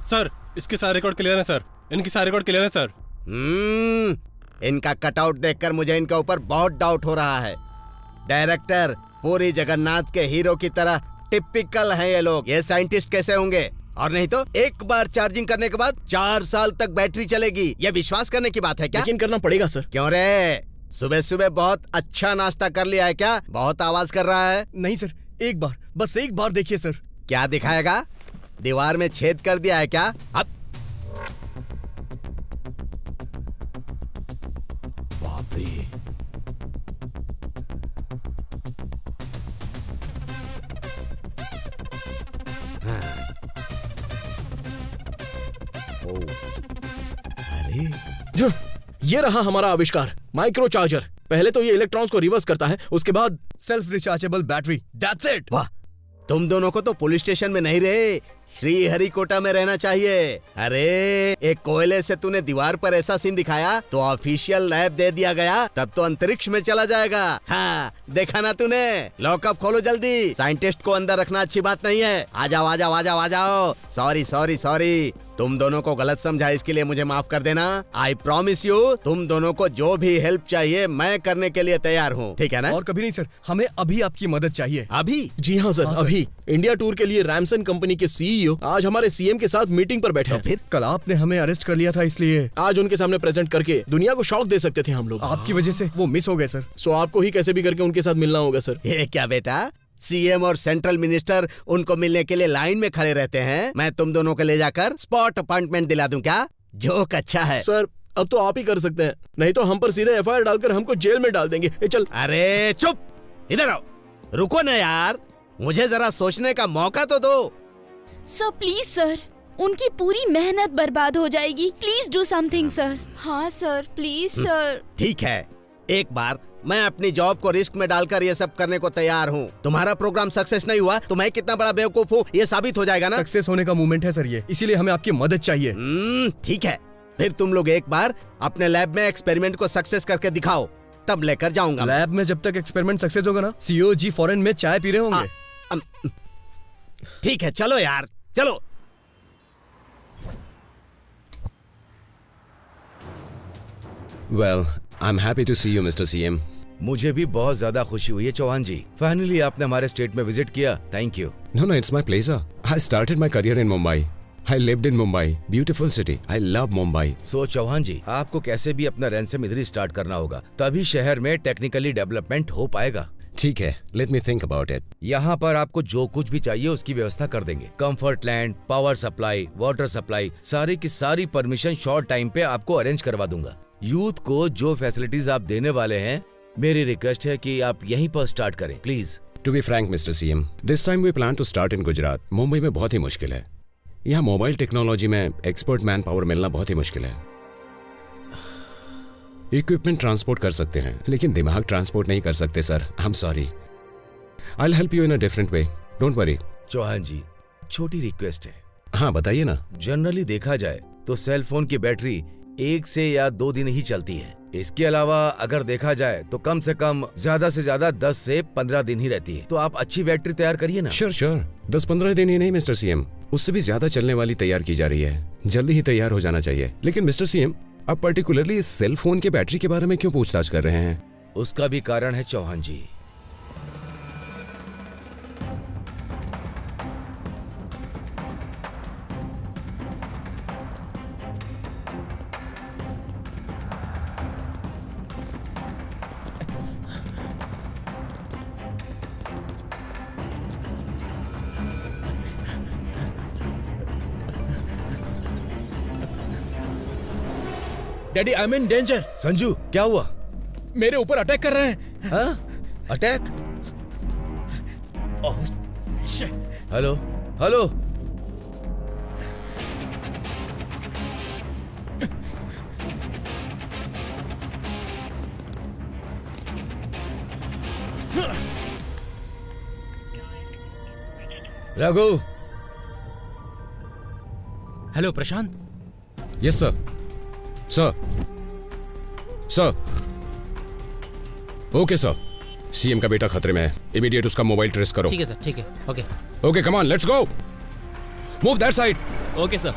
सर इसके सारे रिकॉर्ड क्लियर है सर, इनकी सारे रिकॉर्ड क्लियर है सर। इनका कटआउट देखकर मुझे इनके ऊपर बहुत डाउट हो रहा है। डायरेक्टर पूरी जगन्नाथ के हीरो की तरह टिपिकल हैं ये लोग। ये साइंटिस्ट कैसे होंगे? और नहीं तो एक बार चार्जिंग करने के बाद 4 साल तक बैटरी चलेगी, ये विश्वास करने की बात है क्या? यकीन करना पड़ेगा सर। क्यों रे, सुबह सुबह बहुत अच्छा नाश्ता कर लिया है क्या? बहुत आवाज कर रहा है। नहीं सर, एक बार, बस एक बार देखिए सर। क्या दिखाएगा? दीवार में छेद कर दिया है क्या? अब बाप रे, अरे ये रहा हमारा आविष्कार, माइक्रो चार्जर। पहले तो ये इलेक्ट्रॉन्स को रिवर्स करता है, उसके बाद self rechargeable battery. That's it. वाह, तुम दोनों को तो पुलिस स्टेशन में नहीं रहे, श्री हरिकोटा में रहना चाहिए। अरे एक कोयले से तूने दीवार पर ऐसा सीन दिखाया तो ऑफिशियल लैब दे दिया गया, तब तो अंतरिक्ष में चला जाएगा। हाँ देखा ना तूने? लॉकअप खोलो जल्दी, साइंटिस्ट को अंदर रखना अच्छी बात नहीं है। आ जाओ आ जाओ आ जाओ आ जाओ। सॉरी सॉरी सॉरी, तुम दोनों को गलत समझा, इसके लिए मुझे माफ कर देना। आई प्रॉमिस यू, तुम दोनों को जो भी हेल्प चाहिए मैं करने के लिए तैयार हूँ, ठीक है ना? और कभी नहीं सर, हमें अभी आपकी मदद चाहिए। अभी? जी हाँ सर, अभी। इंडिया टूर के लिए रैमसन कंपनी के सीईओ आज हमारे सीएम के साथ मीटिंग पर बैठे हैं। फिर कल आपने हमें अरेस्ट कर लिया था, इसलिए आज उनके सामने प्रेजेंट करके दुनिया को शॉक दे सकते थे हम लोग। आपकी वजह से वो मिस हो गए सर। सो आपको ही कैसे भी करके उनके साथ मिलना होगा सर। ये क्या बेटा, सीएम और सेंट्रल मिनिस्टर उनको मिलने के लिए लाइन में खड़े रहते हैं, मैं तुम दोनों को ले जाकर स्पॉट अपॉइंटमेंट दिला दूं क्या? जोक अच्छा है सर, अब तो आप ही कर सकते हैं, नहीं तो हम पर सीधे एफआईआर डालकर हमको जेल में डाल देंगे। चल। अरे चुप, इधर आओ। रुको ना यार, मुझे जरा सोचने का मौका तो दो। सर प्लीज सर, उनकी पूरी मेहनत बर्बाद हो जाएगी, प्लीज डू समथिंग सर। हाँ सर, प्लीज सर। ठीक है, एक बार मैं अपनी जॉब को रिस्क में डालकर ये सब करने को तैयार हूँ। तुम्हारा प्रोग्राम सक्सेस नहीं हुआ तो मैं कितना बड़ा बेवकूफ हूँ ये साबित हो जाएगा ना? सक्सेस होने का मूवमेंट है सर ये, इसीलिए हमें आपकी मदद चाहिए। ठीक है, फिर तुम लोग एक बार अपने लैब में एक्सपेरिमेंट को सक्सेस करके दिखाओ, तब लेकर जाऊंगा। लैब में जब तक एक्सपेरिमेंट सक्सेस होगा ना, सीईओ जी फॉरेन में चाय पी रहे होंगे। ठीक है, चलो यार चलो। Well, I'm happy to see you, Mr. CM. मुझे भी बहुत ज्यादा खुशी हुई है चौहान जी, फाइनली आपने हमारे स्टेट में विजिट किया। Thank you. No, it's my pleasure. I started my career in Mumbai. I lived in Mumbai. Beautiful city. I love Mumbai. So Chauhan ji, आपको कैसे भी अपना रैंसम इधर ही स्टार्ट करना होगा, तभी शहर में टेक्निकली डेवलपमेंट हो पाएगा। ठीक है, let me think about it. यहाँ पर आपको जो कुछ भी चाहिए उसकी व्यवस्था कर देंगे। Comfort land, power supply, water supply, सारी की सारी परमिशन शॉर्ट टाइम पे आपको अरेंज करवा दूंगा। यूथ को जो फैसिलिटीज आप देने वाले हैं, मेरी रिक्वेस्ट है कि आप यहीं पर स्टार्ट करें please. To be frank, Mr. CM, this time we plan to start in Gujarat. Mumbai में बहुत ही मुश्किल है। यहाँ मोबाइल टेक्नोलॉजी में एक्सपर्ट मैन पावर मिलना बहुत ही मुश्किल है। इक्विपमेंट ट्रांसपोर्ट कर सकते हैं, लेकिन दिमाग ट्रांसपोर्ट नहीं कर सकते sir. I am sorry. I'll help you in a different way. Don't worry. Chauhan ji, छोटी रिक्वेस्ट है। हाँ बताइए ना। जनरली देखा जाए तो सेल फोन की बैटरी 1 से या 2 दिन ही चलती है, इसके अलावा अगर देखा जाए तो कम से कम ज्यादा से ज्यादा 10 से 15 दिन ही रहती है। तो आप अच्छी बैटरी तैयार करिए ना। श्योर 10-15 दिन ही नहीं मिस्टर सीएम, उससे भी ज्यादा चलने वाली तैयार की जा रही है। जल्दी ही तैयार हो जाना चाहिए। लेकिन मिस्टर सीएम, आप पर्टिकुलरली इस सेल फोन के बैटरी के बारे में क्यों पूछताछ कर रहे हैं? उसका भी कारण है Chauhan ji. Daddy I am in danger. Sanju क्या हुआ? मेरे ऊपर अटैक कर रहे हैं। हाँ? Attack? Hello hello. Raghu. Hello Prashant. Yes sir. Sir okay sir, CM का बेटा खतरे में है। इमीडिएट उसका मोबाइल ट्रेस करो। ठीक है सर, ठीक है। Okay okay, come on, let's go. Move that side. Okay sir.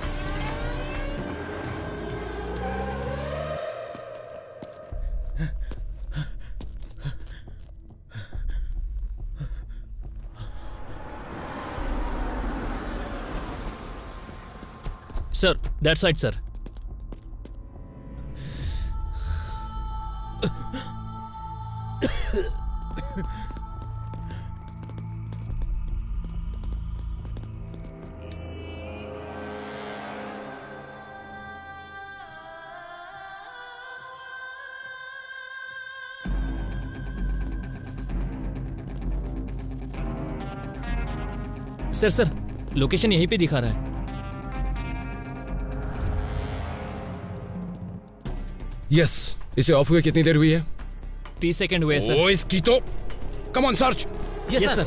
Sir that side sir. Sir location यहीं पे दिखा रहा है। यस, इसे ऑफ हुए कितनी देर हुई है? 30 सेकंड हुए सर। ओ इसकी तो come on search. Yes sir.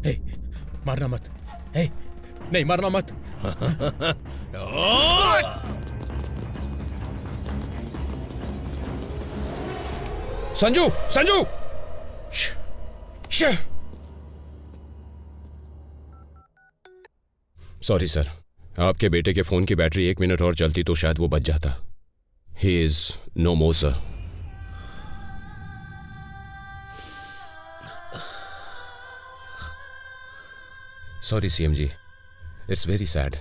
Hey, मारना मत। हे, नहीं मारना मत। संजू संजू। सॉरी सर, आपके बेटे के फोन की बैटरी 1 मिनट और चलती तो शायद वो बच जाता। He is no more sir. Sorry CM ji, it's very sad.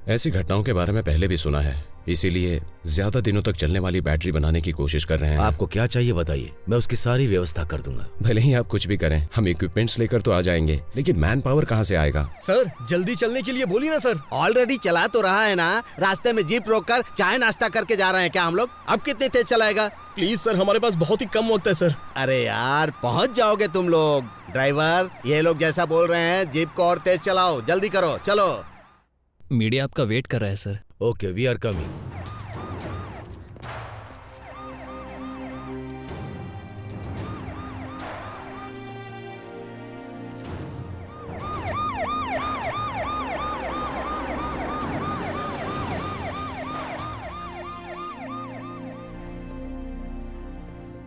ऐसी घटनाओं के बारे में पहले भी सुना है, इसीलिए ज्यादा दिनों तक चलने वाली बैटरी बनाने की कोशिश कर रहे हैं। आपको क्या चाहिए बताइए, मैं उसकी सारी व्यवस्था कर दूंगा। भले ही आप कुछ भी करें, हम इक्विपमेंट्स लेकर तो आ जाएंगे, लेकिन मैन पावर कहाँ से आएगा? सर जल्दी चलने के लिए बोलिए ना सर। ऑलरेडी चला तो रहा है ना। रास्ते में जीप रोककर चाय नाश्ता करके जा रहे हैं क्या हम लोग? अब कितनी तेज चलाएगा? प्लीज सर, हमारे पास बहुत ही कम वक्त है सर। अरे यार पहुंच जाओगे तुम लोग। ड्राइवर, ये लोग जैसा बोल रहे हैं जीप को और तेज चलाओ, जल्दी करो, चलो। मीडिया आपका वेट कर रहा है sir. Okay, we are coming.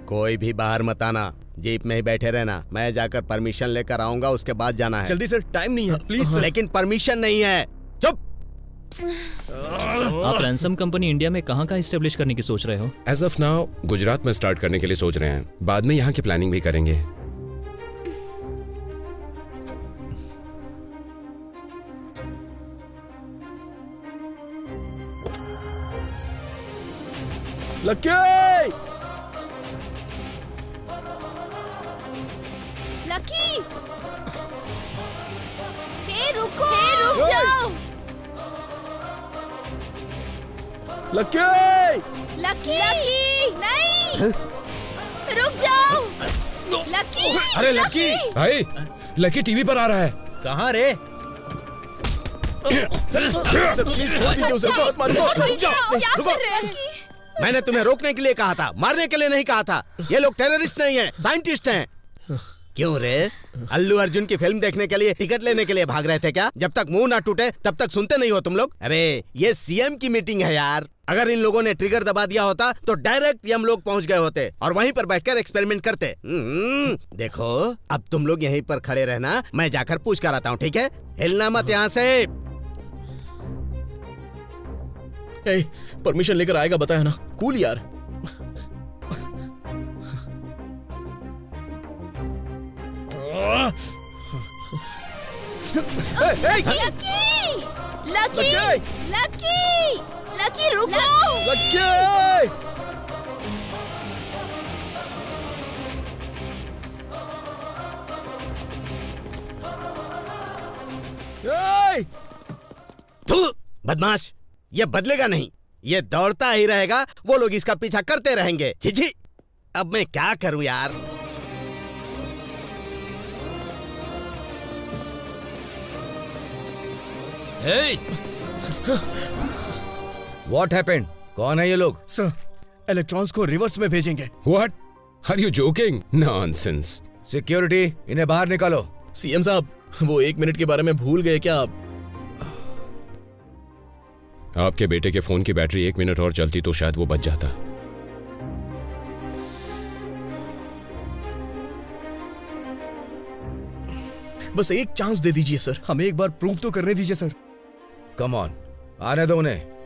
कोई भी बाहर मत आना, जीप में ही बैठे रहना। मैं जाकर परमिशन लेकर आऊंगा, उसके बाद जाना है। जल्दी सर, टाइम नहीं है, प्लीज सर। लेकिन परमिशन नहीं है। चुप। आप रैंसम कंपनी इंडिया में कहाँ का इस्टेब्लिश करने की सोच रहे हो? एज ऑफ नाउ गुजरात में स्टार्ट करने के लिए सोच रहे हैं, बाद में यहाँ की प्लानिंग भी करेंगे। लक्की! लकी! हे रुक जाओ! लक्की! लकी! नहीं! रुक जाओ! लकी! अरे लकी! भाई, लकी टीवी पर आ रहा है। कहाँ रे? सर प्लीज छोड़ दीजिए उसे, बहुत मार दो। रुको। मैंने तुम्हें रोकने के लिए कहा था, मारने के लिए नहीं कहा था। ये लोग टेररिस्ट नहीं है, साइंटिस्ट हैं। क्यों रे? अल्लू अर्जुन की फिल्म देखने के लिए टिकट लेने के लिए भाग रहे थे क्या? जब तक मुंह ना टूटे तब तक सुनते नहीं हो तुम लोग। अरे ये सीएम की मीटिंग है यार। अगर इन लोगों ने ट्रिगर दबा दिया होता तो डायरेक्ट हम लोग पहुंच गए होते और वहीं पर बैठकर एक्सपेरिमेंट करते। देखो अब तुम लोग यहीं पर खड़े रहना, मैं जाकर पूछ कर आता हूँ, ठीक है? हिलना मत यहाँ से। परमिशन लेकर आएगा बताया ना, कूल यार। लकी रुको। बदमाश, ये बदलेगा नहीं, ये दौड़ता ही रहेगा, वो लोग इसका पीछा करते रहेंगे। छी, अब मैं क्या करूं यार? What happened? कौन है ये लोग? सर, इलेक्ट्रॉन्स को रिवर्स में भेजेंगे। What? Are you joking? Nonsense. Security, इन्हें बाहर निकालो। सीएम साहब, वो 1 मिनट के बारे में भूल गए क्या आप? आपके बेटे के फोन की बैटरी 1 मिनट और चलती तो शायद वो बच जाता। बस एक चांस दे दीजिए सर, हमें एक बार प्रूव तो करने दीजिए सर। कम ऑन, आने दो उन्हें।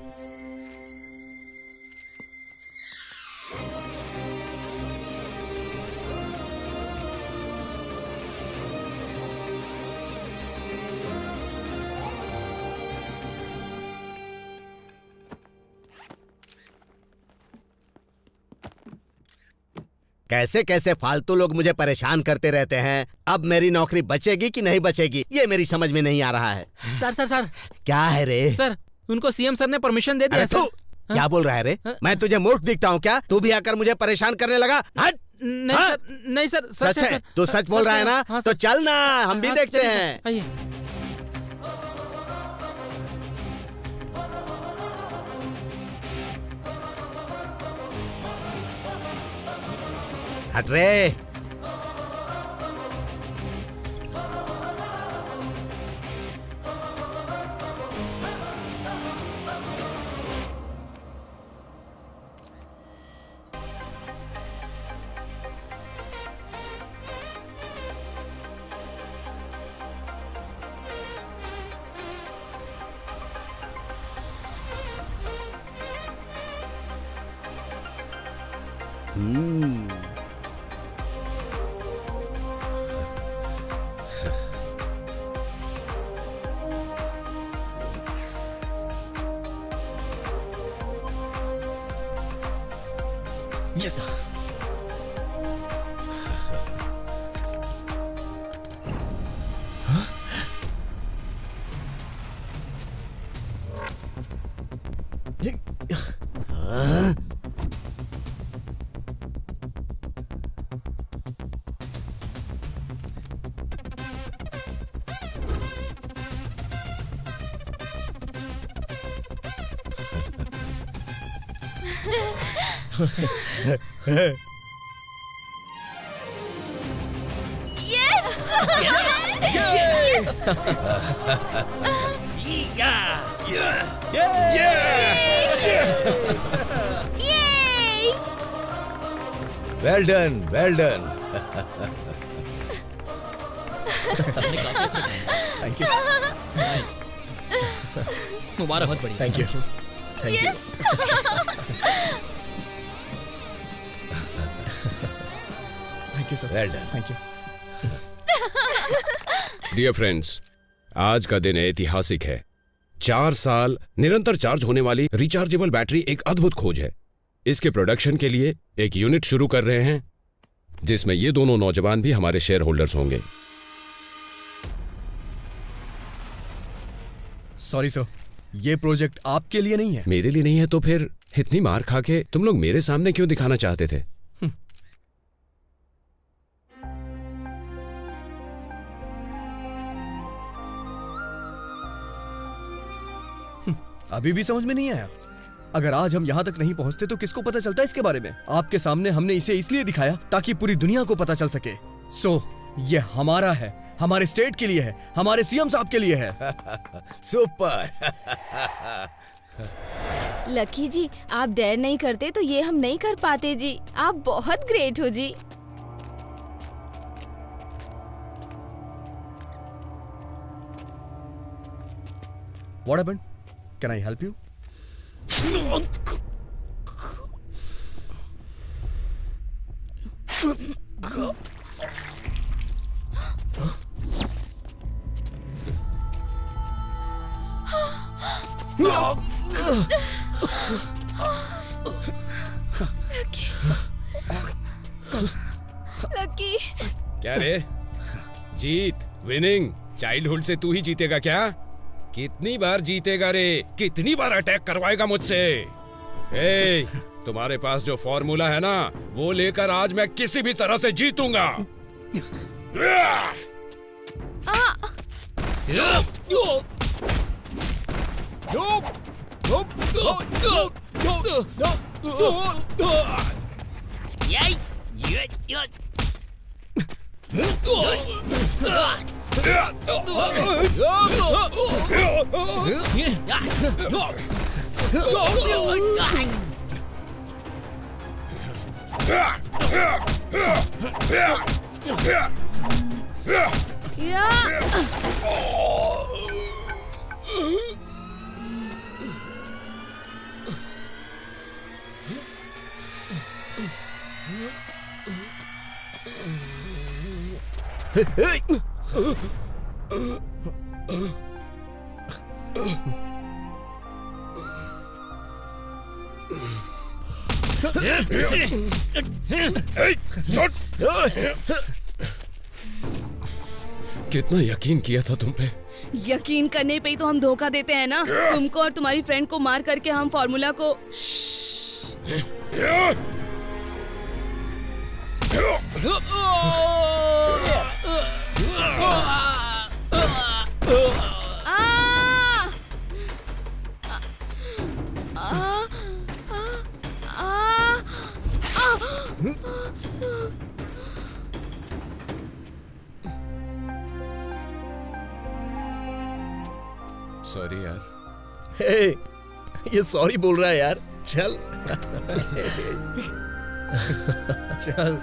कैसे कैसे फालतू लोग मुझे परेशान करते रहते हैं। अब मेरी नौकरी बचेगी कि नहीं बचेगी ये मेरी समझ में नहीं आ रहा है। सर क्या है रे? सर, उनको सीएम सर ने परमिशन दे दिया। सर क्या बोल रहा है रे? मैं तुझे मूर्ख दिखता हूँ क्या? तू भी आकर मुझे परेशान करने लगा? हट! नहीं सर, सच है। तू सच बोल रहा है ना? तो चल ना, हम भी देखते हैं। हट रे। Yes. Well done, well done. Thank you. मुबारक, बहुत बढ़िया। Thank you. Thank you sir. Well done. Thank you. Dear friends, आज का दिन ऐतिहासिक है। 4 साल निरंतर चार्ज होने वाली रिचार्जेबल बैटरी एक अद्भुत खोज है। इसके प्रोडक्शन के लिए एक यूनिट शुरू कर रहे हैं जिसमें ये दोनों नौजवान भी हमारे शेयर होल्डर्स होंगे। सॉरी सर, ये प्रोजेक्ट आपके लिए नहीं है। मेरे लिए नहीं है तो फिर इतनी मार खा के तुम लोग मेरे सामने क्यों दिखाना चाहते थे? अभी भी समझ में नहीं आया? अगर आज हम यहाँ तक नहीं पहुँचते तो किसको पता चलता इसके बारे में? आपके सामने हमने इसे इसलिए दिखाया ताकि पूरी दुनिया को पता चल सके। सो ये हमारा है, हमारे स्टेट के लिए है, हमारे सीएम साहब के लिए है। सुपर। लकी जी, आप डेयर नहीं करते तो ये हम नहीं कर पाते जी। आप बहुत ग्रेट हो जी। What happened? Can I help you? Lucky. क्या रे? जीत, विनिंग, चाइल्डहुड से तू ही जीतेगा क्या? कितनी बार जीतेगा रे? कितनी बार अटैक करवाएगा मुझसे? ए, तुम्हारे पास जो फॉर्मूला है ना, वो लेकर आज मैं किसी भी तरह से जीतूंगा। कितना यकीन किया था तुम पे। यकीन करने पे ही तो हम धोखा देते हैं ना। तुमको और तुम्हारी फ्रेंड को मार करके हम फॉर्मूला को सॉरी यार। हे, ये सॉरी बोल रहा है यार। चल चल।